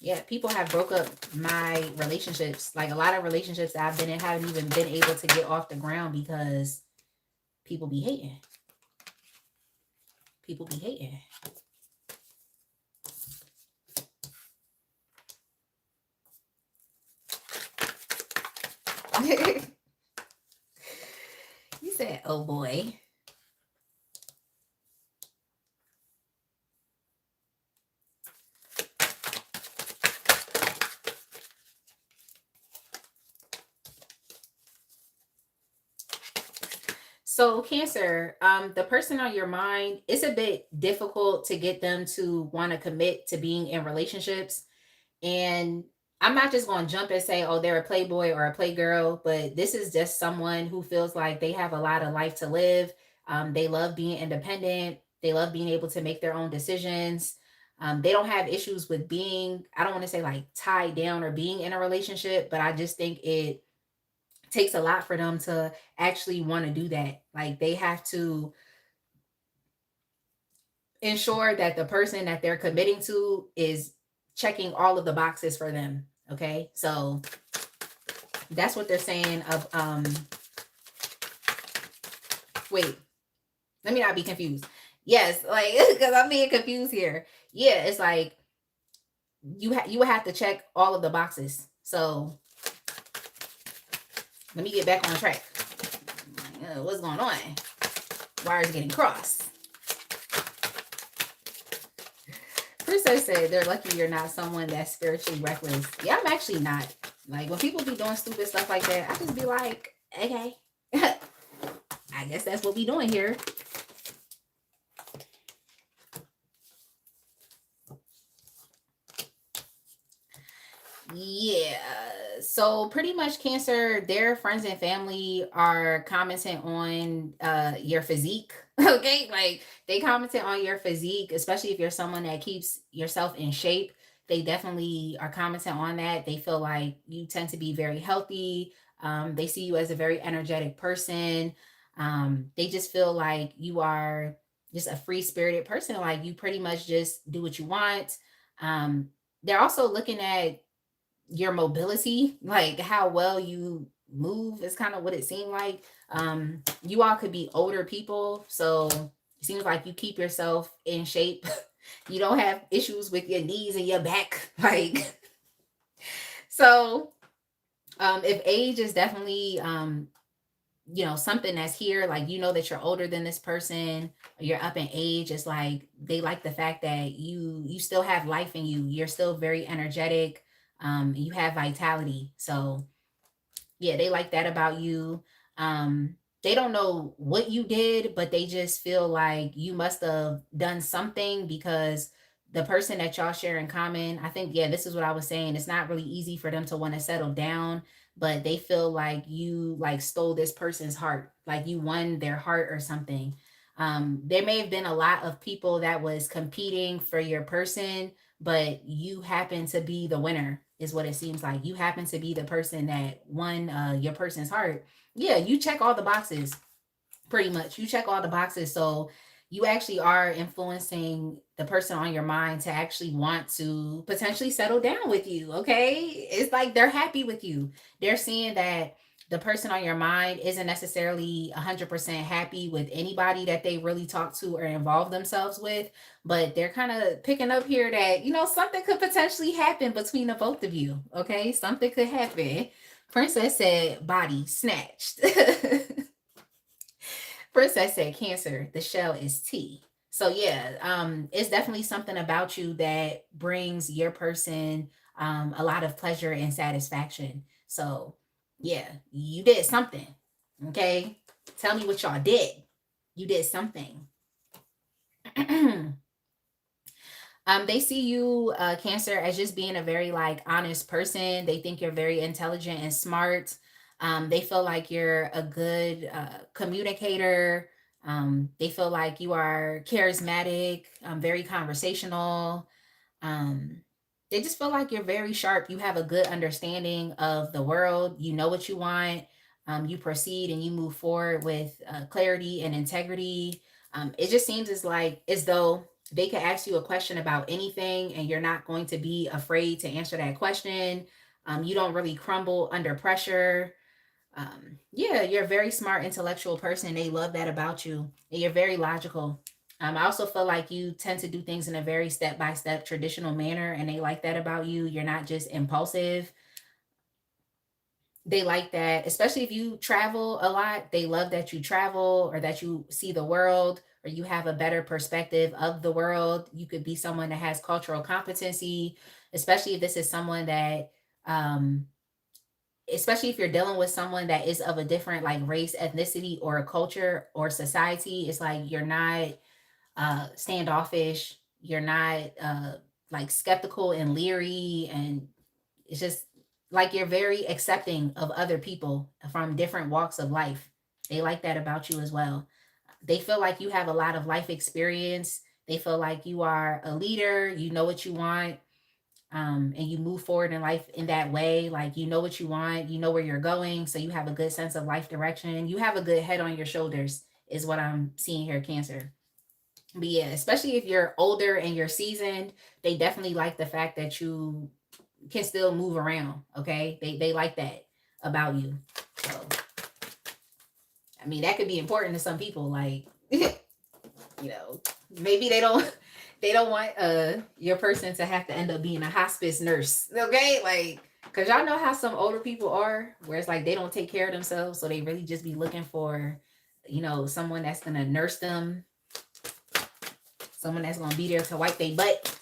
Yeah, people have broke up my relationships. Like a lot of relationships that I've been in haven't even been able to get off the ground because people be hating. People be hating. You said, oh boy. So, Cancer, the person on your mind, it's a bit difficult to get them to want to commit to being in relationships. And I'm not just going to jump and say, oh, they're a playboy or a playgirl, but this is just someone who feels like they have a lot of life to live. They love being independent, they love being able to make their own decisions. They don't have issues with being, I don't want to say like tied down or being in a relationship, but I just think it takes a lot for them to actually want to do that. Like they have to ensure that the person that they're committing to is checking all of the boxes for them. Okay. So that's what they're saying of wait, let me not be confused. Yes, like because I'm being confused here. Yeah, it's like you would have to check all of the boxes. So let me get back on track. What's going on? Wires getting crossed. Princess said they're lucky you're not someone that's spiritually reckless. Yeah, I'm actually not. Like when people be doing stupid stuff like that, I just be like, okay, I guess that's what we doing here. Yeah. So pretty much Cancer, their friends and family are commenting on your physique. Okay? Like they commented on your physique, especially if you're someone that keeps yourself in shape. They definitely are commenting on that. They feel like you tend to be very healthy. They see you as a very energetic person. They just feel like you are just a free spirited person. Like you pretty much just do what you want. They're also looking at your mobility, like how well you move is kind of what it seemed like. You all could be older people, so it seems like you keep yourself in shape. You don't have issues with your knees and your back. Like so if age is definitely something that's here, like that you're older than this person, you're up in age, it's like they like the fact that you still have life in you, you're still very energetic, you have vitality. So yeah, they like that about you. They don't know what you did, but they just feel like you must have done something because the person that y'all share in common, I think, yeah, this is what I was saying. It's not really easy for them to want to settle down, but they feel like you like stole this person's heart, like you won their heart or something. There may have been a lot of people that was competing for your person, but you happen to be the winner is what it seems like. You happen to be the person that won your person's heart. Yeah, you check all the boxes. Pretty much you check all the boxes, so you actually are influencing the person on your mind to actually want to potentially settle down with you. Okay, it's like they're happy with you. They're seeing that the person on your mind isn't necessarily 100% happy with anybody that they really talk to or involve themselves with, but they're kind of picking up here that something could potentially happen between the both of you. Okay, something could happen. Princess said body snatched. Princess said Cancer, the shell is tea. So yeah, it's definitely something about you that brings your person a lot of pleasure and satisfaction. So yeah, you did something. Okay. Tell me what y'all did. You did something. They see you, Cancer, as just being a very like honest person. They think you're very intelligent and smart. They feel like you're a good communicator. They feel like you are charismatic, very conversational. Um, they just feel like you're very sharp. You have a good understanding of the world. You know what you want. You proceed and you move forward with clarity and integrity. It just seems as though They could ask you a question about anything, and you're not going to be afraid to answer that question. You don't really crumble under pressure. Yeah, you're a very smart, intellectual person. They love that about you. And you're very logical. I also feel like you tend to do things in a very step by step traditional manner, and they like that about you. You're not just impulsive. They like that, especially if you travel a lot. They love that you travel, or that you see the world, or you have a better perspective of the world. You could be someone that has cultural competency, especially if this is someone that, um, especially if you're dealing with someone that is of a different like race, ethnicity, or a culture or society. It's like you're not standoffish. You're not like skeptical and leery, and it's just like you're very accepting of other people from different walks of life. They like that about you as well. They feel like you have a lot of life experience. They feel like you are a leader. You know what you want, and you move forward in life in that way. Like, you know what you want, you know where you're going, so you have a good sense of life direction. You have a good head on your shoulders, is what I'm seeing here, Cancer. But yeah, especially if you're older and you're seasoned, they definitely like the fact that you can still move around. Okay, they like that about you. So I mean, that could be important to some people. Like, maybe they don't want your person to have to end up being a hospice nurse. Okay, like, because y'all know how some older people are, where it's like they don't take care of themselves, so they really just be looking for, someone that's gonna nurse them, someone that's gonna be there to wipe their butt.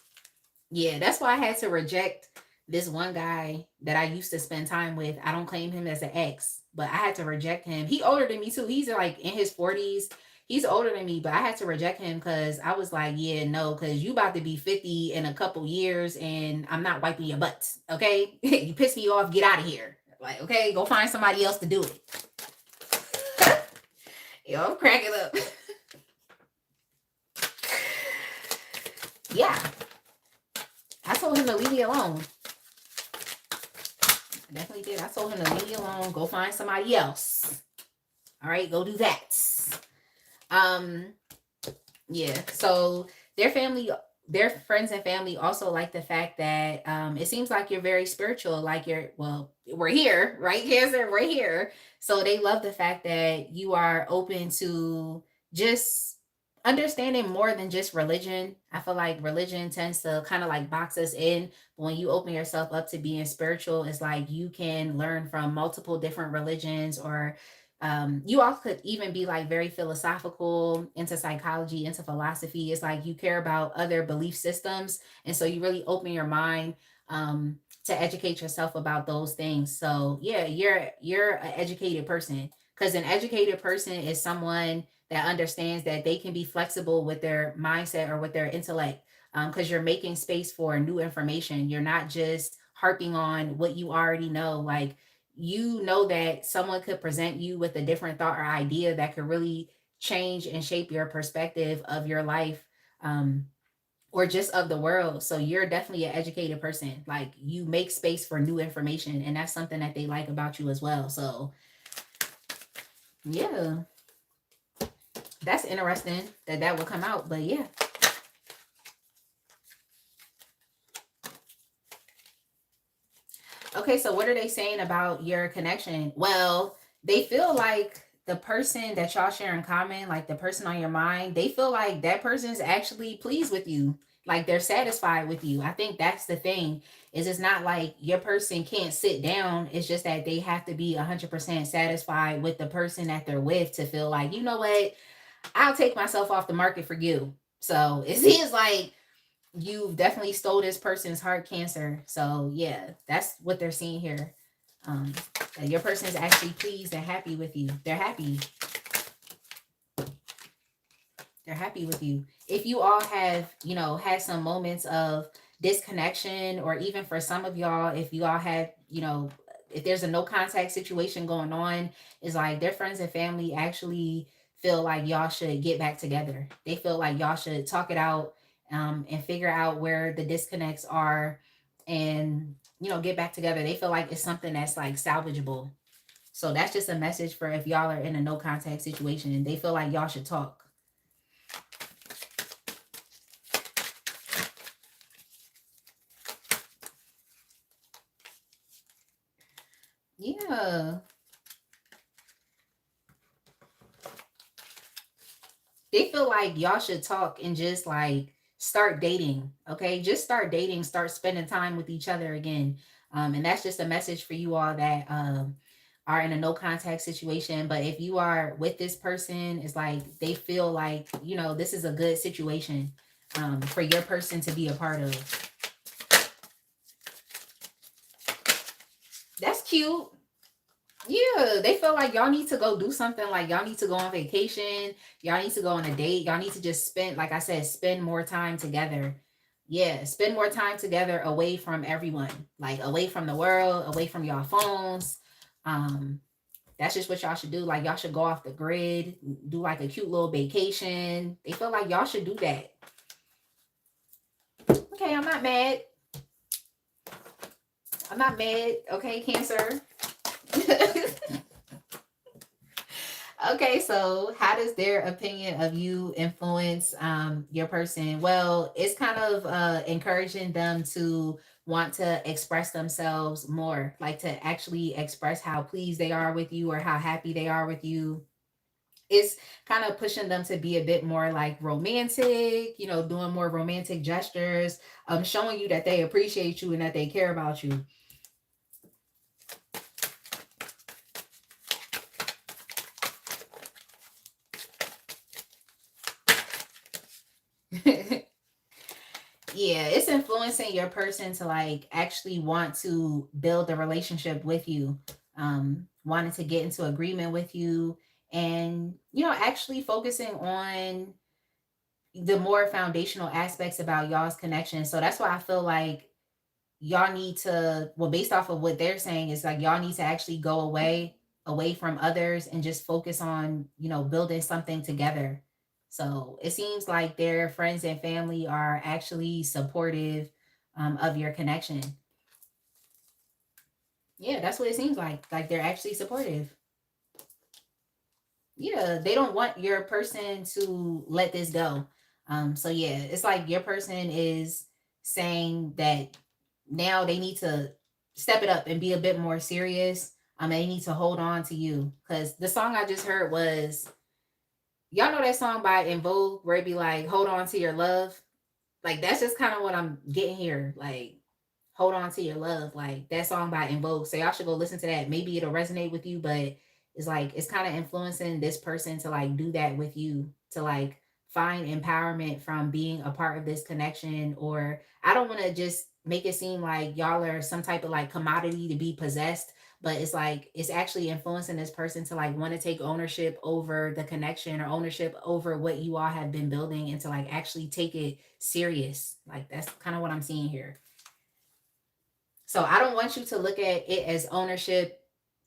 Yeah, that's why I had to reject this one guy that I used to spend time with. I don't claim him as an ex, but I had to reject him. He older than me too. He's like in his 40s. He's older than me, but I had to reject him because I was like, yeah, no, because you about to be 50 in a couple years and I'm not wiping your butts. Okay. You piss me off, get out of here. Like, okay, go find somebody else to do it. Yo, I'm cracking up. Yeah. I told him to leave me alone. I definitely did. I told him to leave me alone. Go find somebody else. All right, go do that. Um, yeah. So their friends and family also like the fact that it seems like you're very spiritual. Like we're here, right, Cancer? We're here. So they love the fact that you are open to just understanding more than just religion. I feel like religion tends to kind of like box us in. When you open yourself up to being spiritual, it's like you can learn from multiple different religions, or you all could even be like very philosophical, into psychology, into philosophy. It's like you care about other belief systems, and so you really open your mind to educate yourself about those things. So yeah, you're an educated person, because an educated person is someone that understands that they can be flexible with their mindset or with their intellect, because you're making space for new information. You're not just harping on what you already know. Like, you know that someone could present you with a different thought or idea that could really change and shape your perspective of your life, or just of the world. So you're definitely an educated person. Like, you make space for new information, and that's something that they like about you as well. So yeah, that's interesting that will come out. But yeah. Okay, so what are they saying about your connection? Well, they feel like the person that y'all share in common, like the person on your mind, they feel like that person's actually pleased with you. Like, they're satisfied with you. I think that's the thing. Is it's not like your person can't sit down. It's just that they have to be 100% satisfied with the person that they're with to feel like, you know what, I'll take myself off the market for you. So it seems like you've definitely stole this person's heart, Cancer. So yeah, that's what they're seeing here. That your person is actually pleased and happy with you. They're happy. They're happy with you. If you all have, had some moments of disconnection, or even for some of y'all, if you all have, if there's a no contact situation going on, it's like their friends and family actually feel like y'all should get back together. They feel like y'all should talk it out, and figure out where the disconnects are, and, get back together. They feel like it's something that's like salvageable. So that's just a message for if y'all are in a no contact situation and they feel like y'all should talk. Yeah. They feel like y'all should talk and just like start dating. Okay. Just start dating, start spending time with each other again. And that's just a message for you all that are in a no contact situation. But if you are with this person, it's like they feel like, you know, this is a good situation for your person to be a part of. That's cute. Yeah, they feel like y'all need to go do something. Like y'all need to go on vacation. Y'all need to go on a date. Y'all need to just spend, like I said, spend more time together. Yeah, spend more time together away from everyone, like away from the world, away from y'all phones. Um, that's just what y'all should do. Like y'all should go off the grid, do like a cute little vacation. They feel like y'all should do that. Okay, I'm not mad. I'm not mad. Okay, Cancer. Okay, so how does their opinion of you influence your person? Well, it's kind of encouraging them to want to express themselves more, like to actually express how pleased they are with you or how happy they are with you. It's kind of pushing them to be a bit more like romantic, you know, doing more romantic gestures, showing you that they appreciate you and that they care about you. Yeah, it's influencing your person to like actually want to build a relationship with you, wanting to get into agreement with you, and you know, actually focusing on the more foundational aspects about y'all's connection. So that's why I feel like y'all need to, well, based off of what they're saying, is like y'all need to actually go away from others and just focus on, you know, building something together. So it seems like their friends and family are actually supportive of your connection. Yeah, that's what it seems like. Like they're actually supportive. Yeah, they don't want your person to let this go. So yeah, it's like your person is saying that now they need to step it up and be a bit more serious. They need to hold on to you, because the song I just heard was, y'all know that song by In Vogue where it be like, hold on to your love. Like that's just kind of what I'm getting here. Like hold on to your love, like that song by In Vogue. So y'all should go listen to that. Maybe it'll resonate with you, but it's like it's kind of influencing this person to like do that with you, to like find empowerment from being a part of this connection. Or I don't want to just make it seem like y'all are some type of like commodity to be possessed, but it's like it's actually influencing this person to like want to take ownership over the connection or ownership over what you all have been building, and to like actually take it serious. Like that's kind of what I'm seeing here. So I don't want you to look at it as ownership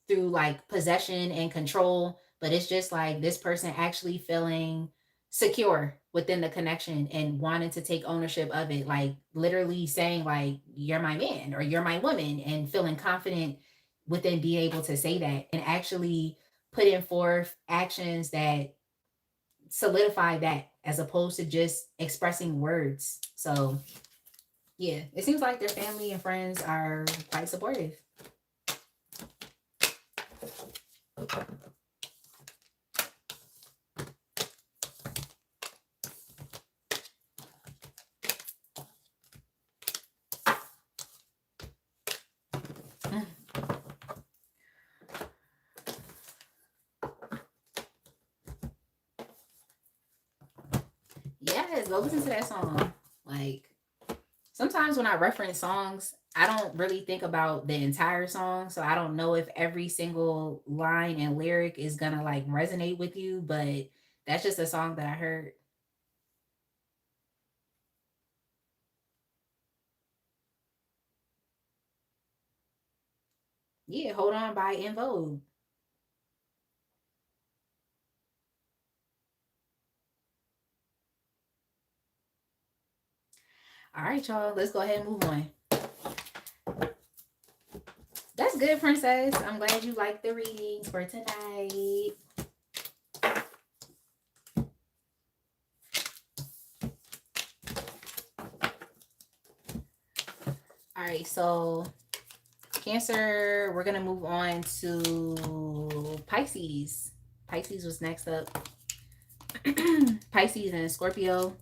through like possession and control, but it's just like this person actually feeling secure within the connection and wanting to take ownership of it. Like literally saying like, you're my man or you're my woman, and feeling confident within being able to say that, and actually putting forth actions that solidify that, as opposed to just expressing words. So yeah, it seems like their family and friends are quite supportive. Yes, go listen to that song. Like sometimes when I reference songs, I don't really think about the entire song, so I don't know if every single line and lyric is gonna like resonate with you, but that's just a song that I heard. Yeah, Hold On by In Vogue. All right, y'all, let's go ahead and move on. That's good, princess. I'm glad you liked the readings for tonight. All right, so Cancer, we're going to move on to Pisces. Pisces was next up. Pisces and Scorpio.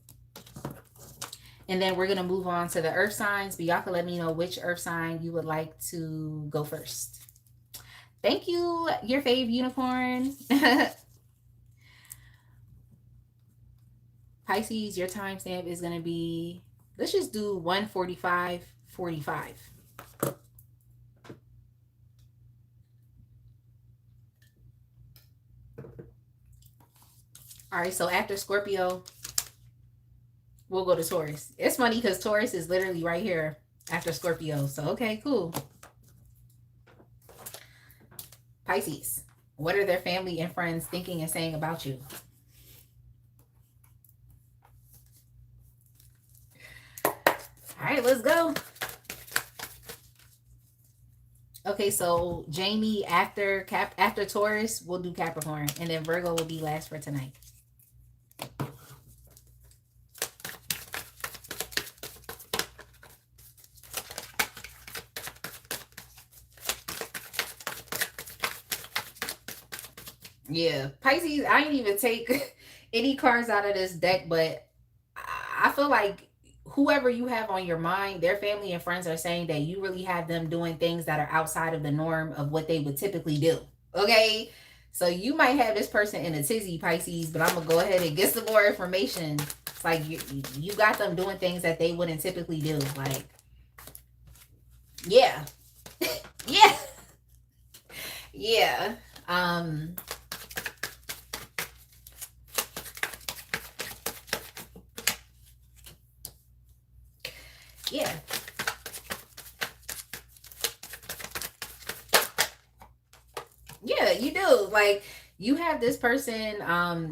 And then we're going to move on to the earth signs, but y'all can let me know which earth sign you would like to go first. Thank you, your fave unicorn. Pisces, your timestamp is going to be, let's just do 1:45:45. All right, so after Scorpio, we'll go to Taurus. It's funny because Taurus is literally right here after Scorpio. So, okay, cool. Pisces, what are their family and friends thinking and saying about you? All right, let's go. Okay, so Jamie, after Taurus, we'll do Capricorn, and then Virgo will be last for tonight. Yeah, Pisces, I didn't even take any cards out of this deck, but I feel like whoever you have on your mind, their family and friends are saying that you really have them doing things that are outside of the norm of what they would typically do. Okay, so you might have this person in a tizzy, Pisces, but I'm gonna go ahead and get some more information. It's like you got them doing things that they wouldn't typically do. Like, yeah, yeah, yeah. Yeah. Yeah, you do. Like, you have this person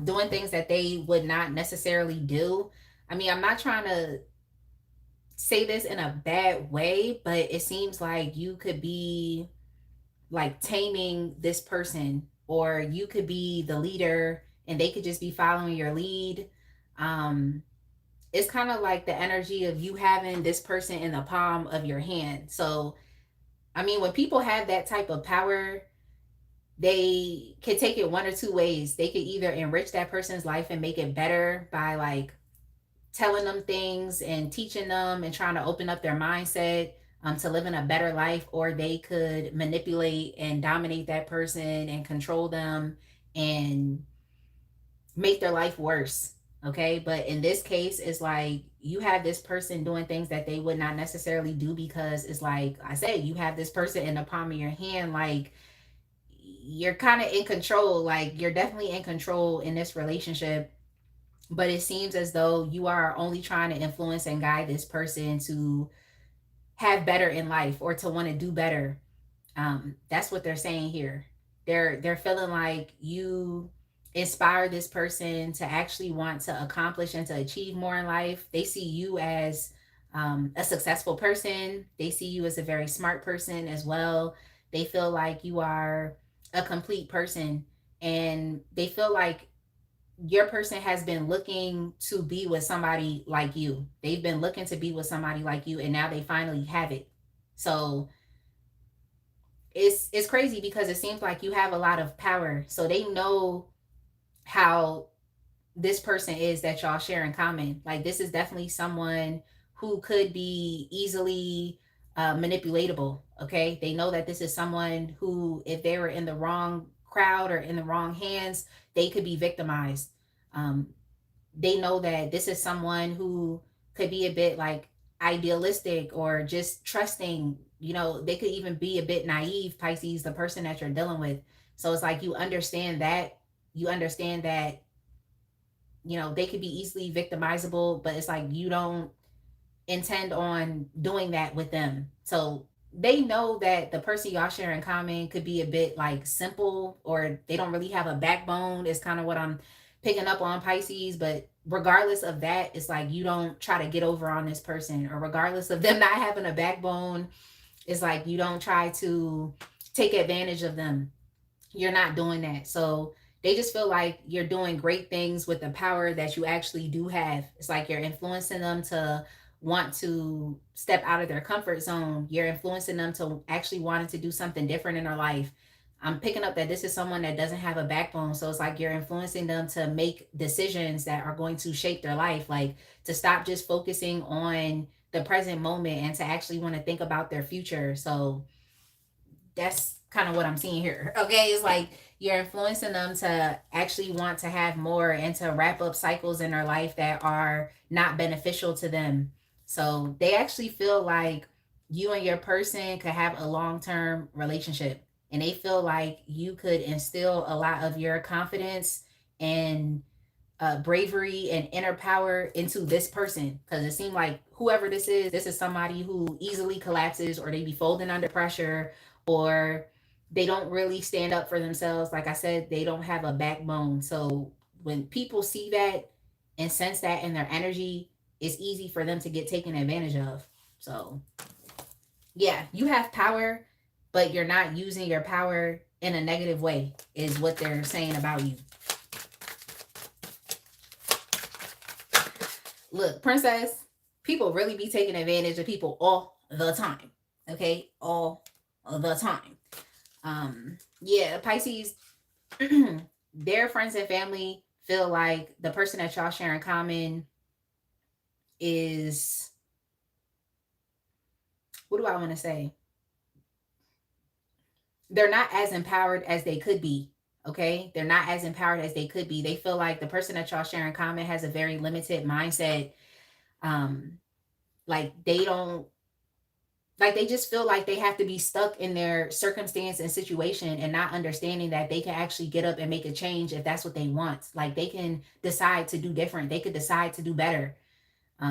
doing things that they would not necessarily do. I mean, I'm not trying to say this in a bad way, but it seems like you could be like taming this person, or you could be the leader and they could just be following your lead. Um it's kind of like the energy of you having this person in the palm of your hand. So, I mean, when people have that type of power, they can take it one or two ways. They could either enrich that person's life and make it better by like telling them things and teaching them and trying to open up their mindset to living a better life, or they could manipulate and dominate that person and control them and make their life worse. Okay, but in this case, it's like you have this person doing things that they would not necessarily do, because it's like I said, you have this person in the palm of your hand. Like, you're kind of in control. Like, you're definitely in control in this relationship, but it seems as though you are only trying to influence and guide this person to have better in life or to want to do better. That's what they're saying here. They're feeling like you inspire this person to actually want to accomplish and to achieve more in life. They see you as a successful person. They see you as a very smart person as well. They feel like you are a complete person, and they feel like your person has been looking to be with somebody like you. They've been looking to be with somebody like you, and now they finally have it. So it's crazy because it seems like you have a lot of power. So they know how this person is that y'all share in common. Like, this is definitely someone who could be easily manipulatable. Okay, they know that this is someone who, if they were in the wrong crowd or in the wrong hands, they could be victimized. um, they know that this is someone who could be a bit like idealistic or just trusting. They could even be a bit naive, Pisces, the person that you're dealing with. So it's like you understand that they could be easily victimizable, but it's like you don't intend on doing that with them. So they know that the person y'all share in common could be a bit like simple, or they don't really have a backbone, is kind of what I'm picking up on, Pisces. But regardless of that, it's like you don't try to get over on this person, or regardless of them not having a backbone, it's like you don't try to take advantage of them. You're not doing that. So they just feel like you're doing great things with the power that you actually do have. It's like you're influencing them to want to step out of their comfort zone. You're influencing them to actually wanting to do something different in their life. I'm picking up that this is someone that doesn't have a backbone. So it's like you're influencing them to make decisions that are going to shape their life, like to stop just focusing on the present moment and to actually want to think about their future. So that's kind of what I'm seeing here. Okay. It's like you're influencing them to actually want to have more and to wrap up cycles in their life that are not beneficial to them. So they actually feel like you and your person could have a long term relationship. And they feel like you could instill a lot of your confidence and bravery and inner power into this person, because it seemed like whoever this is somebody who easily collapses, or they be folding under pressure, or they don't really stand up for themselves. Like I said, they don't have a backbone. So when people see that and sense that in their energy, it's easy for them to get taken advantage of. So yeah, you have power, but you're not using your power in a negative way, is what they're saying about you. Look, princess, people really be taking advantage of people all the time. Okay, all the time. Yeah, Pisces, their friends and family feel like the person that y'all share in common is, what do I want to say? They're not as empowered as they could be. Okay, they're not as empowered as they could be. They feel like the person that y'all share in common has a very limited mindset. Um, like they don't, like they just feel like they have to be stuck in their circumstance and situation, and not understanding that they can actually get up and make a change if that's what they want. Like they can decide to do different, they could decide to do better.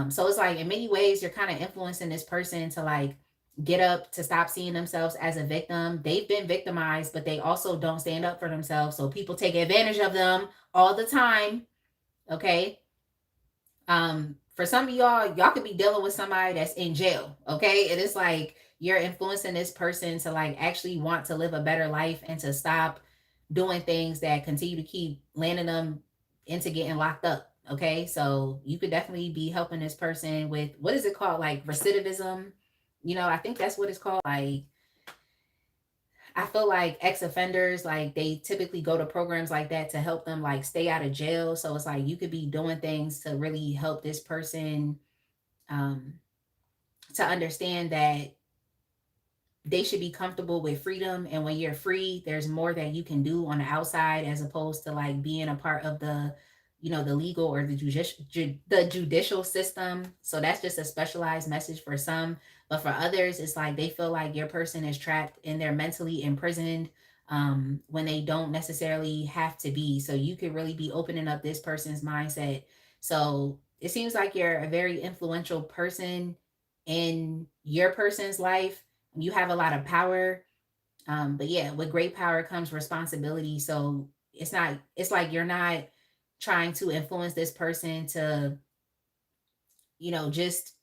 So it's like in many ways you're kind of influencing this person to like get up, to stop seeing themselves as a victim. They've been victimized, but they also don't stand up for themselves, so people take advantage of them all the time. Okay. For some of y'all could be dealing with somebody that's in jail. Okay. And it's like you're influencing this person to like actually want to live a better life and to stop doing things that continue to keep landing them into getting locked up. Okay. So you could definitely be helping this person with, what is it called? Like recidivism. I think that's what it's called. Like, I feel like ex-offenders, like they typically go to programs like that to help them like stay out of jail. So it's like you could be doing things to really help this person, um, to understand that they should be comfortable with freedom. And when you're free, there's more that you can do on the outside, as opposed to like being a part of the, the legal or the judicial system. So that's just a specialized message for some. But for others, it's like they feel like your person is trapped and they're mentally imprisoned, when they don't necessarily have to be. So you could really be opening up this person's mindset. So it seems like you're a very influential person in your person's life. You have a lot of power. But yeah, with great power comes responsibility. So it's like you're not trying to influence this person to, just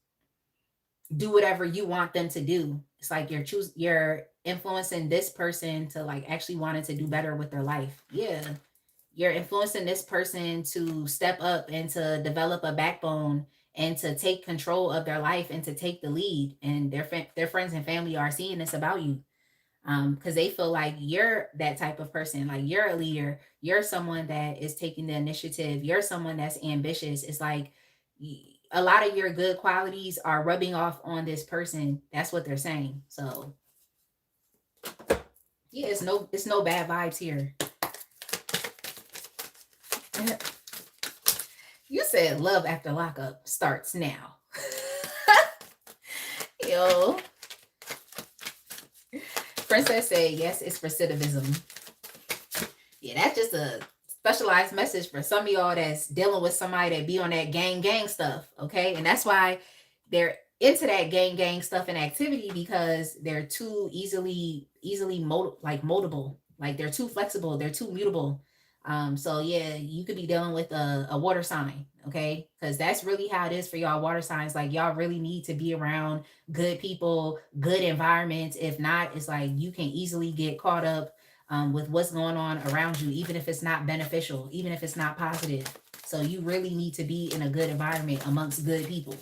do whatever you want them to do. It's like you're influencing this person to like actually wanting to do better with their life. Yeah. You're influencing this person to step up and to develop a backbone and to take control of their life and to take the lead. And their friends and family are seeing this about you, because they feel like you're that type of person. Like you're a leader, you're someone that is taking the initiative, you're someone that's ambitious. It's like a lot of your good qualities are rubbing off on this person. That's what they're saying. So yeah, it's no bad vibes here. You said love after lockup starts now. Yo. Princess said, yes, it's recidivism. Yeah, that's just a specialized message for some of y'all that's dealing with somebody that be on that gang stuff. Okay. And that's why they're into that gang stuff and activity, because they're too easily moldable. Like they're too flexible, they're too mutable. So yeah, you could be dealing with a water sign. Okay, because that's really how it is for y'all water signs. Like y'all really need to be around good people, good environments. If not, it's like you can easily get caught up, with what's going on around you, even if it's not beneficial, even if it's not positive. So you really need to be in a good environment amongst good people.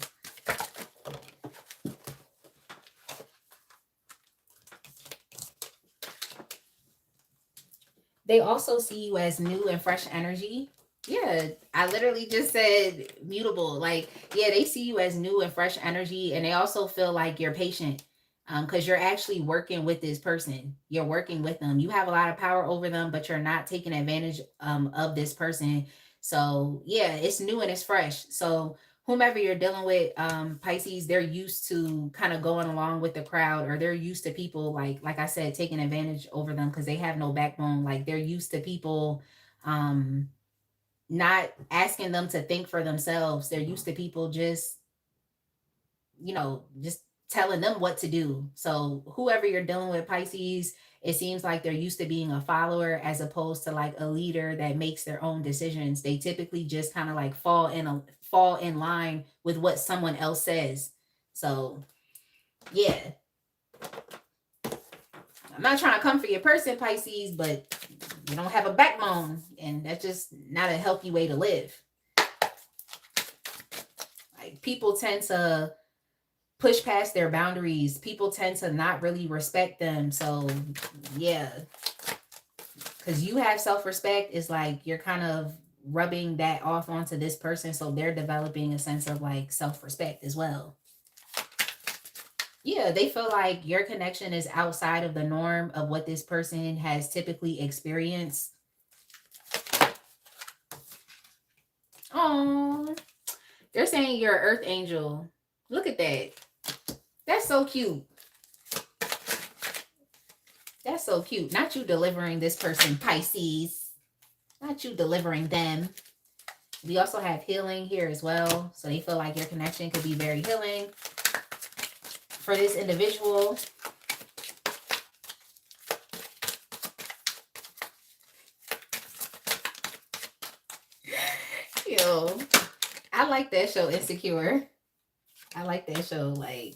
They also see you as new and fresh energy. Yeah, I literally just said mutable. Like, yeah, they see you as new and fresh energy, and they also feel like you're patient, because you're actually working with this person. You're working with them. You have a lot of power over them, but you're not taking advantage of this person. So yeah, it's new and it's fresh. So whomever you're dealing with, Pisces, they're used to kind of going along with the crowd, or they're used to people, like I said, taking advantage over them because they have no backbone. Like, they're used to people um not asking them to think for themselves. They're used to people just, just telling them what to do. So whoever you're dealing with, Pisces, it seems like they're used to being a follower as opposed to like a leader that makes their own decisions. They typically just kind of like fall in line with what someone else says. So yeah, I'm not trying to come for your person, Pisces, but you don't have a backbone, and that's just not a healthy way to live. Like, people tend to push past their boundaries. People tend to not really respect them. So yeah, because you have self-respect, it's like you're kind of rubbing that off onto this person, so they're developing a sense of like self-respect as well. Yeah, they feel like your connection is outside of the norm of what this person has typically experienced. Oh, they're saying you're an earth angel. Look at that. That's so cute. That's so cute. Not you delivering this person, Pisces. Not you delivering them. We also have healing here as well. So they feel like your connection could be very healing for this individual. Yo, I like that show, Insecure. I like that show. Like,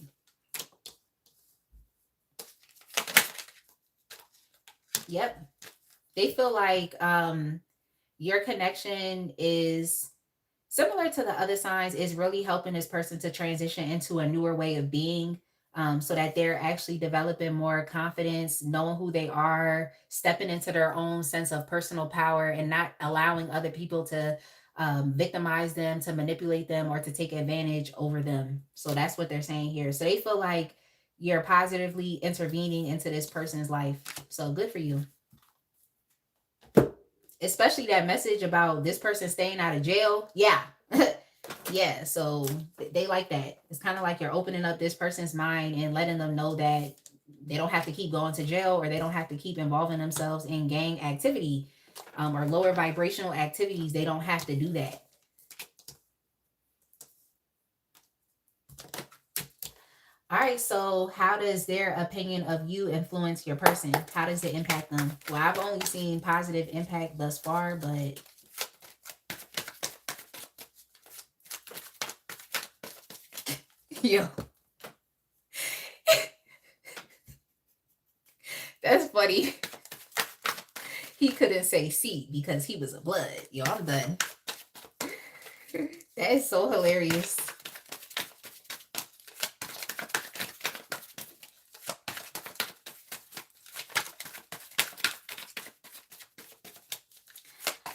yep. They feel like your connection is similar to the other signs, is really helping this person to transition into a newer way of being, so that they're actually developing more confidence, knowing who they are, stepping into their own sense of personal power, and not allowing other people to victimize them, to manipulate them, or to take advantage over them. So that's what they're saying here. So they feel like you're positively intervening into this person's life. So good for you. Especially that message about this person staying out of jail. Yeah. Yeah, so they like that. It's kind of like you're opening up this person's mind and letting them know that they don't have to keep going to jail, or they don't have to keep involving themselves in gang activity, or lower vibrational activities. They don't have to do that. All right, so how does their opinion of you influence your person? How does it impact them? Well, I've only seen positive impact thus far, but yo, that's funny. He couldn't say C because he was a blood. Yo, I'm done. That is so hilarious.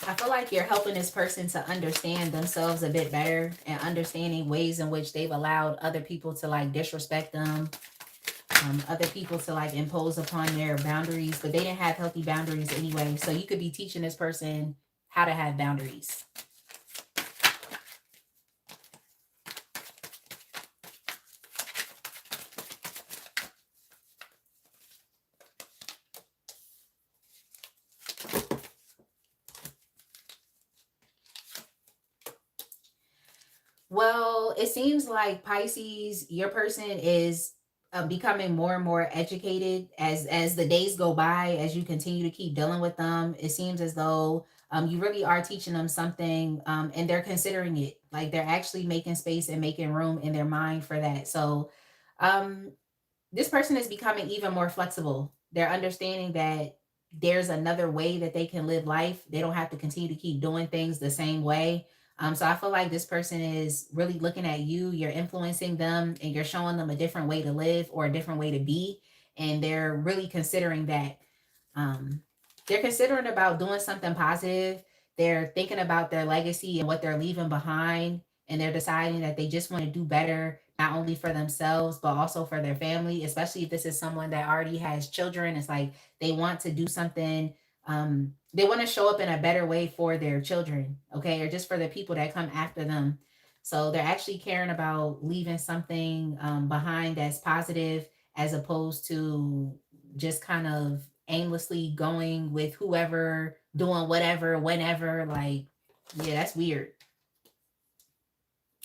I feel like you're helping this person to understand themselves a bit better, and understanding ways in which they've allowed other people to like disrespect them, other people to like impose upon their boundaries, but they didn't have healthy boundaries anyway. So you could be teaching this person how to have boundaries. Well, it seems like, Pisces, your person is becoming more and more educated as the days go by. As you continue to keep dealing with them, it seems as though you really are teaching them something, and they're considering it. Like, they're actually making space and making room in their mind for that. So, um, this person is becoming even more flexible. They're understanding that there's another way that they can live life. They don't have to continue to keep doing things the same way. So I feel like this person is really looking at you. You're influencing them, and you're showing them a different way to live, or a different way to be. And they're really considering that. Um, they're considering about doing something positive. They're thinking about their legacy and what they're leaving behind. And they're deciding that they just want to do better, not only for themselves, but also for their family, especially if this is someone that already has children. It's like they want to do something. They want to show up in a better way for their children, okay, or just for the people that come after them. So they're actually caring about leaving something behind that's positive, as opposed to just kind of aimlessly going with whoever, doing whatever, whenever. Like, yeah, that's weird.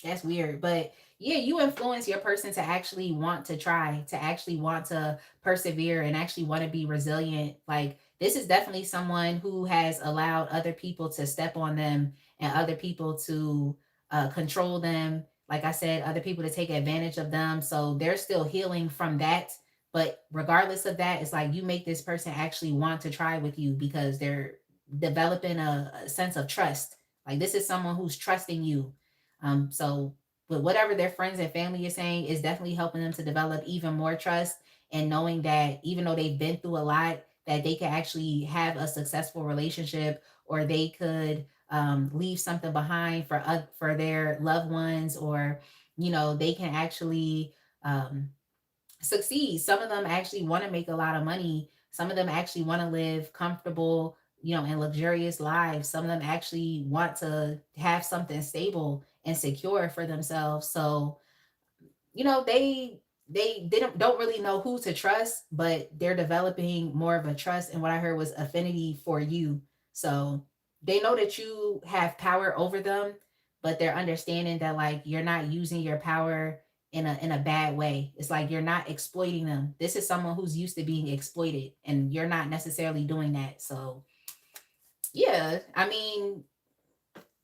That's weird. But yeah, you influence your person to actually want to try, to actually want to persevere and actually want to be resilient. Like, this is definitely someone who has allowed other people to step on them and other people to control them. Like I said, other people to take advantage of them. So they're still healing from that. But regardless of that, it's like you make this person actually want to try with you because they're developing a sense of trust. Like, this is someone who's trusting you. So, but whatever their friends and family is saying is definitely helping them to develop even more trust, and knowing that even though they've been through a lot, that they can actually have a successful relationship, or they could leave something behind for their loved ones, or they can actually um, succeed. Some of them actually want to make a lot of money. Some of them actually want to live comfortable, and luxurious lives. Some of them actually want to have something stable and secure for themselves. So, they don't really know who to trust, but they're developing more of a trust. And what I heard was affinity for you. So they know that you have power over them, but they're understanding that, like, you're not using your power in a bad way. It's like you're not exploiting them. This is someone who's used to being exploited, and you're not necessarily doing that. So yeah, I mean,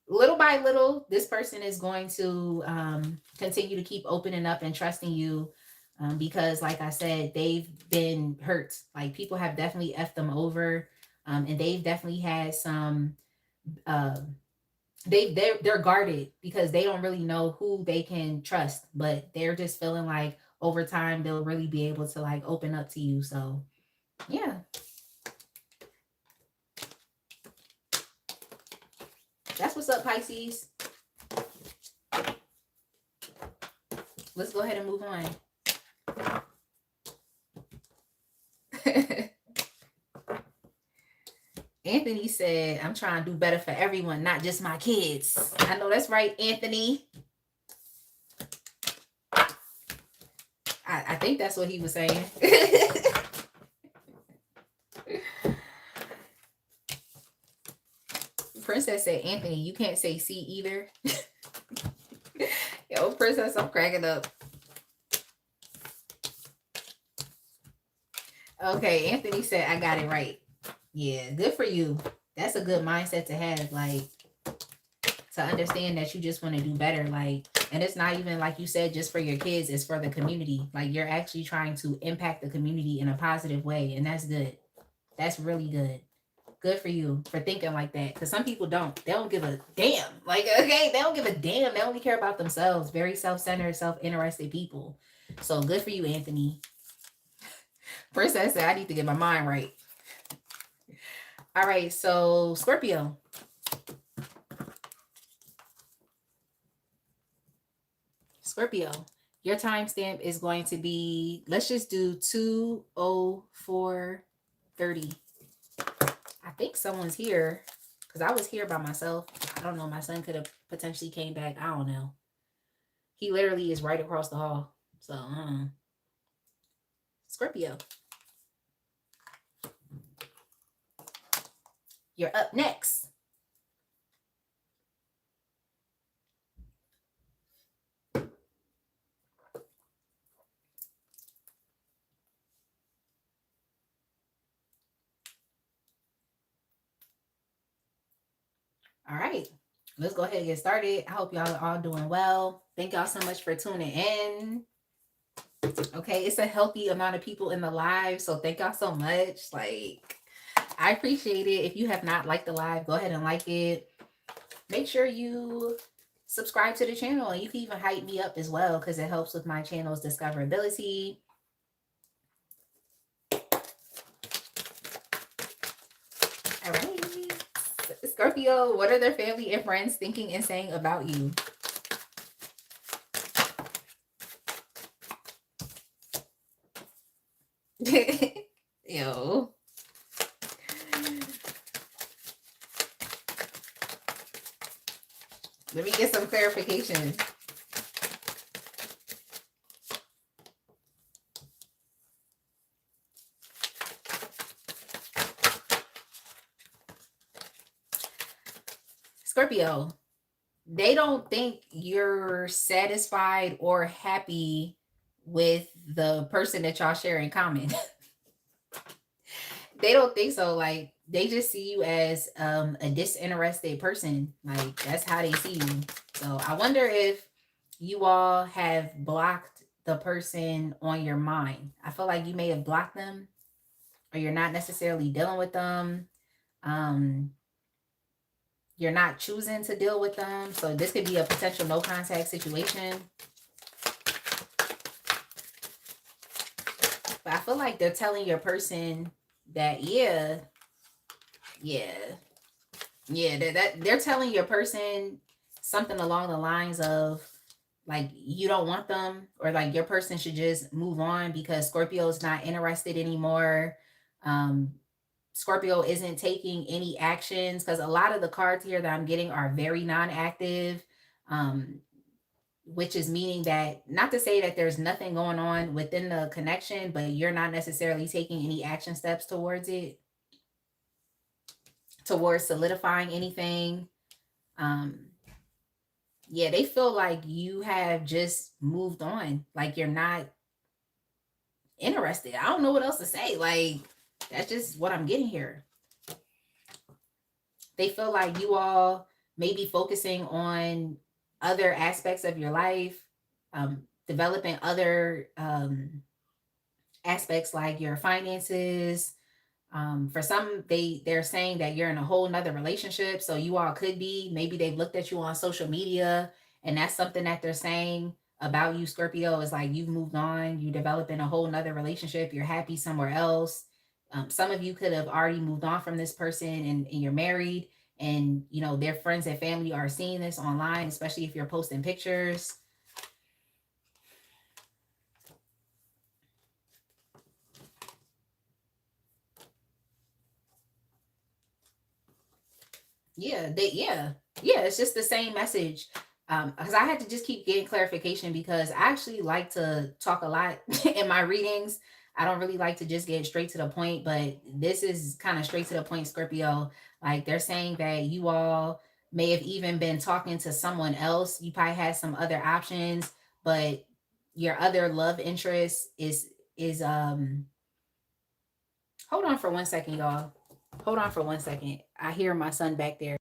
little by little, this person is going to continue to keep opening up and trusting you, because, like I said, they've been hurt. Like, people have definitely effed them over, and they've definitely had some. Uh, they're guarded because they don't really know who they can trust, but they're just feeling like over time they'll really be able to, like, open up to you. So yeah, that's what's up, Pisces. Let's go ahead and move on. Anthony said, I'm trying to do better for everyone, not just my kids. I know that's right, Anthony. I think that's what he was saying. Princess said, Anthony, you can't say C either. Yo, Princess, I'm cracking up. Okay, Anthony said, I got it right. Yeah, good for you. That's a good mindset to have, like, to understand that you just want to do better. Like, and it's not even, like you said, just for your kids, it's for the community. Like, you're actually trying to impact the community in a positive way, and that's good. That's really good. Good for you for thinking like that. Because some people don't. They don't give a damn. Like, okay, they don't give a damn. They only care about themselves. Very self-centered, self-interested people. So good for you, Anthony. Princess said, I need to get my mind right. All right, so Scorpio. Scorpio, your timestamp is going to be, let's just do 2:04:30. I think someone's here because I was here by myself. I don't know. My son could have potentially came back. I don't know. He literally is right across the hall. So, Scorpio, you're up next. All right, let's go ahead and get started. I hope y'all are all doing well. Thank y'all so much for tuning in. Okay, it's a healthy amount of people in the live, so thank y'all so much. Like, I appreciate it. If you have not liked the live, go ahead and like it. Make sure you subscribe to the channel, and you can even hype me up as well because it helps with my channel's discoverability. Scorpio, what are their family and friends thinking and saying about you? Yo. Let me get some clarification. Scorpio, they don't think you're satisfied or happy with the person that y'all share in common. They don't think so. Like they just see you as a disinterested person. Like that's how they see you. So I wonder if you all have blocked the person on your mind. I feel like you may have blocked them or you're not necessarily dealing with them. Um you're not choosing to deal with them. So this could be a potential no contact situation. But I feel like they're telling your person that yeah, that they're telling your person something along the lines of like you don't want them or like your person should just move on because Scorpio's not interested anymore. Um, Scorpio isn't taking any actions because a lot of the cards here that I'm getting are very non-active. Um, which is meaning that not to say that there's nothing going on within the connection, but you're not necessarily taking any action steps towards it, towards solidifying anything. Um, yeah, they feel like you have just moved on, like you're not interested. I don't know what else to say. Like, that's just what I'm getting here. They feel like you all may be focusing on other aspects of your life, developing other aspects like your finances. For some, they're saying that you're in a whole nother relationship. So you all could be, maybe they've looked at you on social media and that's something that they're saying about you, Scorpio, is like you've moved on, you develop in a whole nother relationship, you're happy somewhere else. Some of you could have already moved on from this person and you're married and you know their friends and family are seeing this online, especially if you're posting pictures. Yeah, it's just the same message. Because I had to just keep getting clarification because I actually like to talk a lot in my readings. I don't really like to just get straight to the point, but this is kind of straight to the point, Scorpio. Like they're saying that you all may have even been talking to someone else. You probably had some other options, but your other love interest is hold on for 1 second, y'all. Hold on for 1 second. I hear my son back there.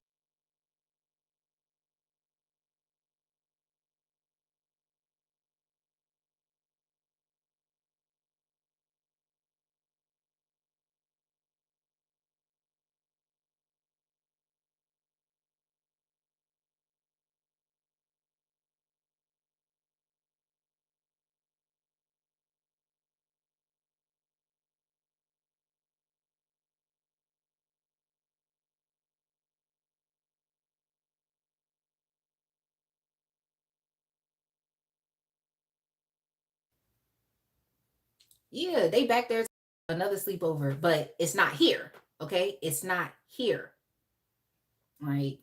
Yeah, they back there another sleepover, but it's not here. Okay, it's not here. Like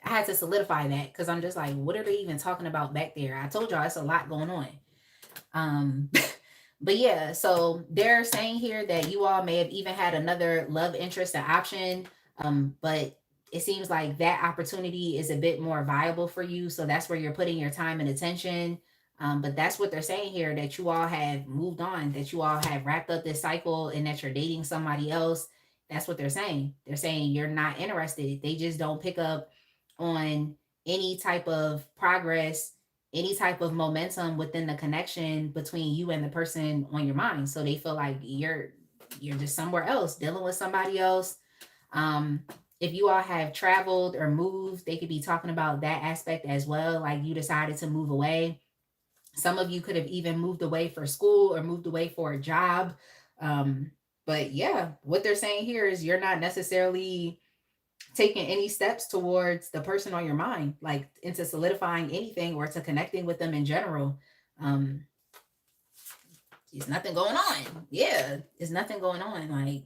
I had to solidify that because I'm just like, what are they even talking about back there? I told y'all it's a lot going on. Um, but yeah, so they're saying here that you all may have even had another love interest and option, but it seems like that opportunity is a bit more viable for you. So that's where you're putting your time and attention. But that's what they're saying here that you all have moved on, that you all have wrapped up this cycle and that you're dating somebody else. That's what they're saying. They're saying you're not interested. They just don't pick up on any type of progress, any type of momentum within the connection between you and the person on your mind. So they feel like you're just somewhere else dealing with somebody else. Um, if you all have traveled or moved, they could be talking about that aspect as well. Like you decided to move away. Some of you could have even moved away for school or moved away for a job. Um, but yeah, what they're saying here is you're not necessarily taking any steps towards the person on your mind, like into solidifying anything or to connecting with them in general. Um, there's nothing going on. Yeah, there's nothing going on. Like,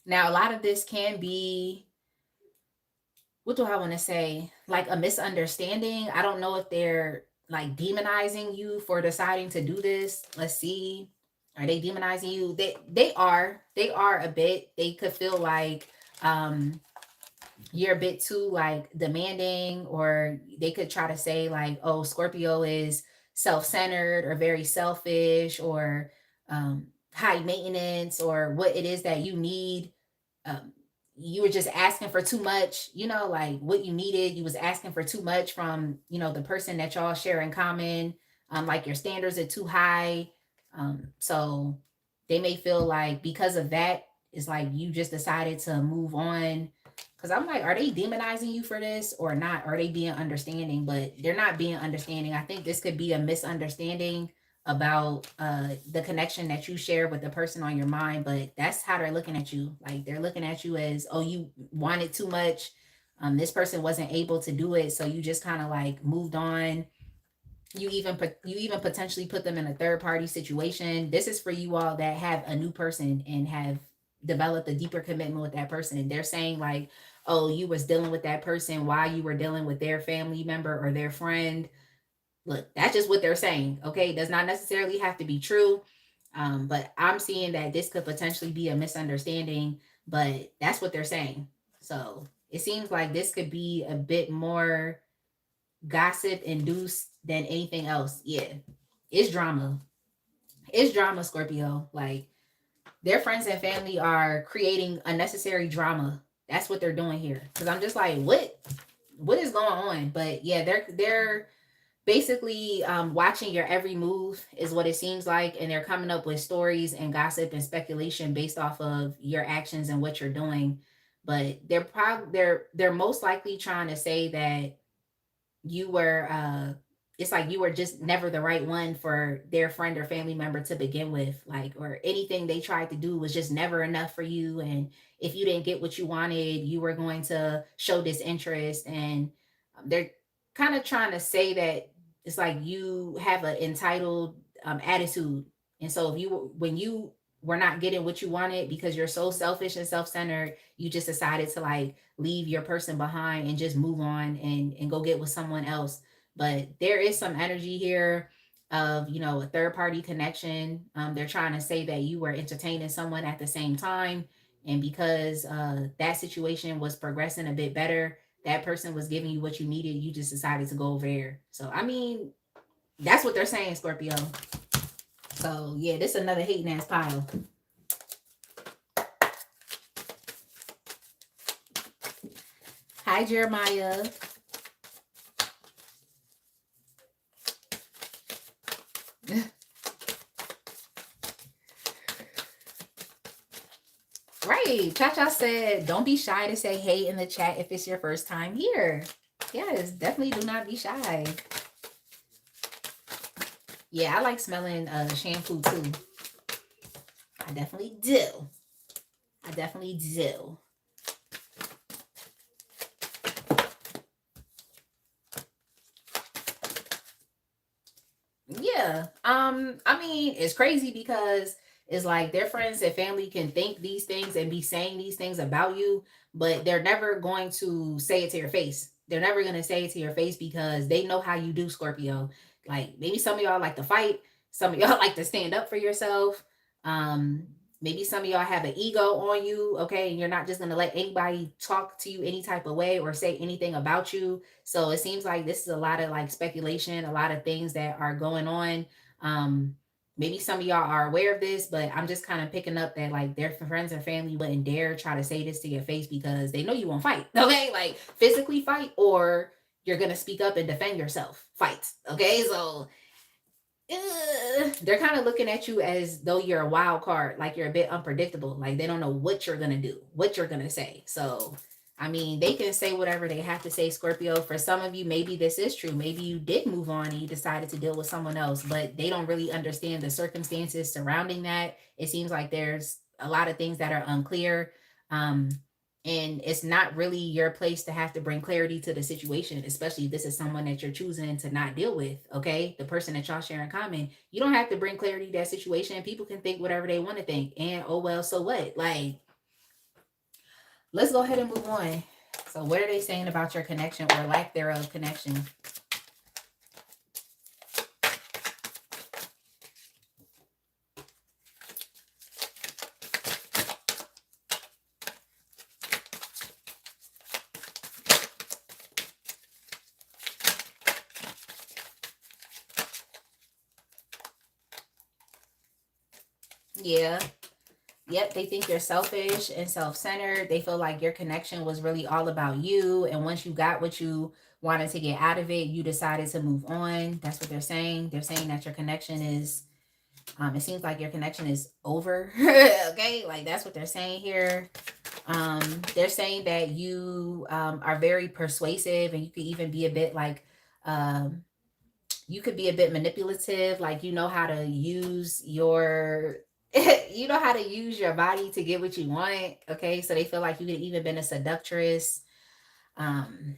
now, a lot of this can be, what do I want to say? Like a misunderstanding. I don't know if they're like demonizing you for deciding to do this. Let's see. Are they demonizing you? They are a bit. They could feel like you're a bit too like demanding, or they could try to say like, oh, Scorpio is self-centered or very selfish, or high maintenance, or what it is that you need. um, you were just asking for too much, like what you needed, you was asking for too much from, the person that y'all share in common. Like your standards are too high. So they may feel like because of that, it's like you just decided to move on. Because I'm like, are they demonizing you for this or not? Are they being understanding? But they're not being understanding. I think this could be a misunderstanding about the connection that you share with the person on your mind, but that's how they're looking at you. Like they're looking at you as, oh, you wanted too much. This person wasn't able to do it, so you just kind of like moved on. You even potentially put them in a third party situation. This is for you all that have a new person and have developed a deeper commitment with that person. They're saying like, oh, you was dealing with that person while you were dealing with their family member or their friend. Look, that's just what they're saying. Okay, it does not necessarily have to be true. But I'm seeing that this could potentially be a misunderstanding, but that's what they're saying. So it seems like this could be a bit more gossip induced than anything else. Yeah, it's drama. It's drama, Scorpio. Like their friends and family are creating unnecessary drama. That's what they're doing here. Because I'm just like, what is going on? But yeah, they're basically watching your every move is what it seems like, and they're coming up with stories and gossip and speculation based off of your actions and what you're doing. But they're most likely trying to say that you were it's like you were just never the right one for their friend or family member to begin with, like, or anything they tried to do was just never enough for you, and if you didn't get what you wanted, you were going to show disinterest. And they're kind of trying to say that it's like you have an entitled attitude. And so if you when you were not getting what you wanted because you're so selfish and self-centered, you just decided to like leave your person behind and just move on and go get with someone else. But there is some energy here of, a third party connection. They're trying to say that you were entertaining someone at the same time, and because that situation was progressing a bit better, that person was giving you what you needed, you just decided to go over there. So I mean, that's what they're saying, Scorpio. So yeah, this is another hating ass pile. Hi, Jeremiah. Right. Cha Cha said, don't be shy to say hey in the chat if it's your first time here. Yes, definitely do not be shy. Yeah, I like smelling shampoo too. I definitely do. I definitely do. Yeah. I mean, it's crazy because it's like their friends and family can think these things and be saying these things about you, but they're never going to say it to your face. They're never going to say it to your face because they know how you do, Scorpio. Like maybe some of y'all like to fight, some of y'all like to stand up for yourself. Um Maybe some of y'all have an ego on you, okay, and you're not just going to let anybody talk to you any type of way or say anything about you. So it seems like this is a lot of like speculation, a lot of things that are going on. Um, Maybe some of y'all are aware of this, but I'm just kind of picking up that like their friends and family wouldn't dare try to say this to your face because they know you won't fight. Okay, like physically fight, or you're gonna speak up and defend yourself. Fight. Okay, so they're kind of looking at you as though you're a wild card, like you're a bit unpredictable. Like they don't know what you're gonna do, what you're gonna say. So, I mean, they can say whatever they have to say, Scorpio. For some of you, maybe this is true. Maybe you did move on and you decided to deal with someone else, but they don't really understand the circumstances surrounding that. It seems like there's a lot of things that are unclear. Um, And it's not really your place to have to bring clarity to the situation, especially if this is someone that you're choosing to not deal with. Okay, the person that y'all share in common, you don't have to bring clarity to that situation. People can think whatever they want to think, and oh well, so what? Like, let's go ahead and move on. So what are they saying about your connection or lack thereof connection? Yeah. Yep, they think you're selfish and self-centered. They feel like your connection was really all about you, and once you got what you wanted to get out of it, you decided to move on. That's what they're saying. They're saying that your connection is it seems like your connection is over. Okay, like that's what they're saying here. They're saying that you are very persuasive, and you could even be a bit like you could be a bit manipulative, like you know how to use your you know how to use your body to get what you want. Okay, so they feel like you could even been a seductress. um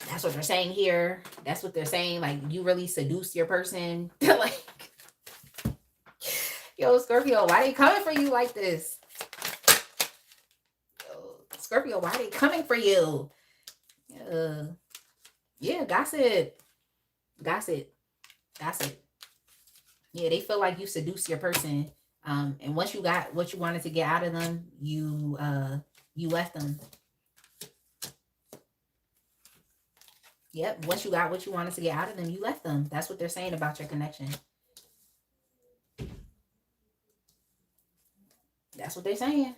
that's what they're saying here. That's what they're saying, like you really seduce your person. Like, yo, Scorpio, why they coming for you like this? Yo, Scorpio, why they coming for you? uh yeah, gossip, gossip, gossip. Yeah, they feel like you seduce your person. And once you got what you wanted to get out of them, you left them. Yep. Once you got what you wanted to get out of them, you left them. That's what they're saying about your connection. That's what they're saying.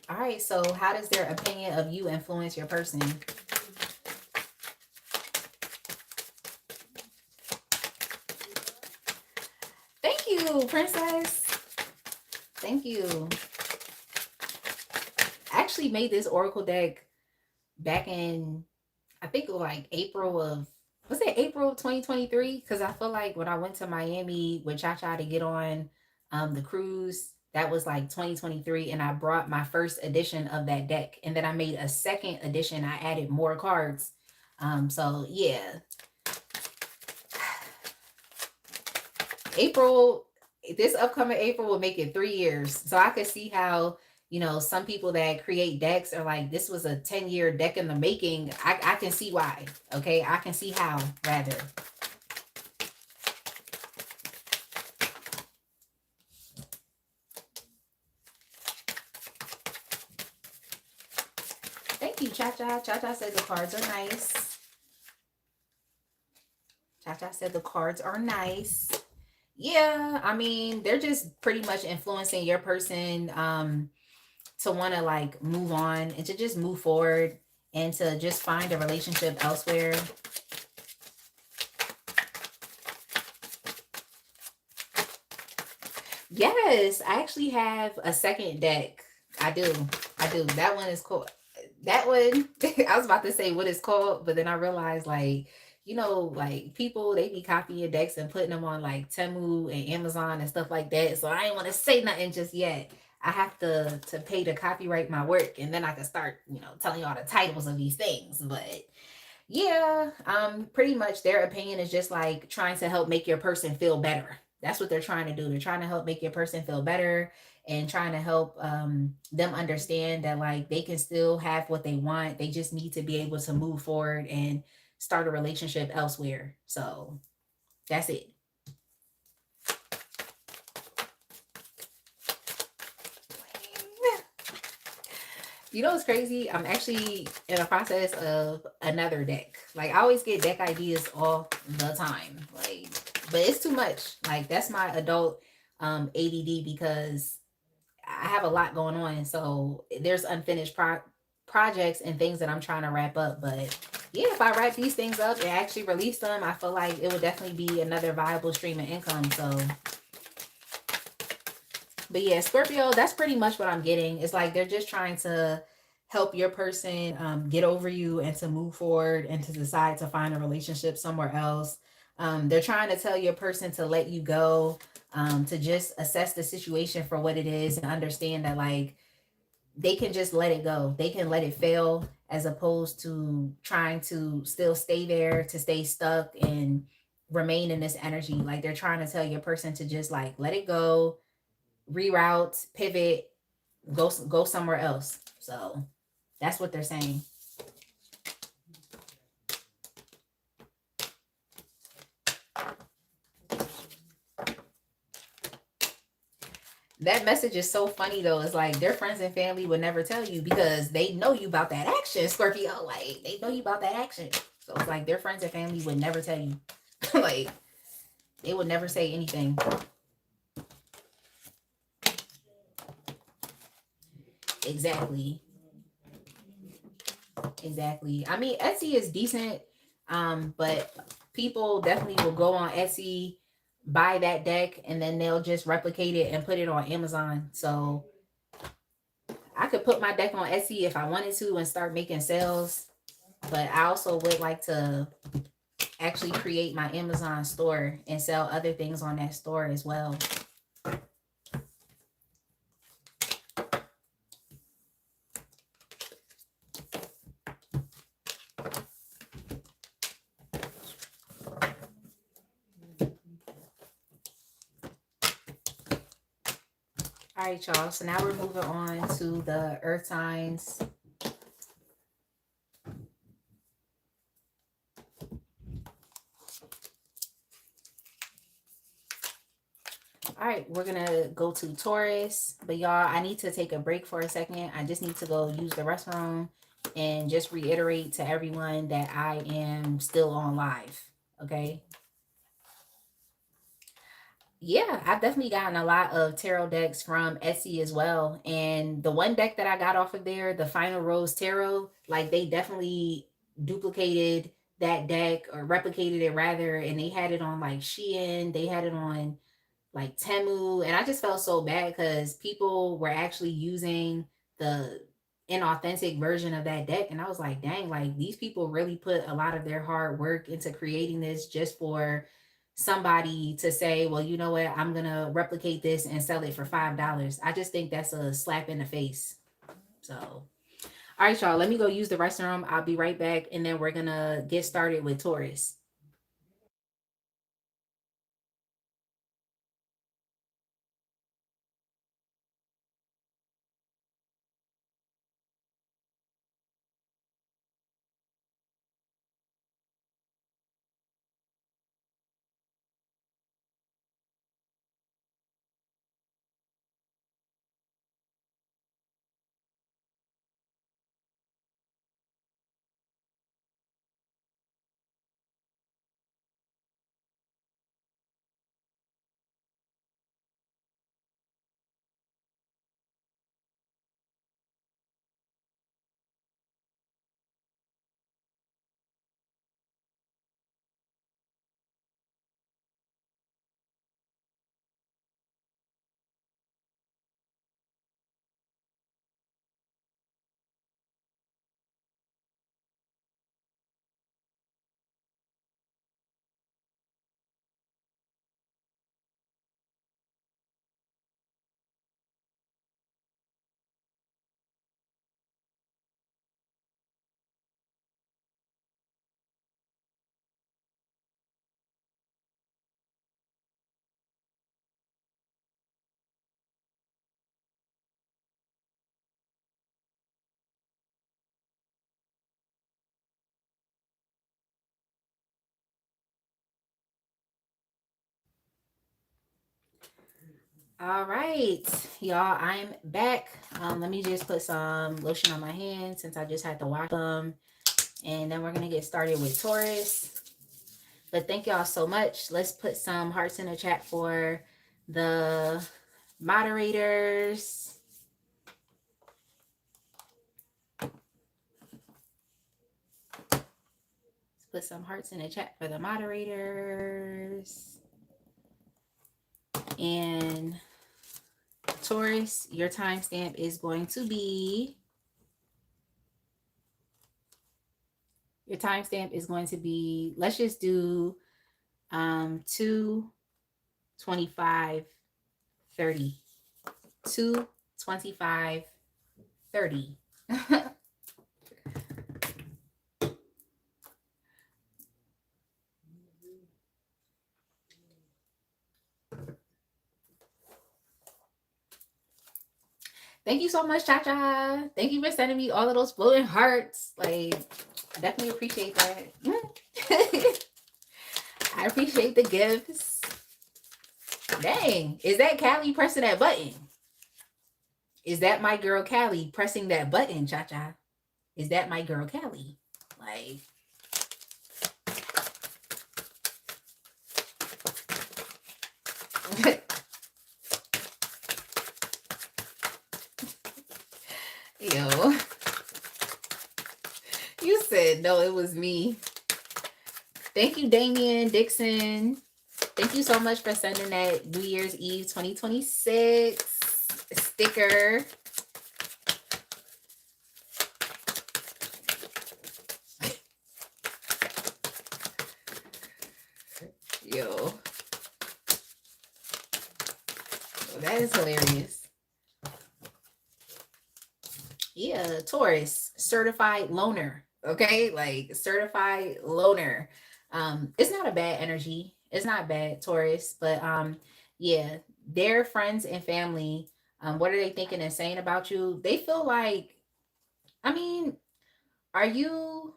All right. So how does their opinion of you influence your person? Thank you, princess. Thank you. I actually made this oracle deck back in, I think, like April of, was it April of 2023? Because I feel like when I went to Miami with Cha Cha to get on the cruise, that was like 2023, and I brought my first edition of that deck, and then I made a second edition. I added more cards. So yeah, April, this upcoming April will make it 3 years. So I could see how, some people that create decks are like, this was a 10-year deck in the making. I can see why. Okay. I can see how, rather. Thank you, Cha Cha. Cha Cha said the cards are nice. Cha Cha said the cards are nice. Yeah. I mean, they're just pretty much influencing your person. To want to like move on and to just move forward and to just find a relationship elsewhere. Yes, I actually have a second deck. I do. I do. That one is cool. That one, I was about to say what it's called, but then I realized, like, like people, they be copying decks and putting them on like Temu and Amazon and stuff like that. So I didn't want to say nothing just yet. I have to pay to copyright my work, and then I can start, telling you all the titles of these things. But yeah, pretty much their opinion is just like trying to help make your person feel better. That's what they're trying to do. They're trying to help make your person feel better, and trying to help them understand that like they can still have what they want. They just need to be able to move forward and start a relationship elsewhere. So that's it. You know what's crazy? I'm actually in a process of another deck. Like I always get deck ideas all the time. Like, but it's too much. Like that's my adult ADD, because I have a lot going on. So there's unfinished projects and things that I'm trying to wrap up. But yeah, if I wrap these things up and actually release them, I feel like it would definitely be another viable stream of income. So, but yeah, Scorpio, that's pretty much what I'm getting. It's like they're just trying to help your person get over you and to move forward and to decide to find a relationship somewhere else. They're trying to tell your person to let you go, to just assess the situation for what it is and understand that like they can just let it go. They can let it fail as opposed to trying to still stay there, to stay stuck and remain in this energy. Like they're trying to tell your person to just like let it go, reroute, pivot, go somewhere else. So that's what they're saying. That message is so funny though. It's like their friends and family would never tell you because they know you about that action, Scorpio. Like they know you about that action. So it's like their friends and family would never tell you. Like they would never say anything. Exactly. Exactly. I mean, Etsy is decent, but people definitely will go on Etsy, buy that deck, and then they'll just replicate it and put it on Amazon. So I could put my deck on Etsy if I wanted to and start making sales, but I also would like to actually create my Amazon store and sell other things on that store as well. All right, y'all. So now we're moving on to the earth signs. All right, we're gonna go to Taurus, but y'all, I need to take a break for a second. I just need to go use the restroom and just reiterate to everyone that I am still on live. Okay. Yeah, I've definitely gotten a lot of tarot decks from Etsy as well. And the one deck that I got off of there, the Final Rose Tarot, like they definitely duplicated that deck or replicated it rather. And they had it on like Shein, they had it on like Temu, and I just felt so bad because people were actually using the inauthentic version of that deck, and I was like, dang, like these people really put a lot of their hard work into creating this just for somebody to say, well, you know what, I'm gonna replicate this and sell it for $5. I just think that's a slap in the face. So, all right, y'all, let me go use the restroom. I'll be right back, and then we're gonna get started with Taurus. All right, y'all, I'm back. Let me just put some lotion on my hands since I just had to wash them. And then we're going to get started with Taurus. But thank y'all so much. Let's put some hearts in the chat for the moderators. Let's put some hearts in the chat for the moderators. And Taurus, your timestamp is going to be, let's just do 2, 25, 30. 2, 25, 30. Thank you so much, Cha Cha. Thank you for sending me all of those floating hearts. Like, I definitely appreciate that. I appreciate the gifts. Dang, is that Callie pressing that button? Is that my girl Callie pressing that button, Cha Cha? Is that my girl Callie? Like, yo, you said no, it was me. Thank you, Damian Dixon. Thank you so much for sending that New Year's Eve 2026 sticker. Yo, that is hilarious. Yeah, Taurus, certified loner. Okay, like certified loner. It's not a bad energy. It's not bad, Taurus, but yeah, their friends and family, what are they thinking and saying about you? They feel like, I mean, are you,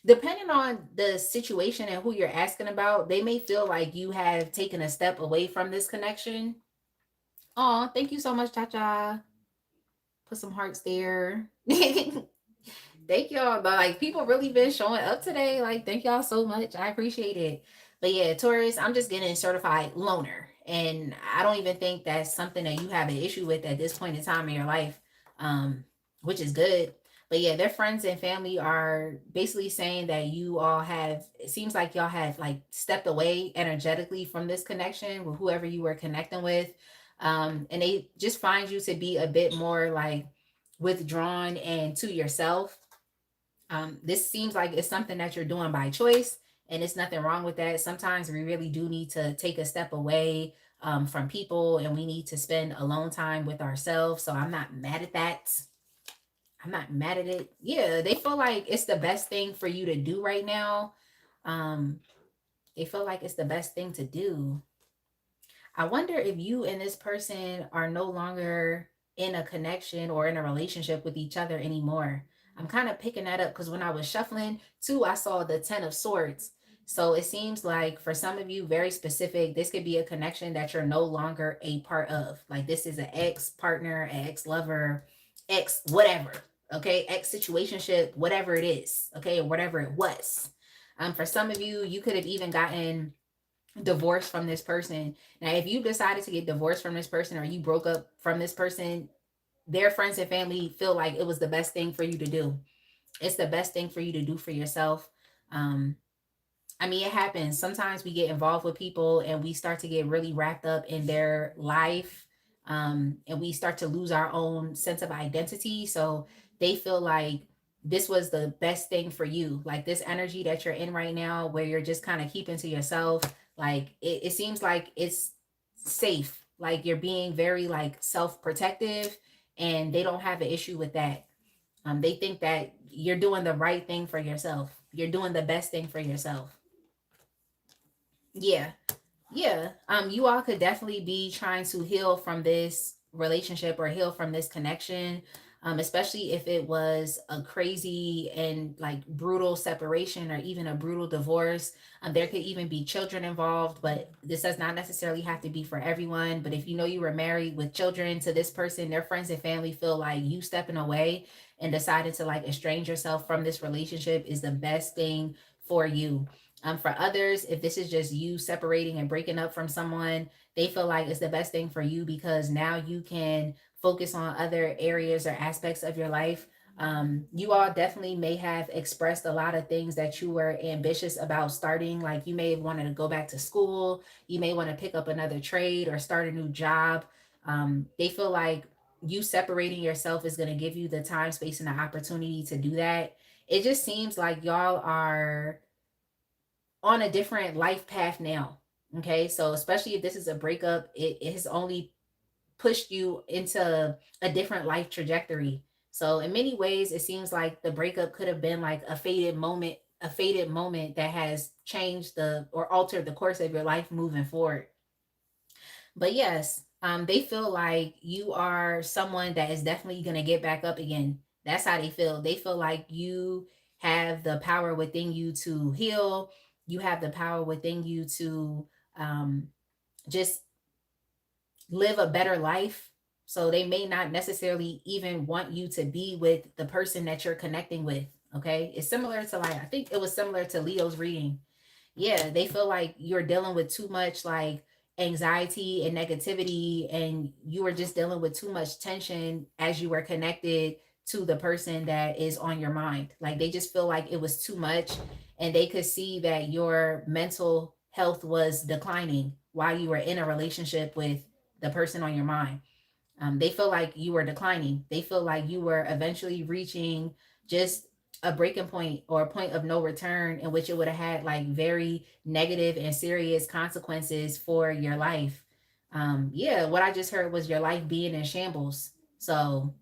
depending on the situation and who you're asking about, they may feel like you have taken a step away from this connection. Oh, thank you so much, Cha Cha. Put some hearts there. Thank y'all. Like, people really been showing up today. Like, thank y'all so much. I appreciate it. But yeah, Taurus, I'm just getting certified loner. And I don't even think that's something that you have an issue with at this point in time in your life. Um, which is good. But yeah, their friends and family are basically saying that you all have, it seems like y'all have like stepped away energetically from this connection with whoever you were connecting with. And they just find you to be a bit more like withdrawn and to yourself. This seems like it's something that you're doing by choice, and it's nothing wrong with that. Sometimes we really do need to take a step away from people, and we need to spend alone time with ourselves. So I'm not mad at that. I'm not mad at it. Yeah, they feel like it's the best thing for you to do right now. Um, they feel like it's the best thing to do. I wonder if you and this person are no longer in a connection or in a relationship with each other anymore. I'm kind of picking that up because when I was shuffling too, I saw the 10 of Swords. So it seems like for some of you, very specific, this could be a connection that you're no longer a part of. Like this is an ex partner, ex lover, ex whatever. Okay, ex situationship, whatever it is. Okay, or whatever it was. For some of you, you could have even gotten divorced from this person. Now, if you decided to get divorced from this person or you broke up from this person, their friends and family feel like it was the best thing for you to do. It's the best thing for you to do for yourself. Um, I mean, it happens. Sometimes we get involved with people and we start to get really wrapped up in their life. And we start to lose our own sense of identity. So they feel like this was the best thing for you. Like this energy that you're in right now, where you're just kind of keeping to yourself. Like it seems like it's safe. Like you're being very like self protective and they don't have an issue with that. They think that you're doing the right thing for yourself. You're doing the best thing for yourself. Yeah. Yeah. You all could definitely be trying to heal from this relationship or heal from this connection. Especially if it was a crazy and like brutal separation or even a brutal divorce. There could even be children involved, but this does not necessarily have to be for everyone. But if you know you were married with children to this person, their friends and family feel like you stepping away and decided to like estrange yourself from this relationship is the best thing for you. For others, if this is just you separating and breaking up from someone, they feel like it's the best thing for you because now you can focus on other areas or aspects of your life. You all definitely may have expressed a lot of things that you were ambitious about starting. Like you may have wanted to go back to school, you may want to pick up another trade or start a new job. They feel like you separating yourself is going to give you the time, space, and the opportunity to do that. It just seems like y'all are on a different life path now. Okay, so especially if this is a breakup, it has only pushed you into a different life trajectory. So in many ways, it seems like the breakup could have been like a faded moment that has changed the or altered the course of your life moving forward. But yes, they feel like you are someone that is definitely gonna get back up again. That's how they feel. They feel like you have the power within you to heal. You have the power within you to um, just live a better life. So they may not necessarily even want you to be with the person that you're connecting with. Okay. It's similar to like, I think it was similar to Leo's reading. Yeah. They feel like you're dealing with too much like anxiety and negativity, and you were just dealing with too much tension as you were connected to the person that is on your mind. Like they just feel like it was too much, and they could see that your mental health was declining while you were in a relationship with the person on your mind. They feel like you were declining. They feel like you were eventually reaching just a breaking point or a point of no return, in which it would have had like very negative and serious consequences for your life. Yeah, what I just heard was your life being in shambles. So,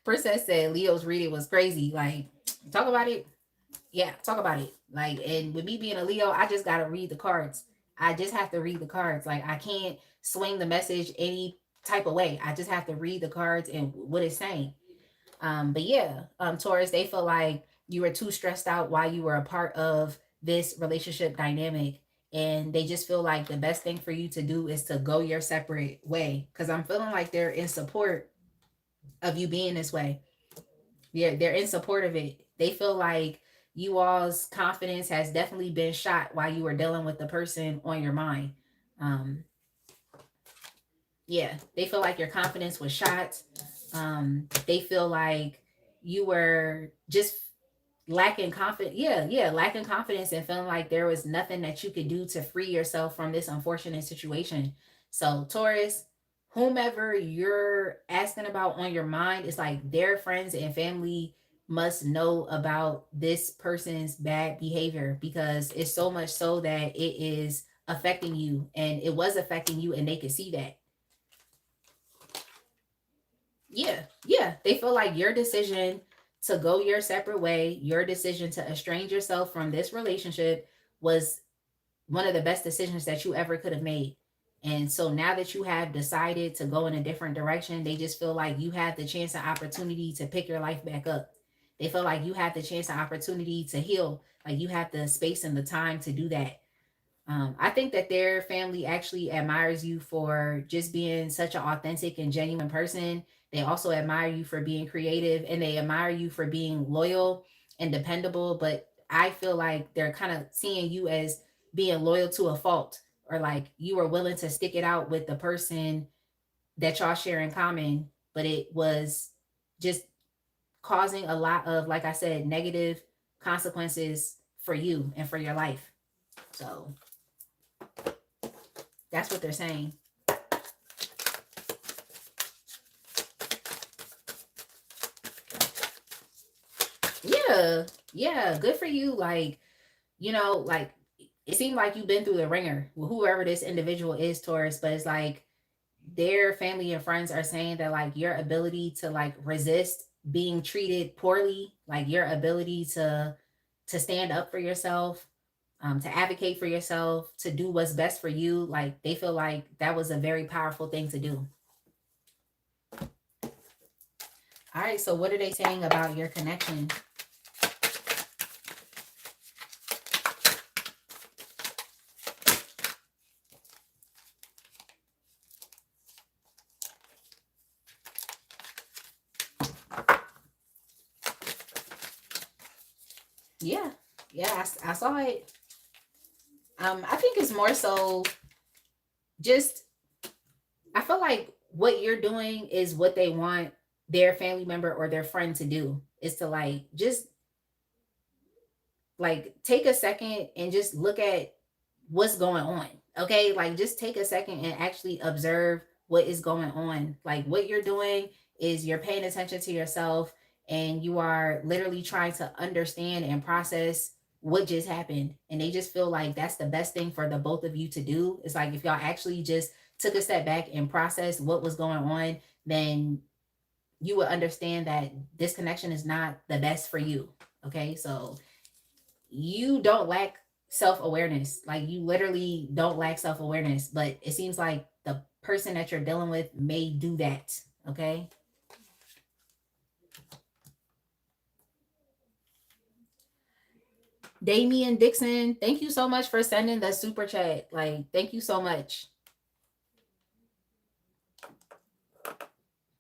Princess said Leo's reading was crazy. Like, talk about it. Yeah, talk about it. Like, and with me being a Leo, I just gotta read the cards. I just have to read the cards. Like, I can't swing the message any type of way. I just have to read the cards and what it's saying. But yeah, Taurus, they feel like you were too stressed out while you were a part of this relationship dynamic. And they just feel like the best thing for you to do is to go your separate way. Cause I'm feeling like they're in support of you being this way. Yeah, they're in support of it. They feel like you all's confidence has definitely been shot while you were dealing with the person on your mind. Um, yeah, they feel like your confidence was shot. They feel like you were just lacking confidence. Yeah, yeah, lacking confidence and feeling like there was nothing that you could do to free yourself from this unfortunate situation. So, Taurus, whomever you're asking about on your mind, it's like their friends and family must know about this person's bad behavior, because it's so much so that it is affecting you, and it was affecting you, and they could see that. Yeah, yeah. They feel like your decision to go your separate way, your decision to estrange yourself from this relationship was one of the best decisions that you ever could have made. And so now that you have decided to go in a different direction, they just feel like you have the chance and opportunity to pick your life back up. They feel like you have the chance and opportunity to heal. Like you have the space and the time to do that. I think that their family actually admires you for just being such an authentic and genuine person. They also admire you for being creative, and they admire you for being loyal and dependable. But I feel like they're kind of seeing you as being loyal to a fault, or like you were willing to stick it out with the person that y'all share in common, but it was just causing a lot of, like I said, negative consequences for you and for your life. So that's what they're saying. Yeah, yeah, good for you. Like, like it seemed like you've been through the ringer with whoever this individual is, Taurus, but it's like their family and friends are saying that like your ability to like resist being treated poorly, like your ability to stand up for yourself, to advocate for yourself, to do what's best for you, like they feel like that was a very powerful thing to do. All right, so what are they saying about your connection? Yeah, yeah, I saw it. I think it's more so just I feel like what you're doing is what they want their family member or their friend to do, is to like just like take a second and just look at what's going on. Okay, like just take a second and actually observe what is going on. Like what you're doing is you're paying attention to yourself, and you are literally trying to understand and process what just happened, and they just feel like that's the best thing for the both of you to do. It's like if y'all actually just took a step back and processed what was going on, then you would understand that this connection is not the best for you. Okay, so you don't lack self-awareness. Like, you literally don't lack self-awareness, but it seems like the person that you're dealing with may do that. Okay. Damian Dixon, thank you so much for sending the super chat. Like, thank you so much.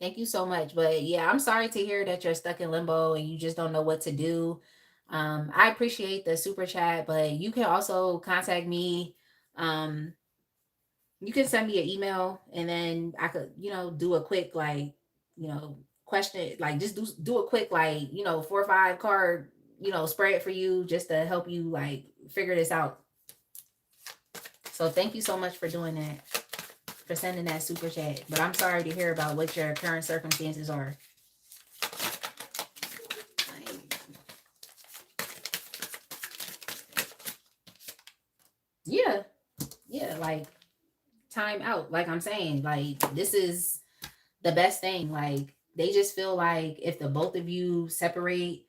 Thank you so much. But yeah, I'm sorry to hear that you're stuck in limbo and you just don't know what to do. I appreciate the super chat, but you can also contact me. You can send me an email, and then I could, do a quick, like, question, like, just do a quick, like, 4 or 5 card, spread for you, just to help you, like, figure this out. So thank you so much for doing that, for sending that super chat. But I'm sorry to hear about what your current circumstances are. Yeah. Yeah, like, time out. Like I'm saying, like, this is the best thing. Like, they just feel like if the both of you separate,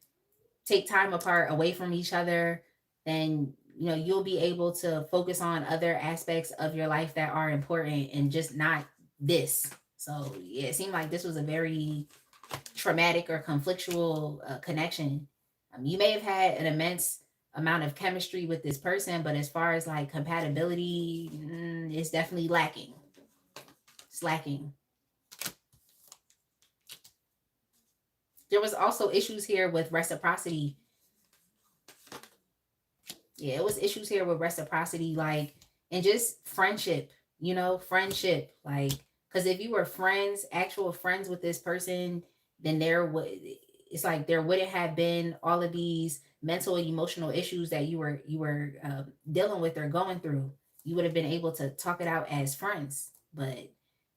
take time apart away from each other, then you'll be able to focus on other aspects of your life that are important, and just not this. So yeah, it seemed like this was a very traumatic or conflictual connection. You may have had an immense amount of chemistry with this person, but as far as like compatibility, it's definitely lacking. It's lacking. There was also issues here with reciprocity. Yeah, it was issues here with reciprocity, like, and just friendship, friendship. Like, because if you were friends, actual friends with this person, then it's like there wouldn't have been all of these mental and emotional issues that you were dealing with or going through. You would have been able to talk it out as friends. But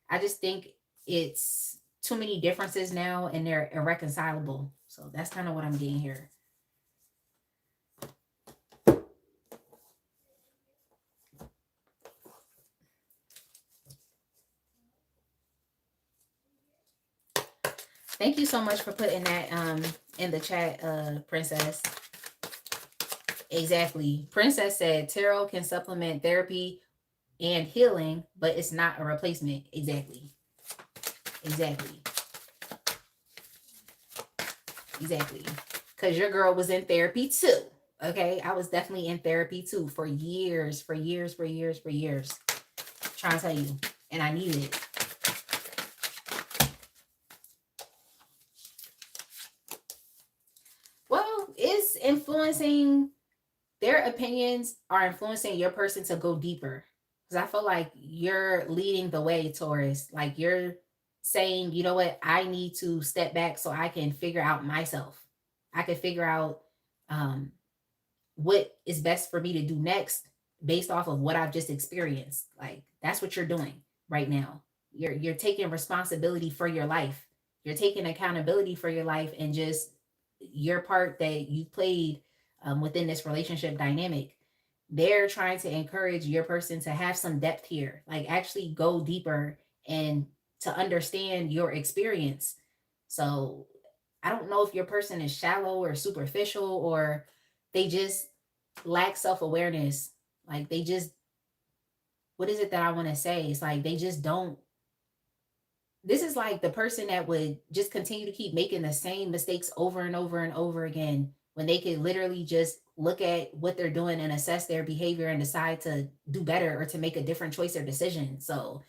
I just think it's too many differences now, and they're irreconcilable. So that's kind of what I'm getting here. Thank you so much for putting that in the chat, Princess. Exactly. Princess said tarot can supplement therapy and healing, but it's not a replacement. Exactly. Exactly. Exactly. Because your girl was in therapy too. Okay. I was definitely in therapy too for years, for years, for years, for years. Trying to tell you. And I needed it. Well, it's influencing, their opinions are influencing your person to go deeper. Because I feel like you're leading the way, Taurus. Like, you're saying, you know what, I need to step back so I can figure out myself. I can figure out what is best for me to do next based off of what I've just experienced. Like, that's what you're doing right now. You're taking responsibility for your life. You're taking accountability for your life, and just your part that you played within this relationship dynamic. They're trying to encourage your person to have some depth here, like actually go deeper and to understand your experience. So I don't know if your person is shallow or superficial, or they just lack self-awareness. Like, they just, what is it that I want to say? It's like they just don't, this is like the person that would just continue to keep making the same mistakes over and over and over again, when they could literally just look at what they're doing and assess their behavior and decide to do better or to make a different choice or decision. So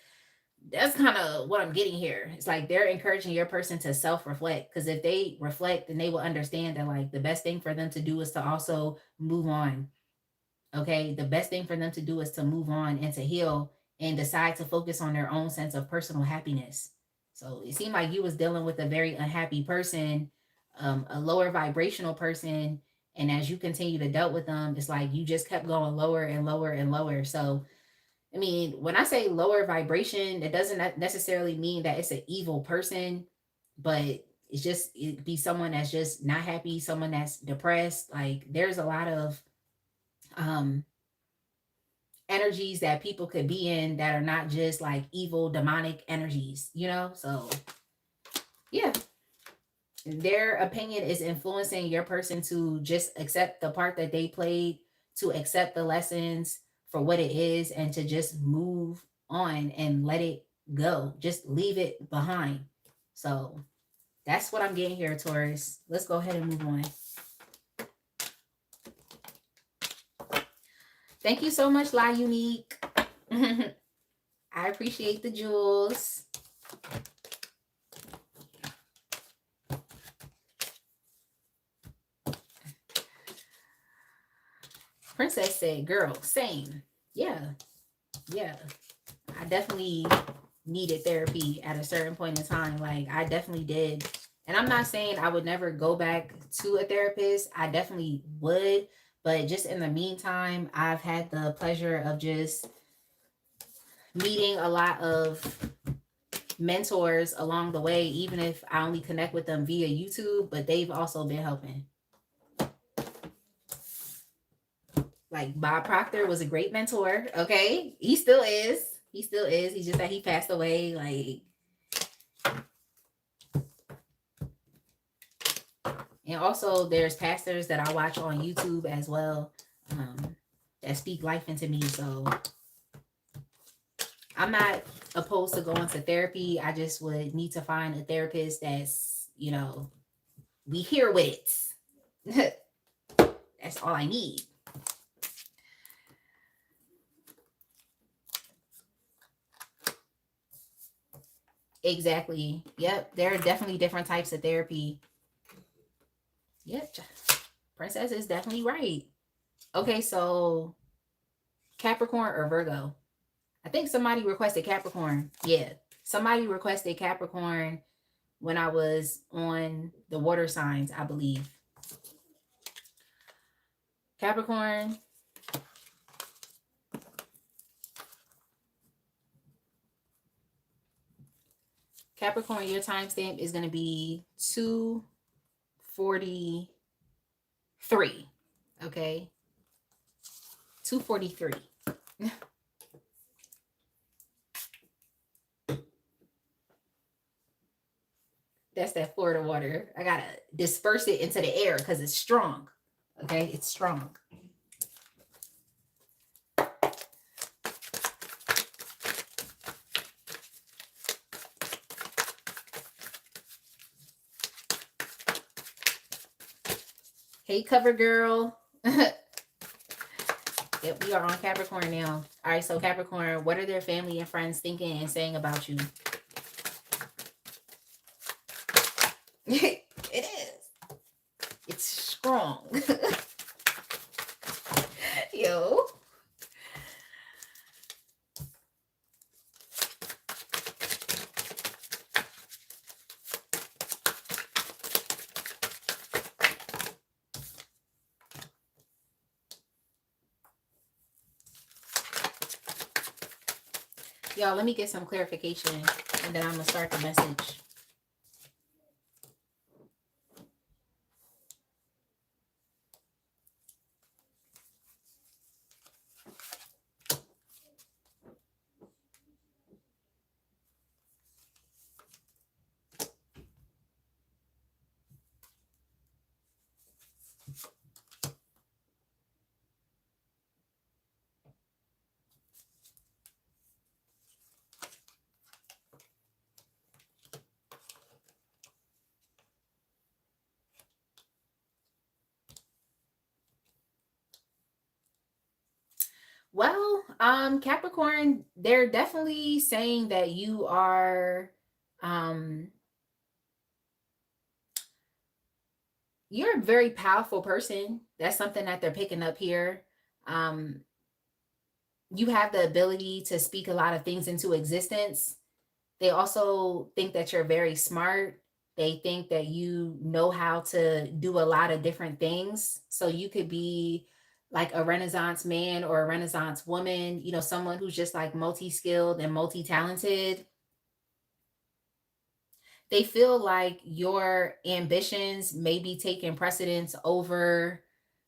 that's kind of what I'm getting here. It's like they're encouraging your person to self-reflect, because if they reflect, then they will understand that, like, the best thing for them to do is to also move on. Okay, the best thing for them to do is to move on and to heal, and decide to focus on their own sense of personal happiness. So it seemed like you was dealing with a very unhappy person, a lower vibrational person, and as you continue to dealt with them, it's like you just kept going lower and lower and lower. So I mean, when I say lower vibration, it doesn't necessarily mean that it's an evil person, but it be someone that's just not happy, someone that's depressed. Like, there's a lot of um energies that people could be in that are not just like evil demonic energies, you know? So yeah, their opinion is influencing your person to just accept the part that they played, to accept the lessons for what it is, and to just move on and let it go. Just leave it behind. So that's what I'm getting here, Taurus. Let's go ahead and move on. Thank you so much, La Unique. I appreciate the jewels. Princess said, girl, same. Yeah. Yeah. I definitely needed therapy at a certain point in time. Like, I definitely did. And I'm not saying I would never go back to a therapist. I definitely would. But just in the meantime, I've had the pleasure of just meeting a lot of mentors along the way, even if I only connect with them via YouTube, but they've also been helping. Like Bob Proctor was a great mentor. Okay. He still is. He still is. He's just that he passed away. Like, and also there's pastors that I watch on YouTube as well, that speak life into me. So I'm not opposed to going to therapy. I just would need to find a therapist that's, you know, we here with it. That's all I need. Exactly. Yep. There are definitely different types of therapy. Yep. Princess is definitely right. Okay, so Capricorn or Virgo? I think somebody requested Capricorn. Yeah. Somebody requested Capricorn when I was on the water signs, I believe. Capricorn. Capricorn, your timestamp is going to be 2:43. Okay. 2:43. That's that Florida water. I gotta disperse it into the air because it's strong. Okay, it's strong. Hey, cover girl. Yep, we are on Capricorn now. All right, so Capricorn, what are their family and friends thinking and saying about you? It is. It's strong. Yo. Y'all, let me get some clarification and then I'm going to start the message. Well, Capricorn, they're definitely saying that you are um you're a very powerful person. That's something that they're picking up here. Um you have the ability to speak a lot of things into existence. They also think that you're very smart. They think that you know how to do a lot of different things. So you could be like a Renaissance man or a Renaissance woman, you know, someone who's just like multi skilled and multi talented. They feel like your ambitions may be taking precedence over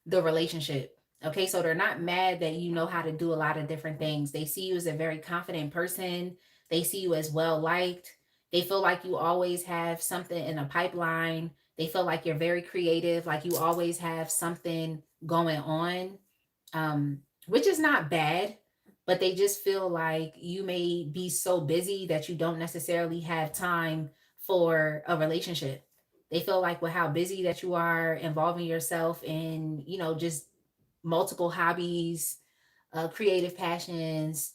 the relationship. Okay, so they're not mad that you know how to do a lot of different things. They see you as a very confident person. They see you as well liked. They feel like you always have something in a pipeline. They feel like you're very creative, like you always have something going on, which is not bad, but they just feel like you may be so busy that you don't necessarily have time for a relationship. They feel like with how busy that you are involving yourself in, just multiple hobbies, creative passions.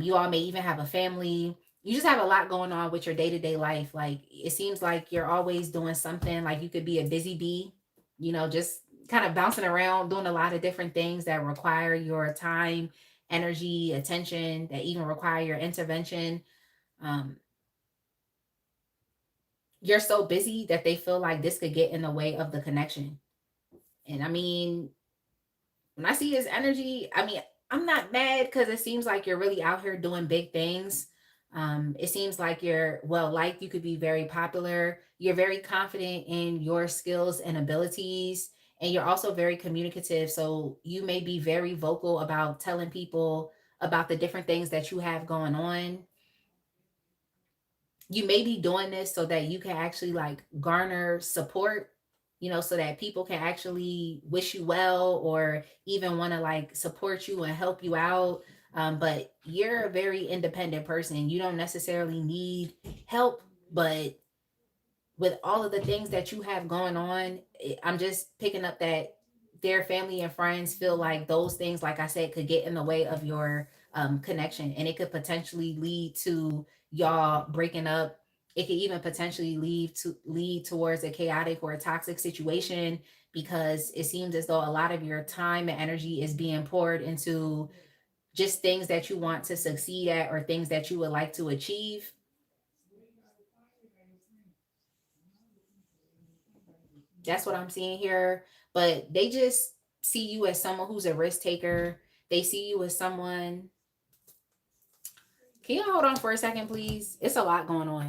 You all may even have a family. You just have a lot going on with your day to day life. Like it seems like you're always doing something. Like you could be a busy bee, just kind of bouncing around, doing a lot of different things that require your time, energy, attention, that even require your intervention. Um, you're so busy that they feel like this could get in the way of the connection. And I mean, when I see his energy, I mean, I'm not mad because it seems like you're really out here doing big things. It seems like you're well liked. You could be very popular. You're very confident in your skills and abilities, and you're also very communicative. So you may be very vocal about telling people about the different things that you have going on. You may be doing this so that you can actually like garner support, so that people can actually wish you well or even want to like support you and help you out. But you're a very independent person. You don't necessarily need help, but with all of the things that you have going on, I'm just picking up that their family and friends feel like those things, like I said, could get in the way of your connection, and it could potentially lead to y'all breaking up. It could even potentially lead towards a chaotic or a toxic situation because it seems as though a lot of your time and energy is being poured into just things that you want to succeed at or things that you would like to achieve. That's what I'm seeing here. But they just see you as someone who's a risk taker. They see you as someone. Can you hold on for a second, please? It's a lot going on.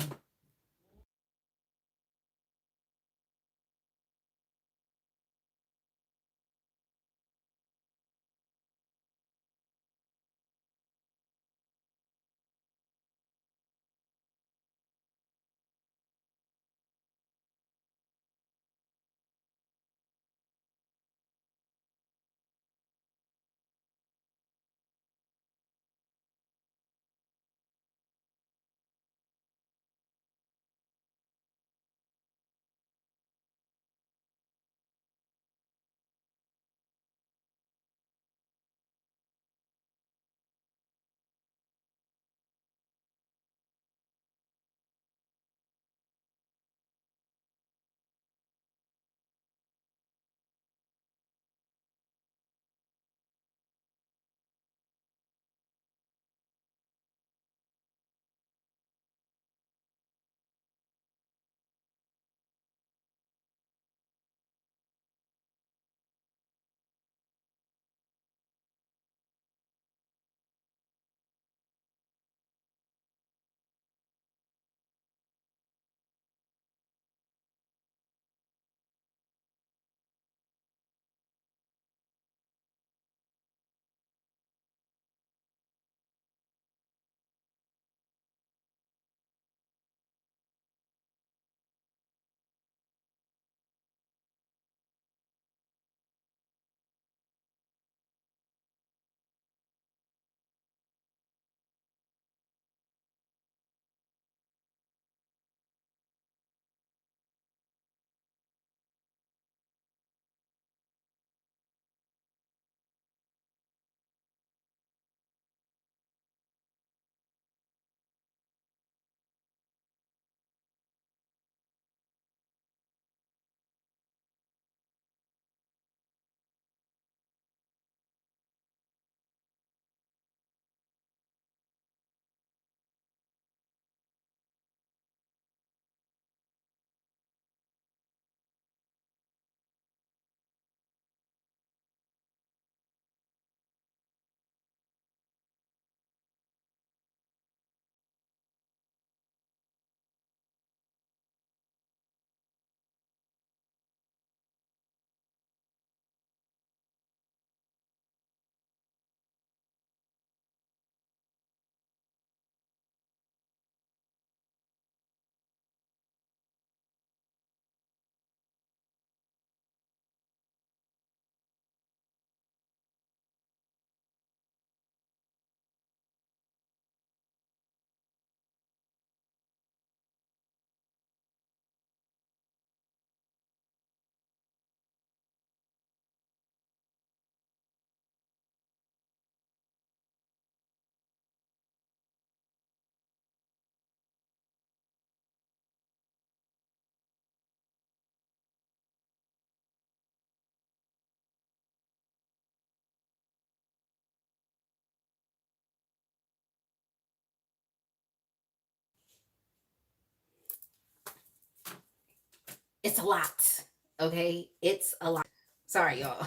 it's a lot. Okay, it's a lot. Sorry, y'all.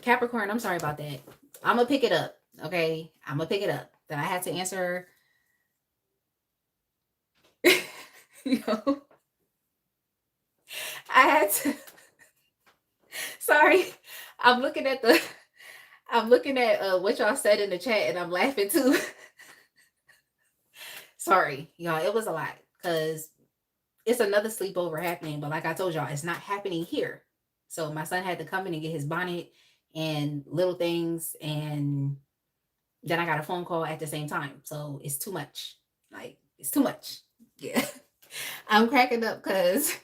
Capricorn, I'm sorry about that. I'm gonna pick it up. Okay, I'm gonna pick it up. That I had to answer. You know, I had to. Sorry, I'm looking at the. I'm looking at what y'all said in the chat, and I'm laughing too. Sorry, y'all. It was a lot because it's another sleepover happening, but like I told y'all, it's not happening here. So my son had to come in and get his bonnet and little things, and then I got a phone call at the same time. So it's too much. Like, it's too much. Yeah. I'm cracking up because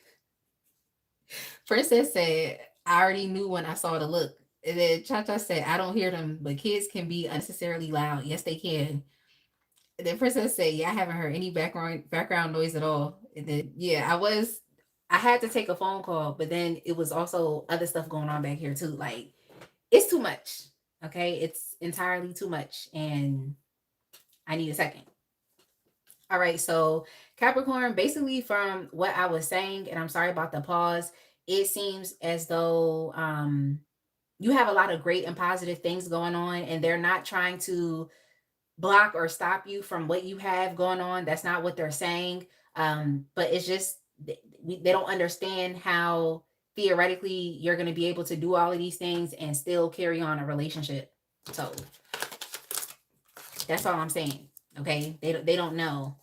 Princess said, I already knew when I saw the look. And then Cha Cha said, I don't hear them, but kids can be unnecessarily loud. Yes, they can. And then Princess said, yeah, I haven't heard any background noise at all. And then, yeah, I had to take a phone call, but then it was also other stuff going on back here too. Like, it's too much. Okay. It's entirely too much. And I need a second. All right. So, Capricorn, basically, from what I was saying, and I'm sorry about the pause, it seems as though you have a lot of great and positive things going on, and they're not trying to block or stop you from what you have going on. That's not what they're saying. But it's just they don't understand how theoretically you're going to be able to do all of these things and still carry on a relationship. So that's all I'm saying. Okay, they don't know.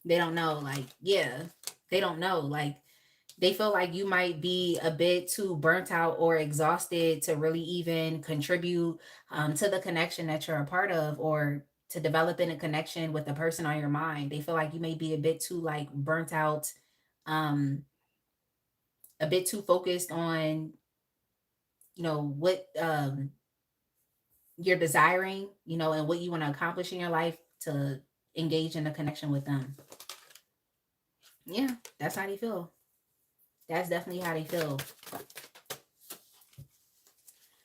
They don't know. Like, yeah, they don't know. Like, they feel like you might be a bit too burnt out or exhausted to really even contribute to the connection that you're a part of, or to developing a connection with the person on your mind. They feel like you may be a bit too like burnt out, um, a bit too focused on, what you're desiring, and what you want to accomplish in your life to engage in a connection with them. Yeah, that's how they feel. That's definitely how they feel.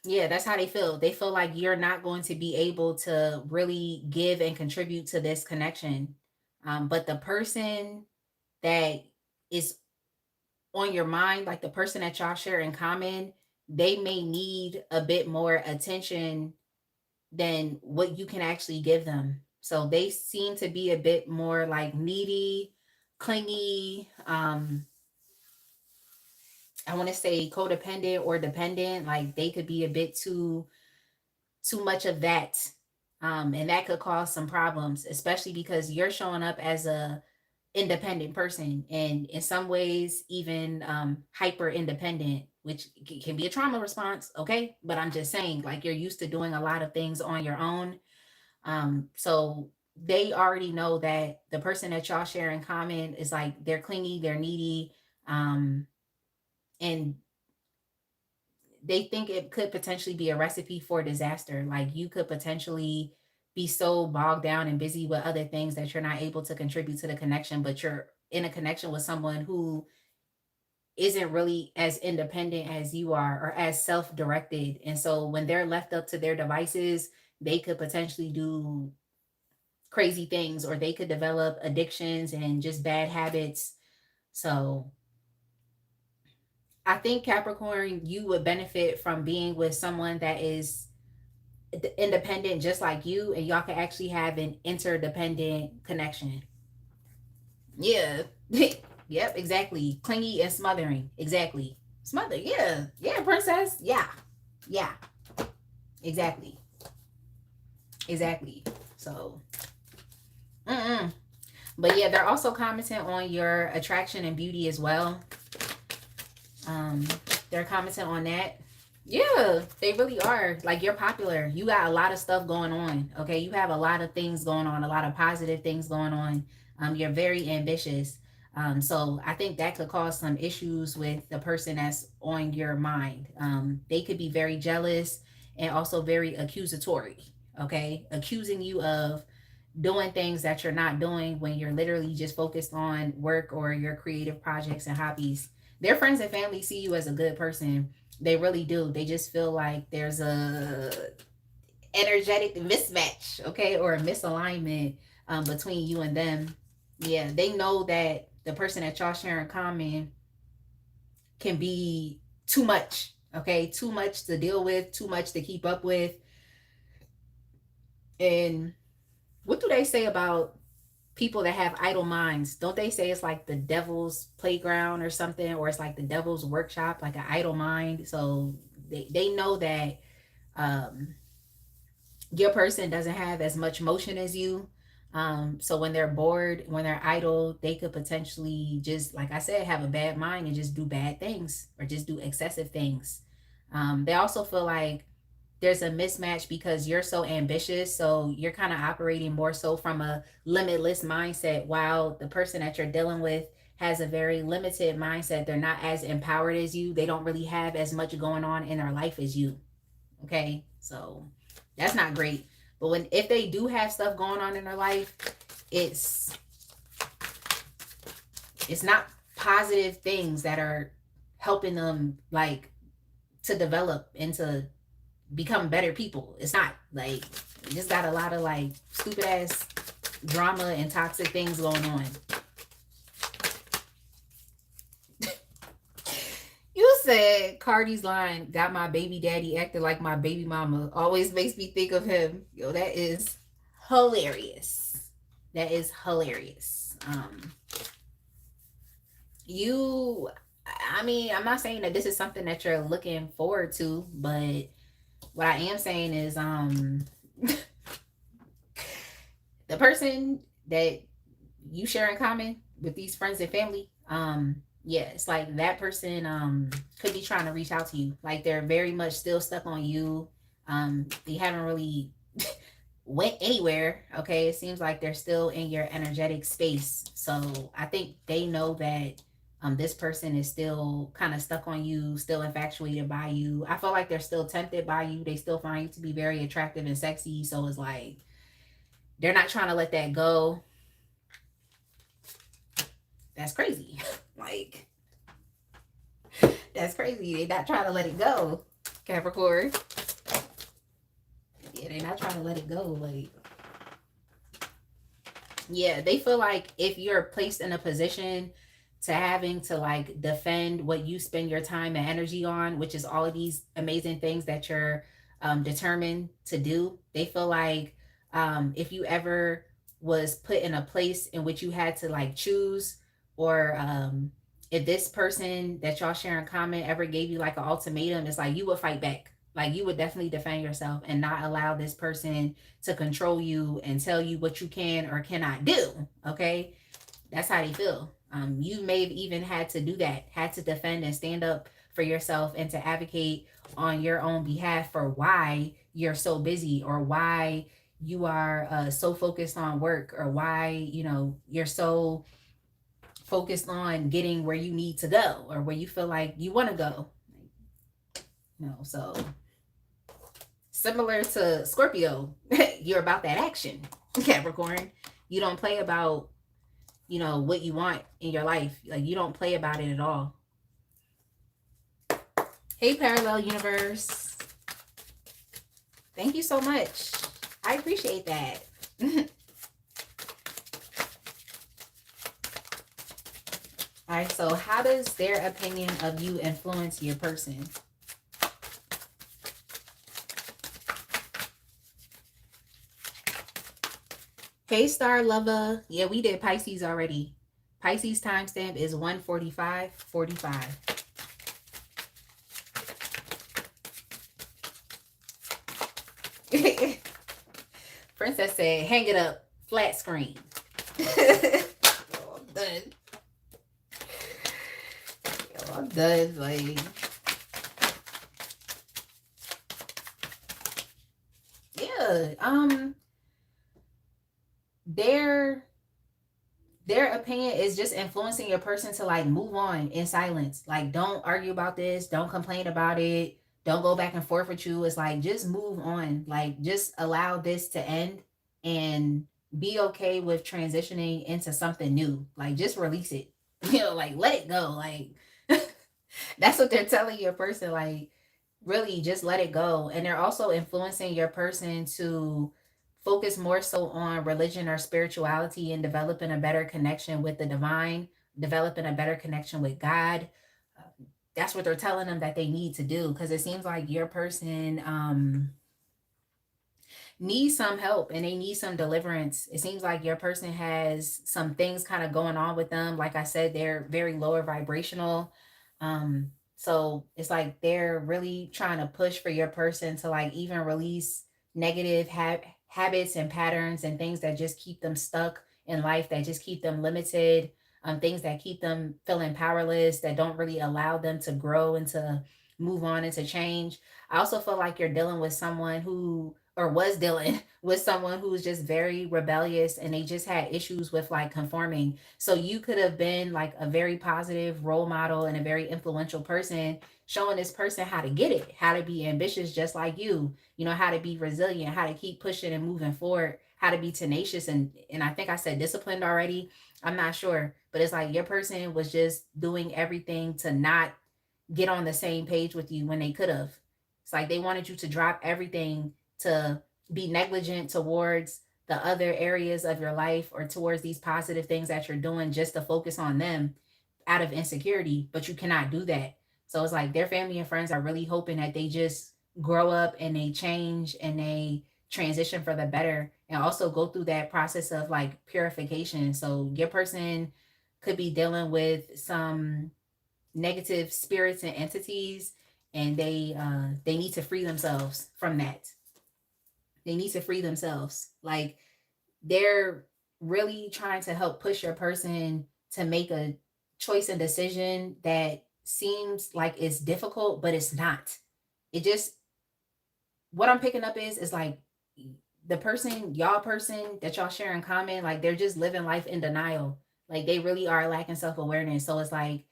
Yeah, that's how they feel. They feel like you're not going to be able to really give and contribute to this connection. But the person that is on your mind, like the person that y'all share in common, they may need a bit more attention than what you can actually give them. So they seem to be a bit more like needy, clingy, I want to say codependent or dependent. Like, they could be a bit too much of that, and that could cause some problems, especially because you're showing up as a independent person, and in some ways even hyper independent, which can be a trauma response. Okay, but I'm just saying, like, you're used to doing a lot of things on your own. So they already know that the person that y'all share in common is like, they're clingy, they're needy, um, and they think it could potentially be a recipe for disaster. Like, you could potentially be so bogged down and busy with other things that you're not able to contribute to the connection, but you're in a connection with someone who isn't really as independent as you are, or as self-directed. And so when they're left up to their devices, they could potentially do crazy things, or they could develop addictions and just bad habits. So I think, Capricorn, you would benefit from being with someone that is independent just like you, and y'all can actually have an interdependent connection. Yeah. Yep, exactly. Clingy and smothering. Exactly. Smother. Yeah. Yeah, princess. Yeah. Yeah. Exactly. Exactly. So, but yeah, they're also commenting on your attraction and beauty as well. Um, they're commenting on that. Yeah, they really are. Like, you're popular. You got a lot of stuff going on. Okay, you have a lot of things going on, a lot of positive things going on. You're very ambitious. So I think that could cause some issues with the person that's on your mind. They could be very jealous and also very accusatory. Okay, accusing you of doing things that you're not doing when you're literally just focused on work or your creative projects and hobbies. Their friends and family see you as a good person. They really do. They just feel like there's a energetic mismatch, okay, or a misalignment between you and them. Yeah, they know that the person that y'all share in common can be too much. Okay, too much to deal with, too much to keep up with. And what do they say about people that have idle minds? Don't they say it's like the devil's playground or something, or it's like the devil's workshop, like an idle mind? So they know that um, your person doesn't have as much motion as you. So when they're bored, when they're idle, they could potentially just, like I said, have a bad mind and just do bad things or just do excessive things. They also feel like there's a mismatch because you're so ambitious. So you're kind of operating more so from a limitless mindset, while the person that you're dealing with has a very limited mindset. They're not as empowered as you. They don't really have as much going on in their life as you. Okay. So that's not great. But when, if they do have stuff going on in their life, it's it's not positive things that are helping them like to develop and to become better people. It's not like, you just got a lot of like stupid ass drama and toxic things going on. You said Cardi's line, got my baby daddy acting like my baby mama. Always makes me think of him. Yo, that is hilarious. That is hilarious. You, I mean, I'm not saying that this is something that you're looking forward to, but what I am saying is, the person that you share in common with these friends and family, yeah, it's like that person could be trying to reach out to you. Like they're very much still stuck on you. They haven't really went anywhere. Okay, it seems like they're still in your energetic space. So I think they know that this person is still kind of stuck on you, still infatuated by you. I feel like they're still tempted by you. They still find you to be very attractive and sexy. So it's like they're not trying to let that go. That's crazy. Like, that's crazy. They're not trying to let it go, Capricorn. Yeah, they're not trying to let it go. Like, yeah, they feel like if you're placed in a position to having to like defend what you spend your time and energy on, which is all of these amazing things that you're determined to do, they feel like if you ever was put in a place in which you had to like choose, or if this person that y'all share in common ever gave you like an ultimatum, it's like you would fight back. Like you would definitely defend yourself and not allow this person to control you and tell you what you can or cannot do. Okay, that's how they feel. You may have even had to do that, had to defend and stand up for yourself and to advocate on your own behalf for why you're so busy, or why you are so focused on work, or why you're so focused on getting where you need to go or where you feel like you want to go. So similar to Scorpio, you're about that action. Capricorn, you don't play about what you want in your life. Like you don't play about it at all. Hey, parallel universe, thank you so much. I appreciate that. All right, so how does their opinion of you influence your person? Hey, Star Lover. Yeah, we did Pisces already. Pisces timestamp is 1:45:45. Princess said, hang it up, flat screen. Oh, I'm done. I'm done. Like, yeah. Their opinion is just influencing your person to like move on in silence. Like, don't argue about this, don't complain about it, don't go back and forth with you. It's like, just move on. Like, just allow this to end and be okay with transitioning into something new. Like, just release it. Like, let it go. Like, that's what they're telling your person. Like, really just let it go. And they're also influencing your person to focus more so on religion or spirituality and developing a better connection with the divine, developing a better connection with God. That's what they're telling them that they need to do, because it seems like your person need some help and they need some deliverance. It seems like your person has some things kind of going on with them. Like I said, they're very lower vibrational. So it's like they're really trying to push for your person to like even release negative habits and patterns and things that just keep them stuck in life, that just keep them limited, things that keep them feeling powerless, that don't really allow them to grow and to move on and to change. I also feel like you're dealing with someone who, or was dealing with someone who's just very rebellious, and they just had issues with like conforming. So you could have been like a very positive role model and a very influential person, showing this person how to get it, how to be ambitious just like you know, how to be resilient, how to keep pushing and moving forward, how to be tenacious, and I think I said disciplined already. I'm not sure, but it's like your person was just doing everything to not get on the same page with you when they could have. It's like they wanted you to drop everything, to be negligent towards the other areas of your life or towards these positive things that you're doing, just to focus on them out of insecurity. But you cannot do that. So it's like their family and friends are really hoping that they just grow up and they change and they transition for the better, and also go through that process of like purification. So your person could be dealing with some negative spirits and entities, and they need to free themselves from that. They need to free themselves. Like they're really trying to help push your person to make a choice and decision that seems like it's difficult, but it's not. It just, what I'm picking up is like the person, y'all person that y'all share in common, like they're just living life in denial. Like they really are lacking self-awareness. So it's like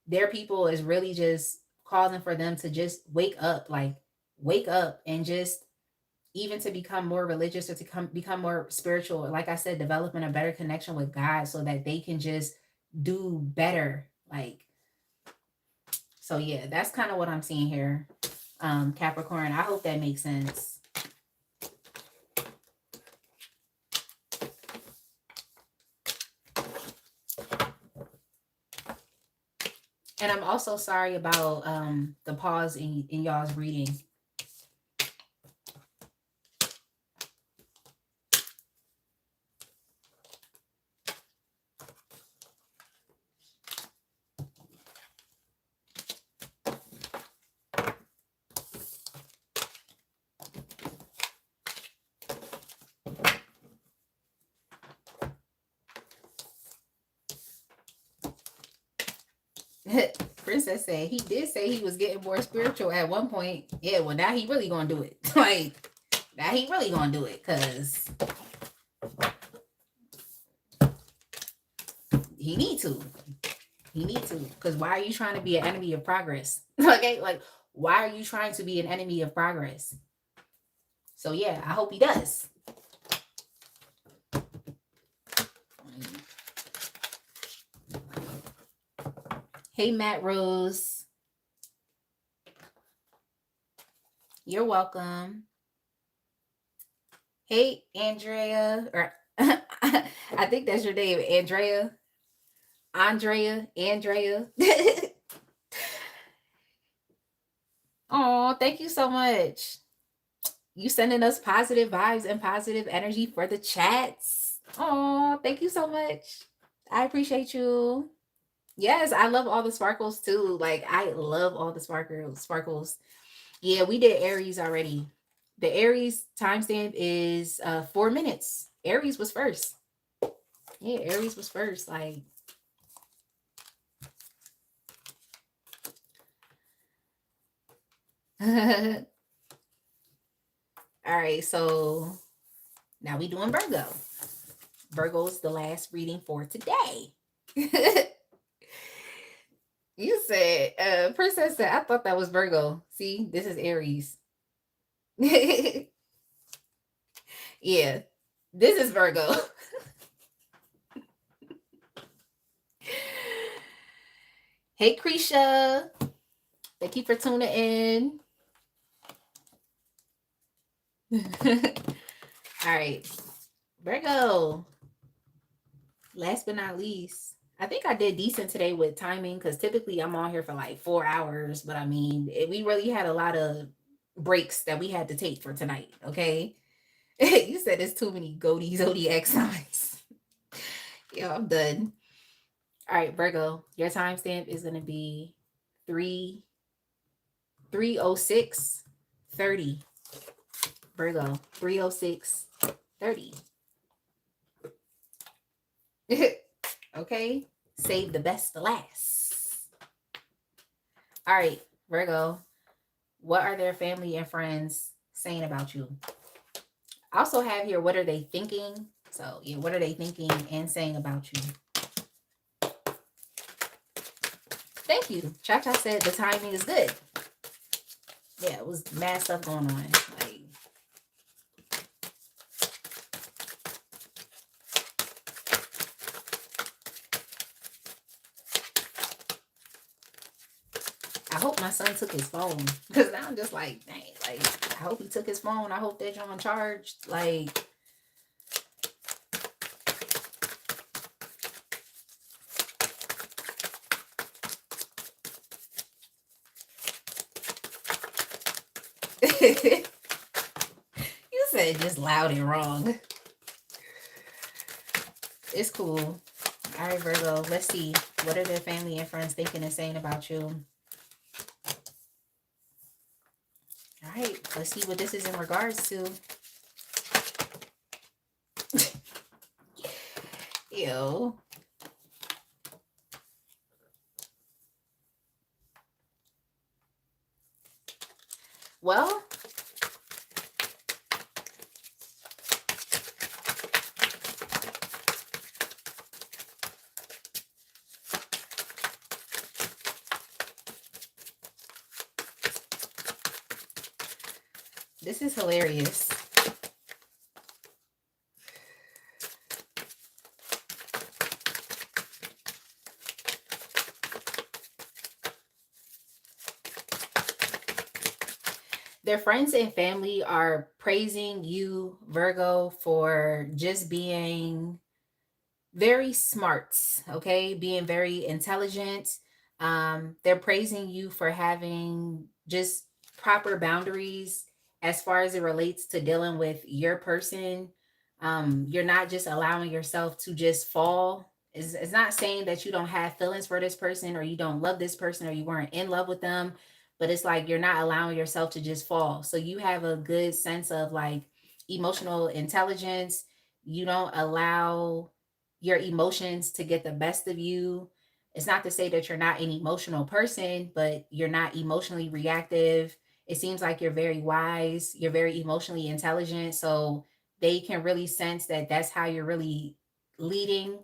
their people is really just calling for them to just wake up, like wake up, and just even to become more religious or to become more spiritual. Like I said, developing a better connection with God so that they can just do better. Like, so yeah, that's kind of what I'm seeing here. Capricorn, I hope that makes sense. And I'm also sorry about the pause in y'all's reading. Princess said he did say he was getting more spiritual at one point. Yeah, well now he really gonna do it. Like now he really gonna do it, because he need to. He need to. Because why are you trying to be an enemy of progress? Okay, like why are you trying to be an enemy of progress? So yeah, I hope he does. Hey, Matt Rose. You're welcome. Hey, Andrea. Or I think that's your name, Andrea. Andrea. Oh, thank you so much. You sending us positive vibes and positive energy for the chats. Oh, thank you so much. I appreciate you. Yes, I love all the sparkles too. Like I love all the sparkles. Yeah, we did Aries already. The Aries timestamp is 4 minutes. Aries was first. Yeah, Aries was first. Like all right, so now we doing Virgo. Virgo's the last reading for today. You said, Princess said, I thought that was Virgo. See, this is Aries. Yeah, this is Virgo. Hey, Krisha. Thank you for tuning in. All right, Virgo. Last but not least, I think I did decent today with timing because typically I'm on here for like 4 hours, but I mean, we really had a lot of breaks that we had to take for tonight. Okay. You said there's too many Goldie zodiac signs. Yeah, I'm done. All right, Virgo, your timestamp is gonna be 3/3/06/30. Virgo, 3/06/30. Okay. Save the best to last. All right, Virgo, what are their family and friends saying about you? I also have here, what are they thinking? So, yeah, what are they thinking and saying about you? Thank you. Cha Cha said the timing is good. Yeah, it was mad stuff going on. Like, I hope my son took his phone because now I'm just like, dang, like, I hope he took his phone. I hope they're on charged. Like, you said just loud and wrong. It's cool. All right, Virgo, let's see. What are their family and friends thinking and saying about you? All right, let's see what this is in regards to. Ew. Well, this is hilarious. Their friends and family are praising you, Virgo, for just being very smart, okay? Being very intelligent. They're praising you for having just proper boundaries as far as it relates to dealing with your person. You're not just allowing yourself to just fall. It's not saying that you don't have feelings for this person or you don't love this person or you weren't in love with them, but it's like you're not allowing yourself to just fall. So you have a good sense of like emotional intelligence. You don't allow your emotions to get the best of you. It's not to say that you're not an emotional person, but you're not emotionally reactive. It seems like you're very wise, you're very emotionally intelligent. So they can really sense that that's how you're really leading.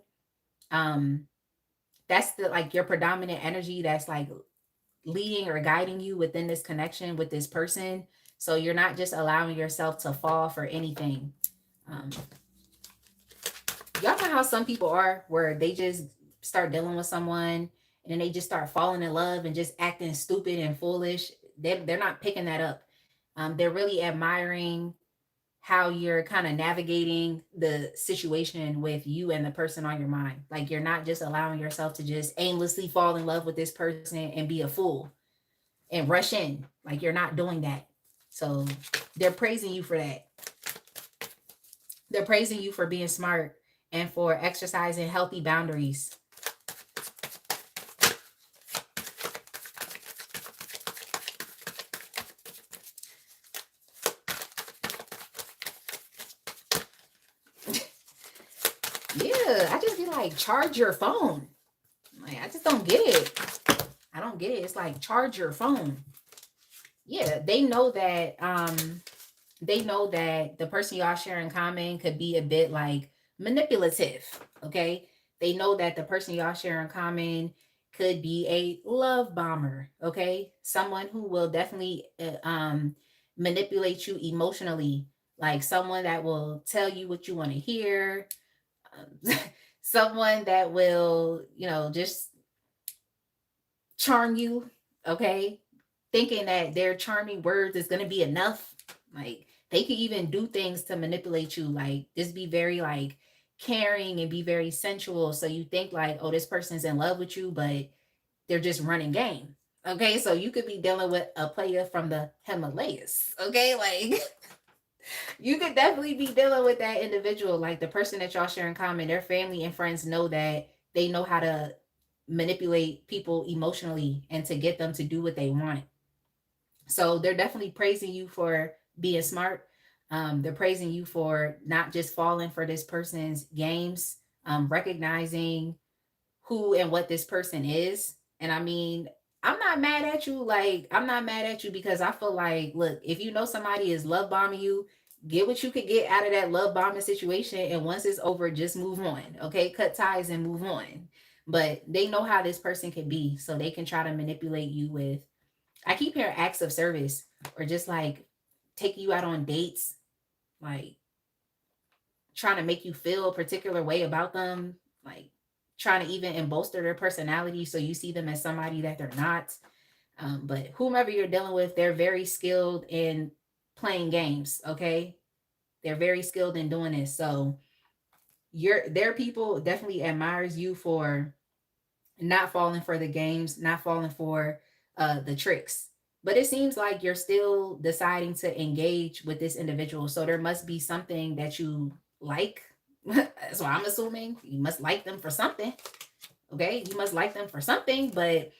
Um, that's the like your predominant energy that's like leading or guiding you within this connection with this person. So you're not just allowing yourself to fall for anything. Um, y'all know how some people are where they just start dealing with someone and then they just start falling in love and just acting stupid and foolish. They're not picking that up. They're really admiring how you're kind of navigating the situation with you and the person on your mind. Like you're not just allowing yourself to just aimlessly fall in love with this person and be a fool and rush in. Like you're not doing that. So they're praising you for that. They're praising you for being smart and for exercising healthy boundaries. Yeah, I just be like, charge your phone. Like, I just don't get it. I don't get it. It's like, charge your phone. Yeah, they know that the person y'all share in common could be a bit like manipulative. Okay. They know that the person y'all share in common could be a love bomber. Okay. Someone who will definitely manipulate you emotionally, like someone that will tell you what you want to hear, someone that will, just charm you. Okay. Thinking that their charming words is going to be enough. Like they could even do things to manipulate you. Like just be very like caring and be very sensual. So you think like, oh, this person's in love with you, but they're just running game. Okay, so you could be dealing with a player from the Himalayas. Okay, like you could definitely be dealing with that individual, like the person that y'all share in common. Their family and friends know that they know how to manipulate people emotionally and to get them to do what they want. So they're definitely praising you for being smart. They're praising you for not just falling for this person's games, recognizing who and what this person is. And I mean, I'm not mad at you. Like, I'm not mad at you because I feel like, look, if you know somebody is love bombing you, get what you could get out of that love bombing situation. And once it's over, just move on. Okay. Cut ties and move on. But they know how this person can be. So they can try to manipulate you with, I keep hearing acts of service or just like taking you out on dates, like trying to make you feel a particular way about them, like trying to even bolster their personality so you see them as somebody that they're not. But whomever you're dealing with, they're very skilled in playing games. Okay, they're very skilled in doing this. So their people definitely admires you for not falling for the games, not falling for the tricks. But it seems like you're still deciding to engage with this individual. So there must be something that you like. That's what I'm assuming. You must like them for something. Okay. You must like them for something, but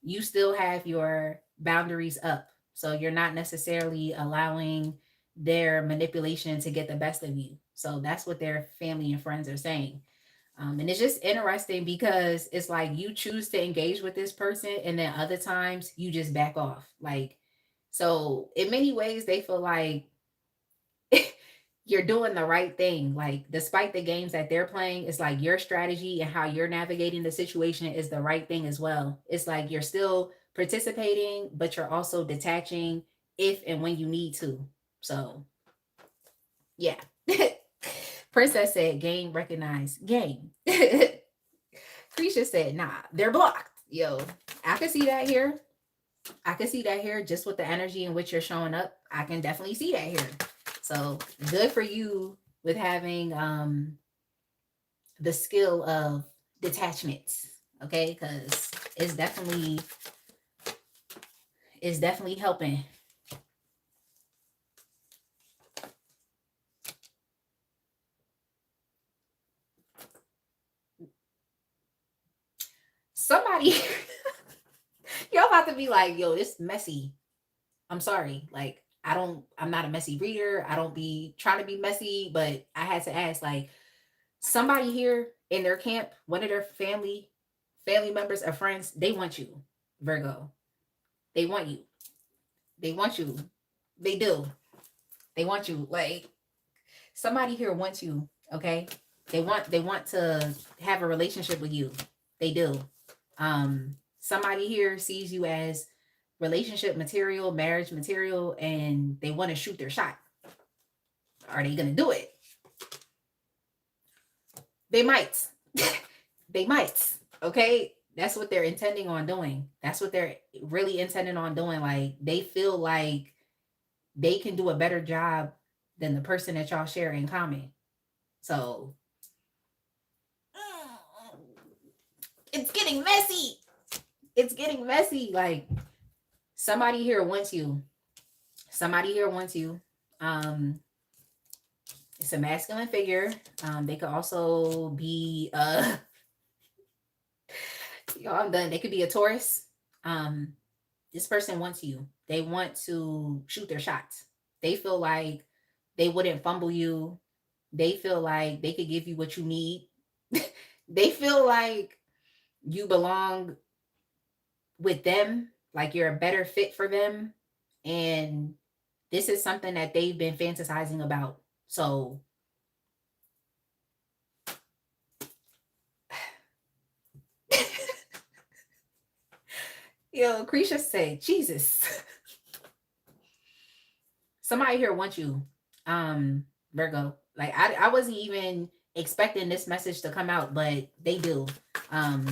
you still have your boundaries up. So you're not necessarily allowing their manipulation to get the best of you. So that's what their family and friends are saying. And it's just interesting because it's like you choose to engage with this person, and then other times you just back off. Like, so in many ways, they feel like you're doing the right thing. Like, despite the games that they're playing, it's like your strategy and how you're navigating the situation is the right thing as well. It's like you're still participating, but you're also detaching if and when you need to. So, yeah. Princess said, game recognized. Game. Creature said, nah, they're blocked. Yo, I can see that here. I can see that here just with the energy in which you're showing up. I can definitely see that here. So good for you with having the skill of detachment. Okay, because it's definitely helping. Somebody you're about to be like, yo, it's messy. I'm sorry. Like, I'm not a messy reader. I don't be trying to be messy, but I had to ask, like, somebody here in their camp, one of their family members or friends, they want you, Virgo. They want you. They want you. They do. They want you. Like, somebody here wants you, okay? They want to have a relationship with you. They do. Somebody here sees you as relationship material, marriage material, and they want to shoot their shot. Are they gonna do it? They might. They might. Okay. That's what they're intending on doing. That's what they're really intending on doing. Like, they feel like they can do a better job than the person that y'all share in common. So it's getting messy. It's getting messy. Like, somebody here wants you. Somebody here wants you. It's a masculine figure. They could also be y'all, I'm done. They could be a Taurus. Um, this person wants you. They want to shoot their shots. They feel like they wouldn't fumble you. They feel like they could give you what you need. They feel like you belong with them, like you're a better fit for them. And this is something that they've been fantasizing about. So, yo, Krisha said, Jesus. Somebody here wants you, Virgo. Like, I wasn't even expecting this message to come out, but they do.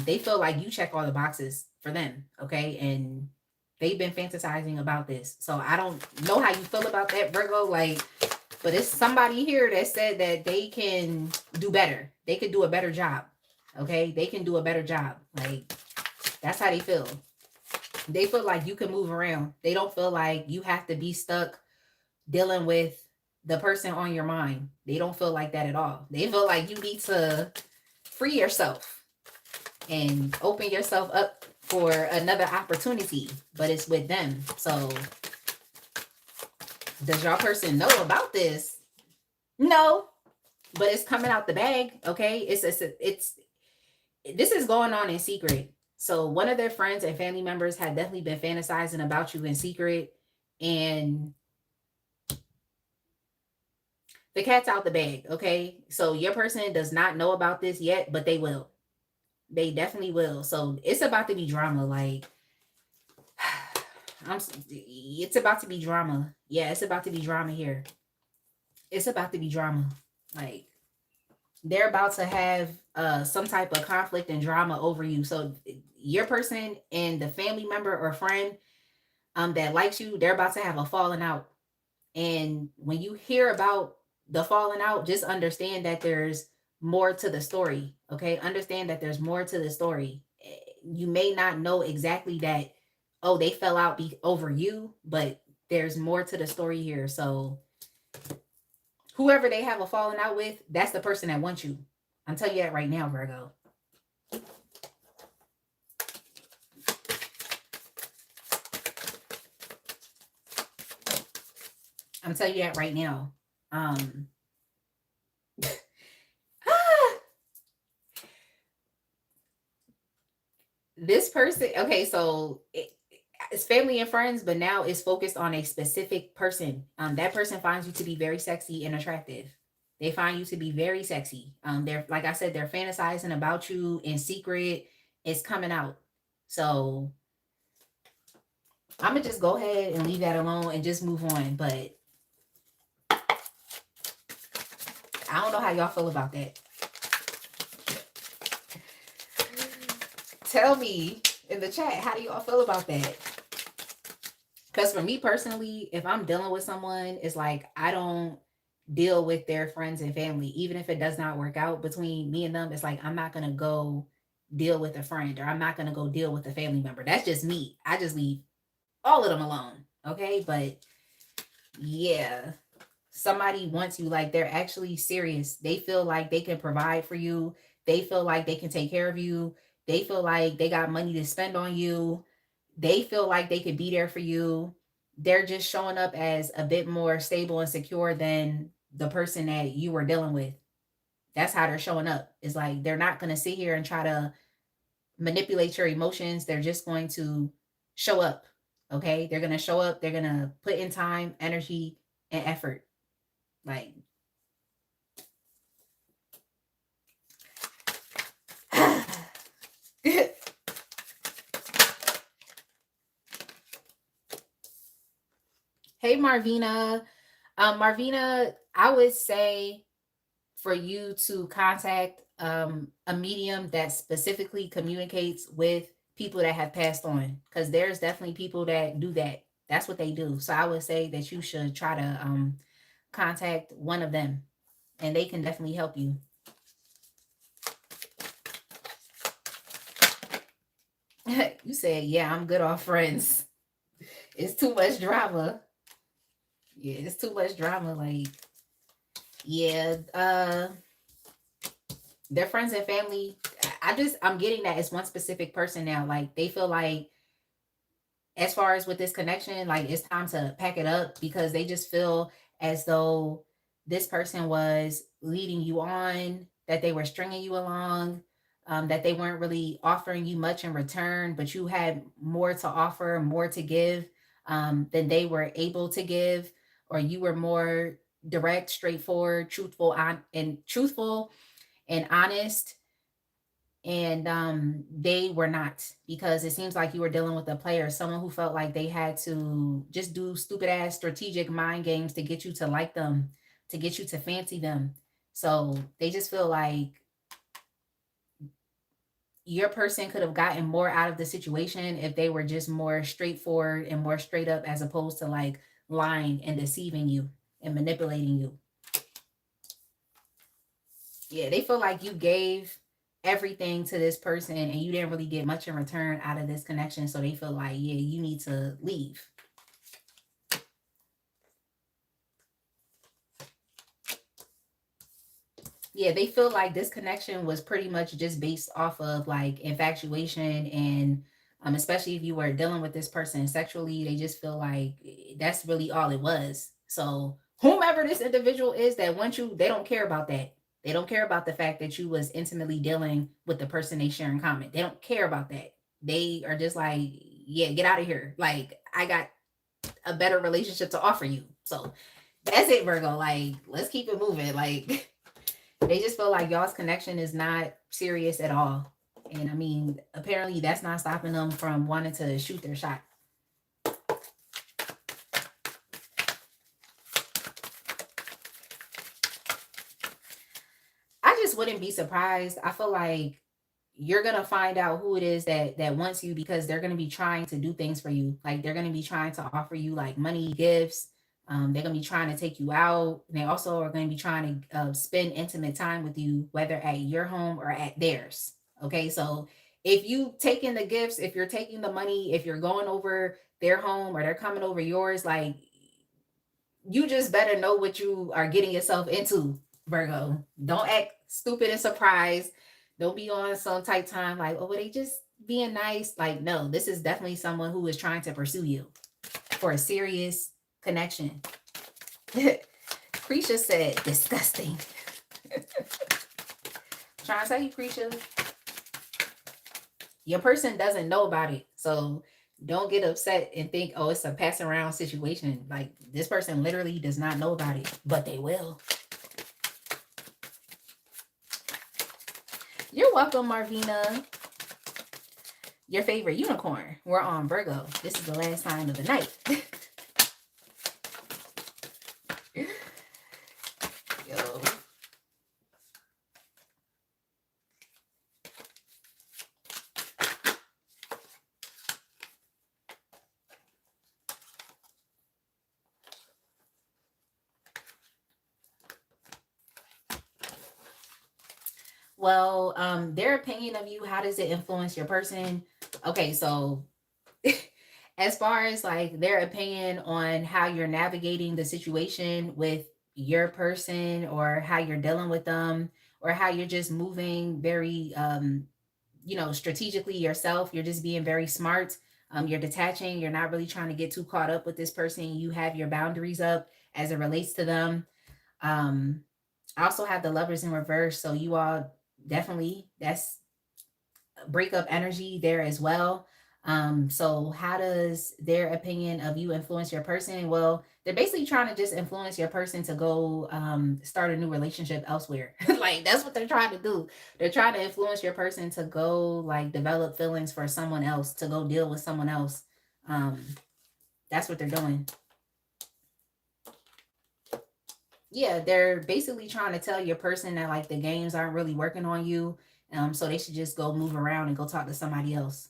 They feel like you check all the boxes for them, okay? And they've been fantasizing about this. So I don't know how you feel about that, Virgo. Like, But it's somebody here that said that they can do better. They could do a better job. Okay? They can do a better job. Like, that's how they feel. They feel like you can move around. They don't feel like you have to be stuck dealing with the person on your mind. They don't feel like that at all. They feel like you need to free yourself and open yourself up for another opportunity, but it's with them. So, does your person know about this? No, but it's coming out the bag. Okay, it's this is going on in secret. So one of their friends and family members had definitely been fantasizing about you in secret, and the cat's out the bag. Okay, so your person does not know about this yet, but they will. They definitely will. So it's about to be drama. Like, it's about to be drama. Yeah, it's about to be drama here. It's about to be drama. Like, they're about to have some type of conflict and drama over you. So your person and the family member or friend that likes you, they're about to have a falling out. And when you hear about the falling out, just understand that there's more to the story. Okay, understand that there's more to the story. You may not know exactly that, oh, they fell out over you, but there's more to the story here. So whoever they have a falling out with, that's the person that wants you. I'm telling you that right now, Virgo. I'm telling you that right now. This person, okay, so it's family and friends, but now it's focused on a specific person. That person finds you to be very sexy and attractive. They find you to be very sexy. They're, like I said, they're fantasizing about you in secret. It's coming out. So I'm gonna just go ahead and leave that alone and just move on. But I don't know how y'all feel about that. Tell me in the chat, how do y'all feel about that? Because for me personally, if I'm dealing with someone, it's like I don't deal with their friends and family. Even if it does not work out between me and them, it's like I'm not going to go deal with a friend, or I'm not going to go deal with a family member. That's just me. I just leave all of them alone. Okay. But yeah, somebody wants you, like they're actually serious. They feel like they can provide for you. They feel like they can take care of you. They feel like they got money to spend on you. They feel like they could be there for you. They're just showing up as a bit more stable and secure than the person that you were dealing with. That's how they're showing up. It's like they're not going to sit here and try to manipulate your emotions. They're just going to show up. Okay? They're going to show up. They're going to put in time, energy, and effort. Like, hey, Marvina. Marvina, I would say for you to contact a medium that specifically communicates with people that have passed on, because there's definitely people that do that. That's what they do. So I would say that you should try to contact one of them, and they can definitely help you. You said, yeah, I'm good off friends. It's too much drama. Yeah, it's too much drama. Like, yeah, their friends and family. I'm getting that it's one specific person now. Like, they feel like, as far as with this connection, like it's time to pack it up, because they just feel as though this person was leading you on, that they were stringing you along, that they weren't really offering you much in return, but you had more to offer, more to give than they were able to give, or you were more direct, straightforward, truthful and honest, and they were not, because it seems like you were dealing with a player, someone who felt like they had to just do stupid ass strategic mind games to get you to like them, to get you to fancy them. So they just feel like your person could have gotten more out of the situation if they were just more straightforward and more straight up, as opposed to like lying and deceiving you. and manipulating you. Yeah, they feel like you gave everything to this person and you didn't really get much in return out of this connection. So they feel like, yeah, you need to leave. Yeah, they feel like this connection was pretty much just based off of like infatuation and especially if you were dealing with this person sexually, they just feel like that's really all it was. So whomever this individual is that wants you, they don't care about that. They don't care about the fact that you was intimately dealing with the person they share in common. They don't care about that. They are just like, yeah, get out of here. Like, I got a better relationship to offer you. So that's it, Virgo. Like, let's keep it moving. Like, they just feel like y'all's connection is not serious at all. And I mean, apparently that's not stopping them from wanting to shoot their shot. I just wouldn't be surprised. I feel like you're gonna find out who it is that wants you because they're gonna be trying to do things for you. Like they're gonna be trying to offer you like money, gifts. They're gonna be trying to take you out. And they also are gonna be trying to spend intimate time with you, whether at your home or at theirs. Okay, so if you taking the gifts, if you're taking the money, if you're going over their home or they're coming over yours, like you just better know what you are getting yourself into, Virgo. Don't act stupid and surprised. Don't be on some tight time like, oh, they just being nice. Like, no, this is definitely someone who is trying to pursue you for a serious connection. Creature said, disgusting. Trying to tell you, Creature, your person doesn't know about it. So don't get upset and think, oh, it's a pass around situation. Like this person literally does not know about it, but they will. You're welcome, Marvina. Your favorite unicorn. We're on Virgo. This is the last sign of the night. Yo. Well, their opinion of you, how does it influence your person? Okay, so as far as like their opinion on how you're navigating the situation with your person or how you're dealing with them or how you're just moving very strategically yourself, you're just being very smart. You're detaching, you're not really trying to get too caught up with this person. You have your boundaries up as it relates to them. um I also have the lovers in reverse, so you all definitely, that's breakup energy there as well. So how does their opinion of you influence your person? Well, they're basically trying to just influence your person to go start a new relationship elsewhere. Like that's what they're trying to do. They're trying to influence your person to go like develop feelings for someone else, to go deal with someone else. Um, that's what they're doing. Yeah, they're basically trying to tell your person that like the games aren't really working on you. So they should just go move around and go talk to somebody else.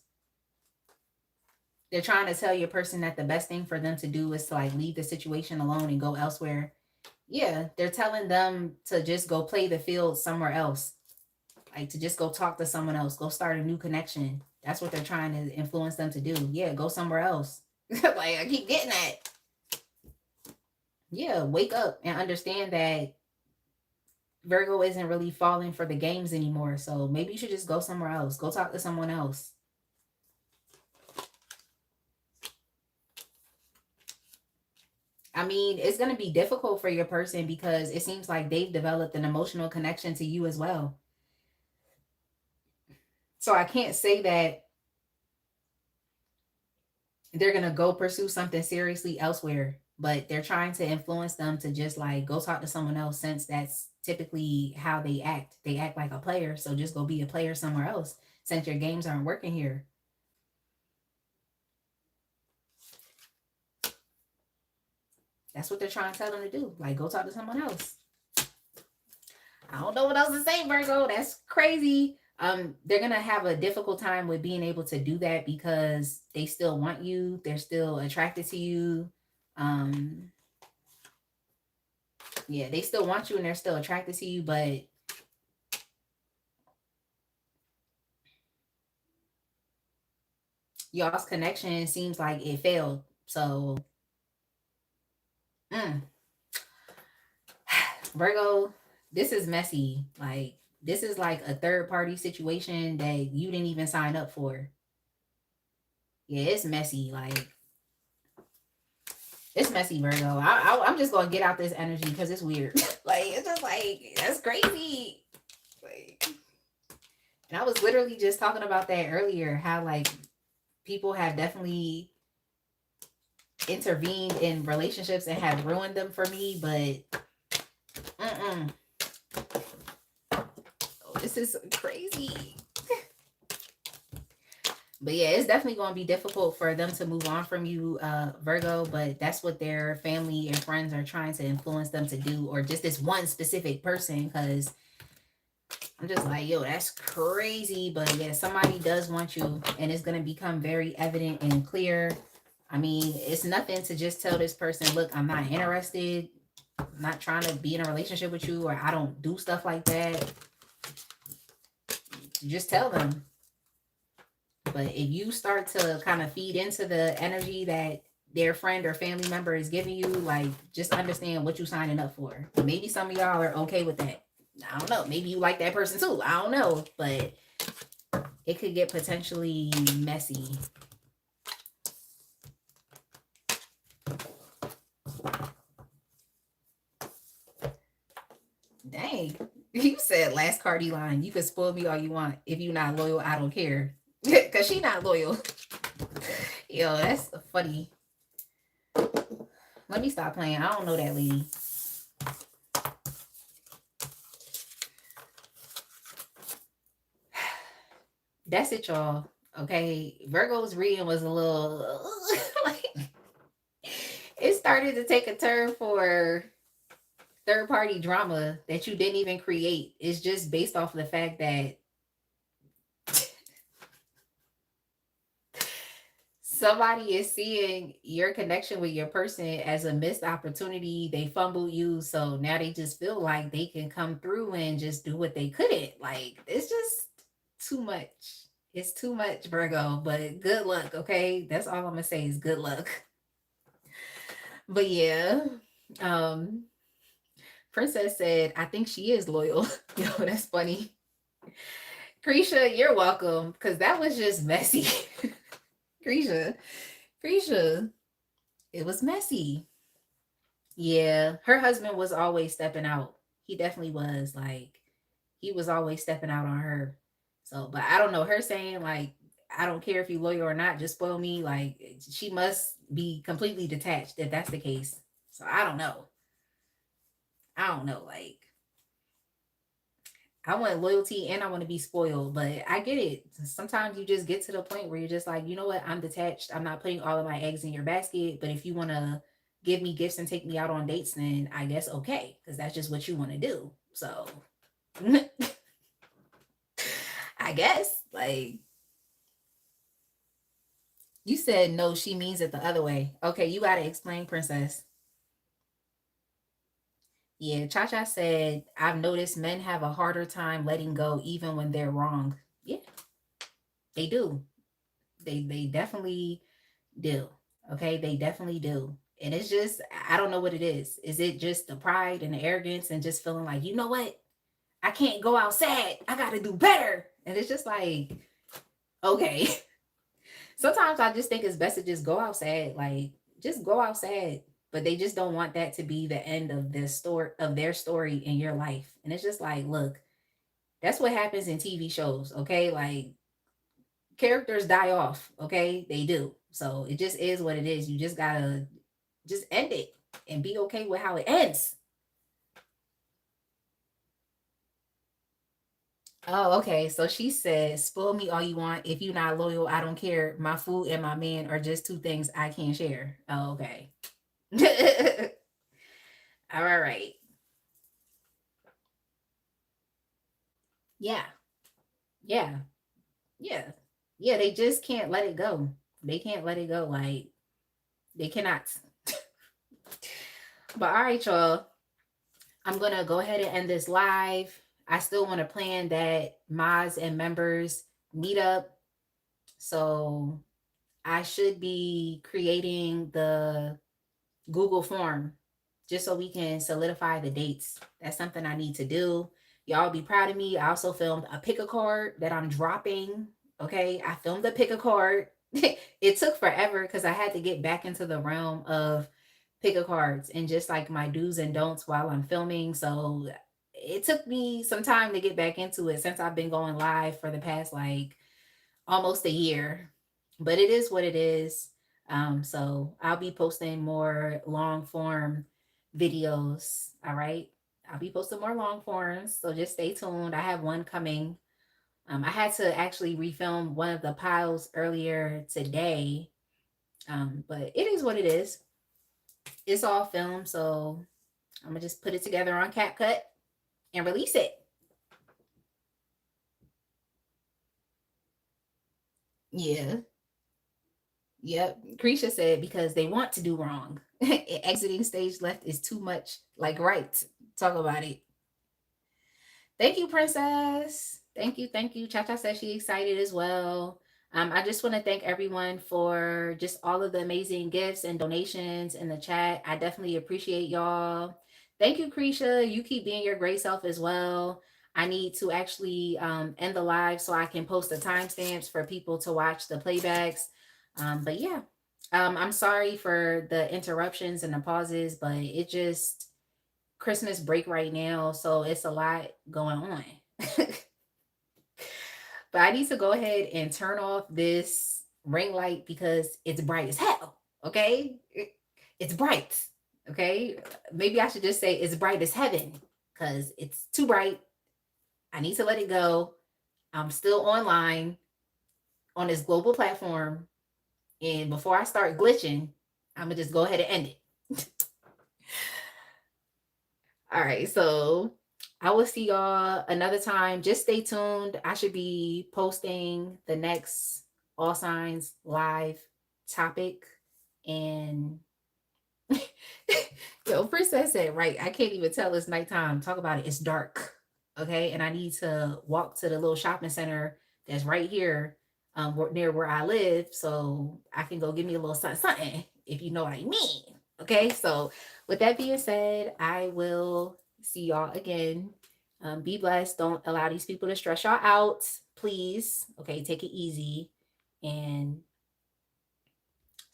They're trying to tell your person that the best thing for them to do is to like leave the situation alone and go elsewhere. Yeah, they're telling them to just go play the field somewhere else. Like to just go talk to someone else, go start a new connection. That's what they're trying to influence them to do. Yeah, go somewhere else. Like I keep getting that. Yeah, wake up and understand that Virgo isn't really falling for the games anymore. So maybe you should just go somewhere else. Go talk to someone else. I mean, it's going to be difficult for your person because it seems like they've developed an emotional connection to you as well. So I can't say that they're going to go pursue something seriously elsewhere, but they're trying to influence them to just like go talk to someone else since that's typically how they act. They act like a player. So just go be a player somewhere else since your games aren't working here. That's what they're trying to tell them to do. Like, go talk to someone else. I don't know what else to say, Virgo. That's crazy. They're gonna have a difficult time with being able to do that because they still want you. They're still attracted to you. Um, Yeah, they still want you and they're still attracted to you, but y'all's connection seems like it failed. So, mm, Virgo, this is messy. Like, this is like a third party situation that you didn't even sign up for. Yeah, it's messy. Like, it's messy, Virgo. I'm just gonna get out this energy because it's weird. Like, it's just like that's crazy. Like, and I was literally just talking about that earlier. How like people have definitely intervened in relationships and have ruined them for me, but oh, this is crazy. But yeah, it's definitely going to be difficult for them to move on from you, Virgo, but that's what their family and friends are trying to influence them to do, or just this one specific person. Because I'm just like, yo, that's crazy. But yeah, somebody does want you, and it's going to become very evident and clear. I mean, it's nothing to just tell this person, look, I'm not interested. I'm not trying to be in a relationship with you, or I don't do stuff like that. Just tell them. But if you start to kind of feed into the energy that their friend or family member is giving you, like, just understand what you're signing up for. Maybe some of y'all are okay with that. I don't know. Maybe you like that person too. I don't know. But it could get potentially messy. Dang. You said last Cardi line. You can spoil me all you want. If you're not loyal, I don't care. Because she not loyal. Yo, that's funny. Let me stop playing. I don't know that lady. That's it, y'all. Okay. Virgo's reading was a little like it started to take a turn for third party drama that you didn't even create. It's just based off of the fact that somebody is seeing your connection with your person as a missed opportunity. They fumbled you, so now they just feel like they can come through and just do what they couldn't. Like, it's just too much. It's too much, Virgo, but good luck, okay? That's all I'm gonna say is good luck. But yeah, um, Princess said, I think she is loyal. Yo, that's funny. Krisha, you're welcome, because that was just messy. Krisha, Krisha, it was messy. Yeah, her husband was always stepping out. He definitely was. Like, he was always stepping out on her. So, but I don't know. Her saying, like, I don't care if you loyal or not, just spoil me. Like, she must be completely detached if that's the case. So, I don't know. I don't know. Like, I want loyalty and I want to be spoiled, but I get it. Sometimes you just get to the point where you're just like, you know what? I'm detached. I'm not putting all of my eggs in your basket. But if you want to give me gifts and take me out on dates, then I guess okay, because that's just what you want to do. So I guess, like, you said no, she means it the other way. Okay, you got to explain, Princess. Yeah, Cha Cha said, I've noticed men have a harder time letting go even when they're wrong. Yeah, they do. They definitely do. Okay, they definitely do. And it's just, I don't know what it is. Is it just the pride and the arrogance and just feeling like, you know what? I can't go outside. I got to do better. And it's just like, okay. Sometimes I just think it's best to just go outside. Like, just go outside. But they just don't want that to be the end of their story in your life. And it's just like, look, that's what happens in TV shows. Okay. Like, characters die off. Okay. They do. So it just is what it is. You just gotta just end it and be okay with how it ends. Oh, okay. So she said, spoil me all you want. If you're not loyal, I don't care. My food and my man are just two things I can't share. Oh, okay. All right. Yeah. Yeah. Yeah. Yeah. They just can't let it go. They can't let it go. Like, they cannot. But all right, y'all. I'm going to go ahead and end this live. I still want to plan that mods and members meet up. So I should be creating the Google form just so we can solidify the dates. That's something I need to do. Y'all be proud of me. I also filmed a pick a card that I'm dropping. Okay. I filmed a pick a card. It took forever because I had to get back into the realm of pick a cards and just like my do's and don'ts while I'm filming. So it took me some time to get back into it since I've been going live for the past like almost a year, but it is what it is. So I'll be posting more long form videos. All right. I'll be posting more long forms. So just stay tuned. I have one coming. I had to actually refilm one of the piles earlier today. But it is what it is. It's all filmed. So I'm going to just put it together on CapCut and release it. Yeah. Yep. Krisha said because they want to do wrong. Exiting stage left is too much like right. Talk about it. Thank you, Princess. Thank you. Thank you. Cha Cha says she excited as well. I just want to thank everyone for just all of the amazing gifts and donations in the chat. I definitely appreciate y'all. Thank you, Krisha. You keep being your great self as well. I need to actually end the live so I can post the timestamps for people to watch the playbacks. But yeah, I'm sorry for the interruptions and the pauses, but it just Christmas break right now, so it's a lot going on. But I need to go ahead and turn off this ring light because it's bright as hell. Okay, it's bright. Okay, maybe I should just say it's bright as heaven because it's too bright. I need to let it go. I'm still online on this global platform, and before I start glitching, I'm gonna just go ahead and end it. All right, so I will see y'all another time. Just stay tuned. I should be posting the next All Signs live topic. And yo, Princess said, right, I can't even tell it's nighttime. Talk about it. It's dark. Okay. And I need to walk to the little shopping center that's right here near where I live. So I can go give me a little something, something, if you know what I mean. Okay. So with that being said, I will see y'all again. Be blessed. Don't allow these people to stress y'all out, please. Okay. Take it easy. And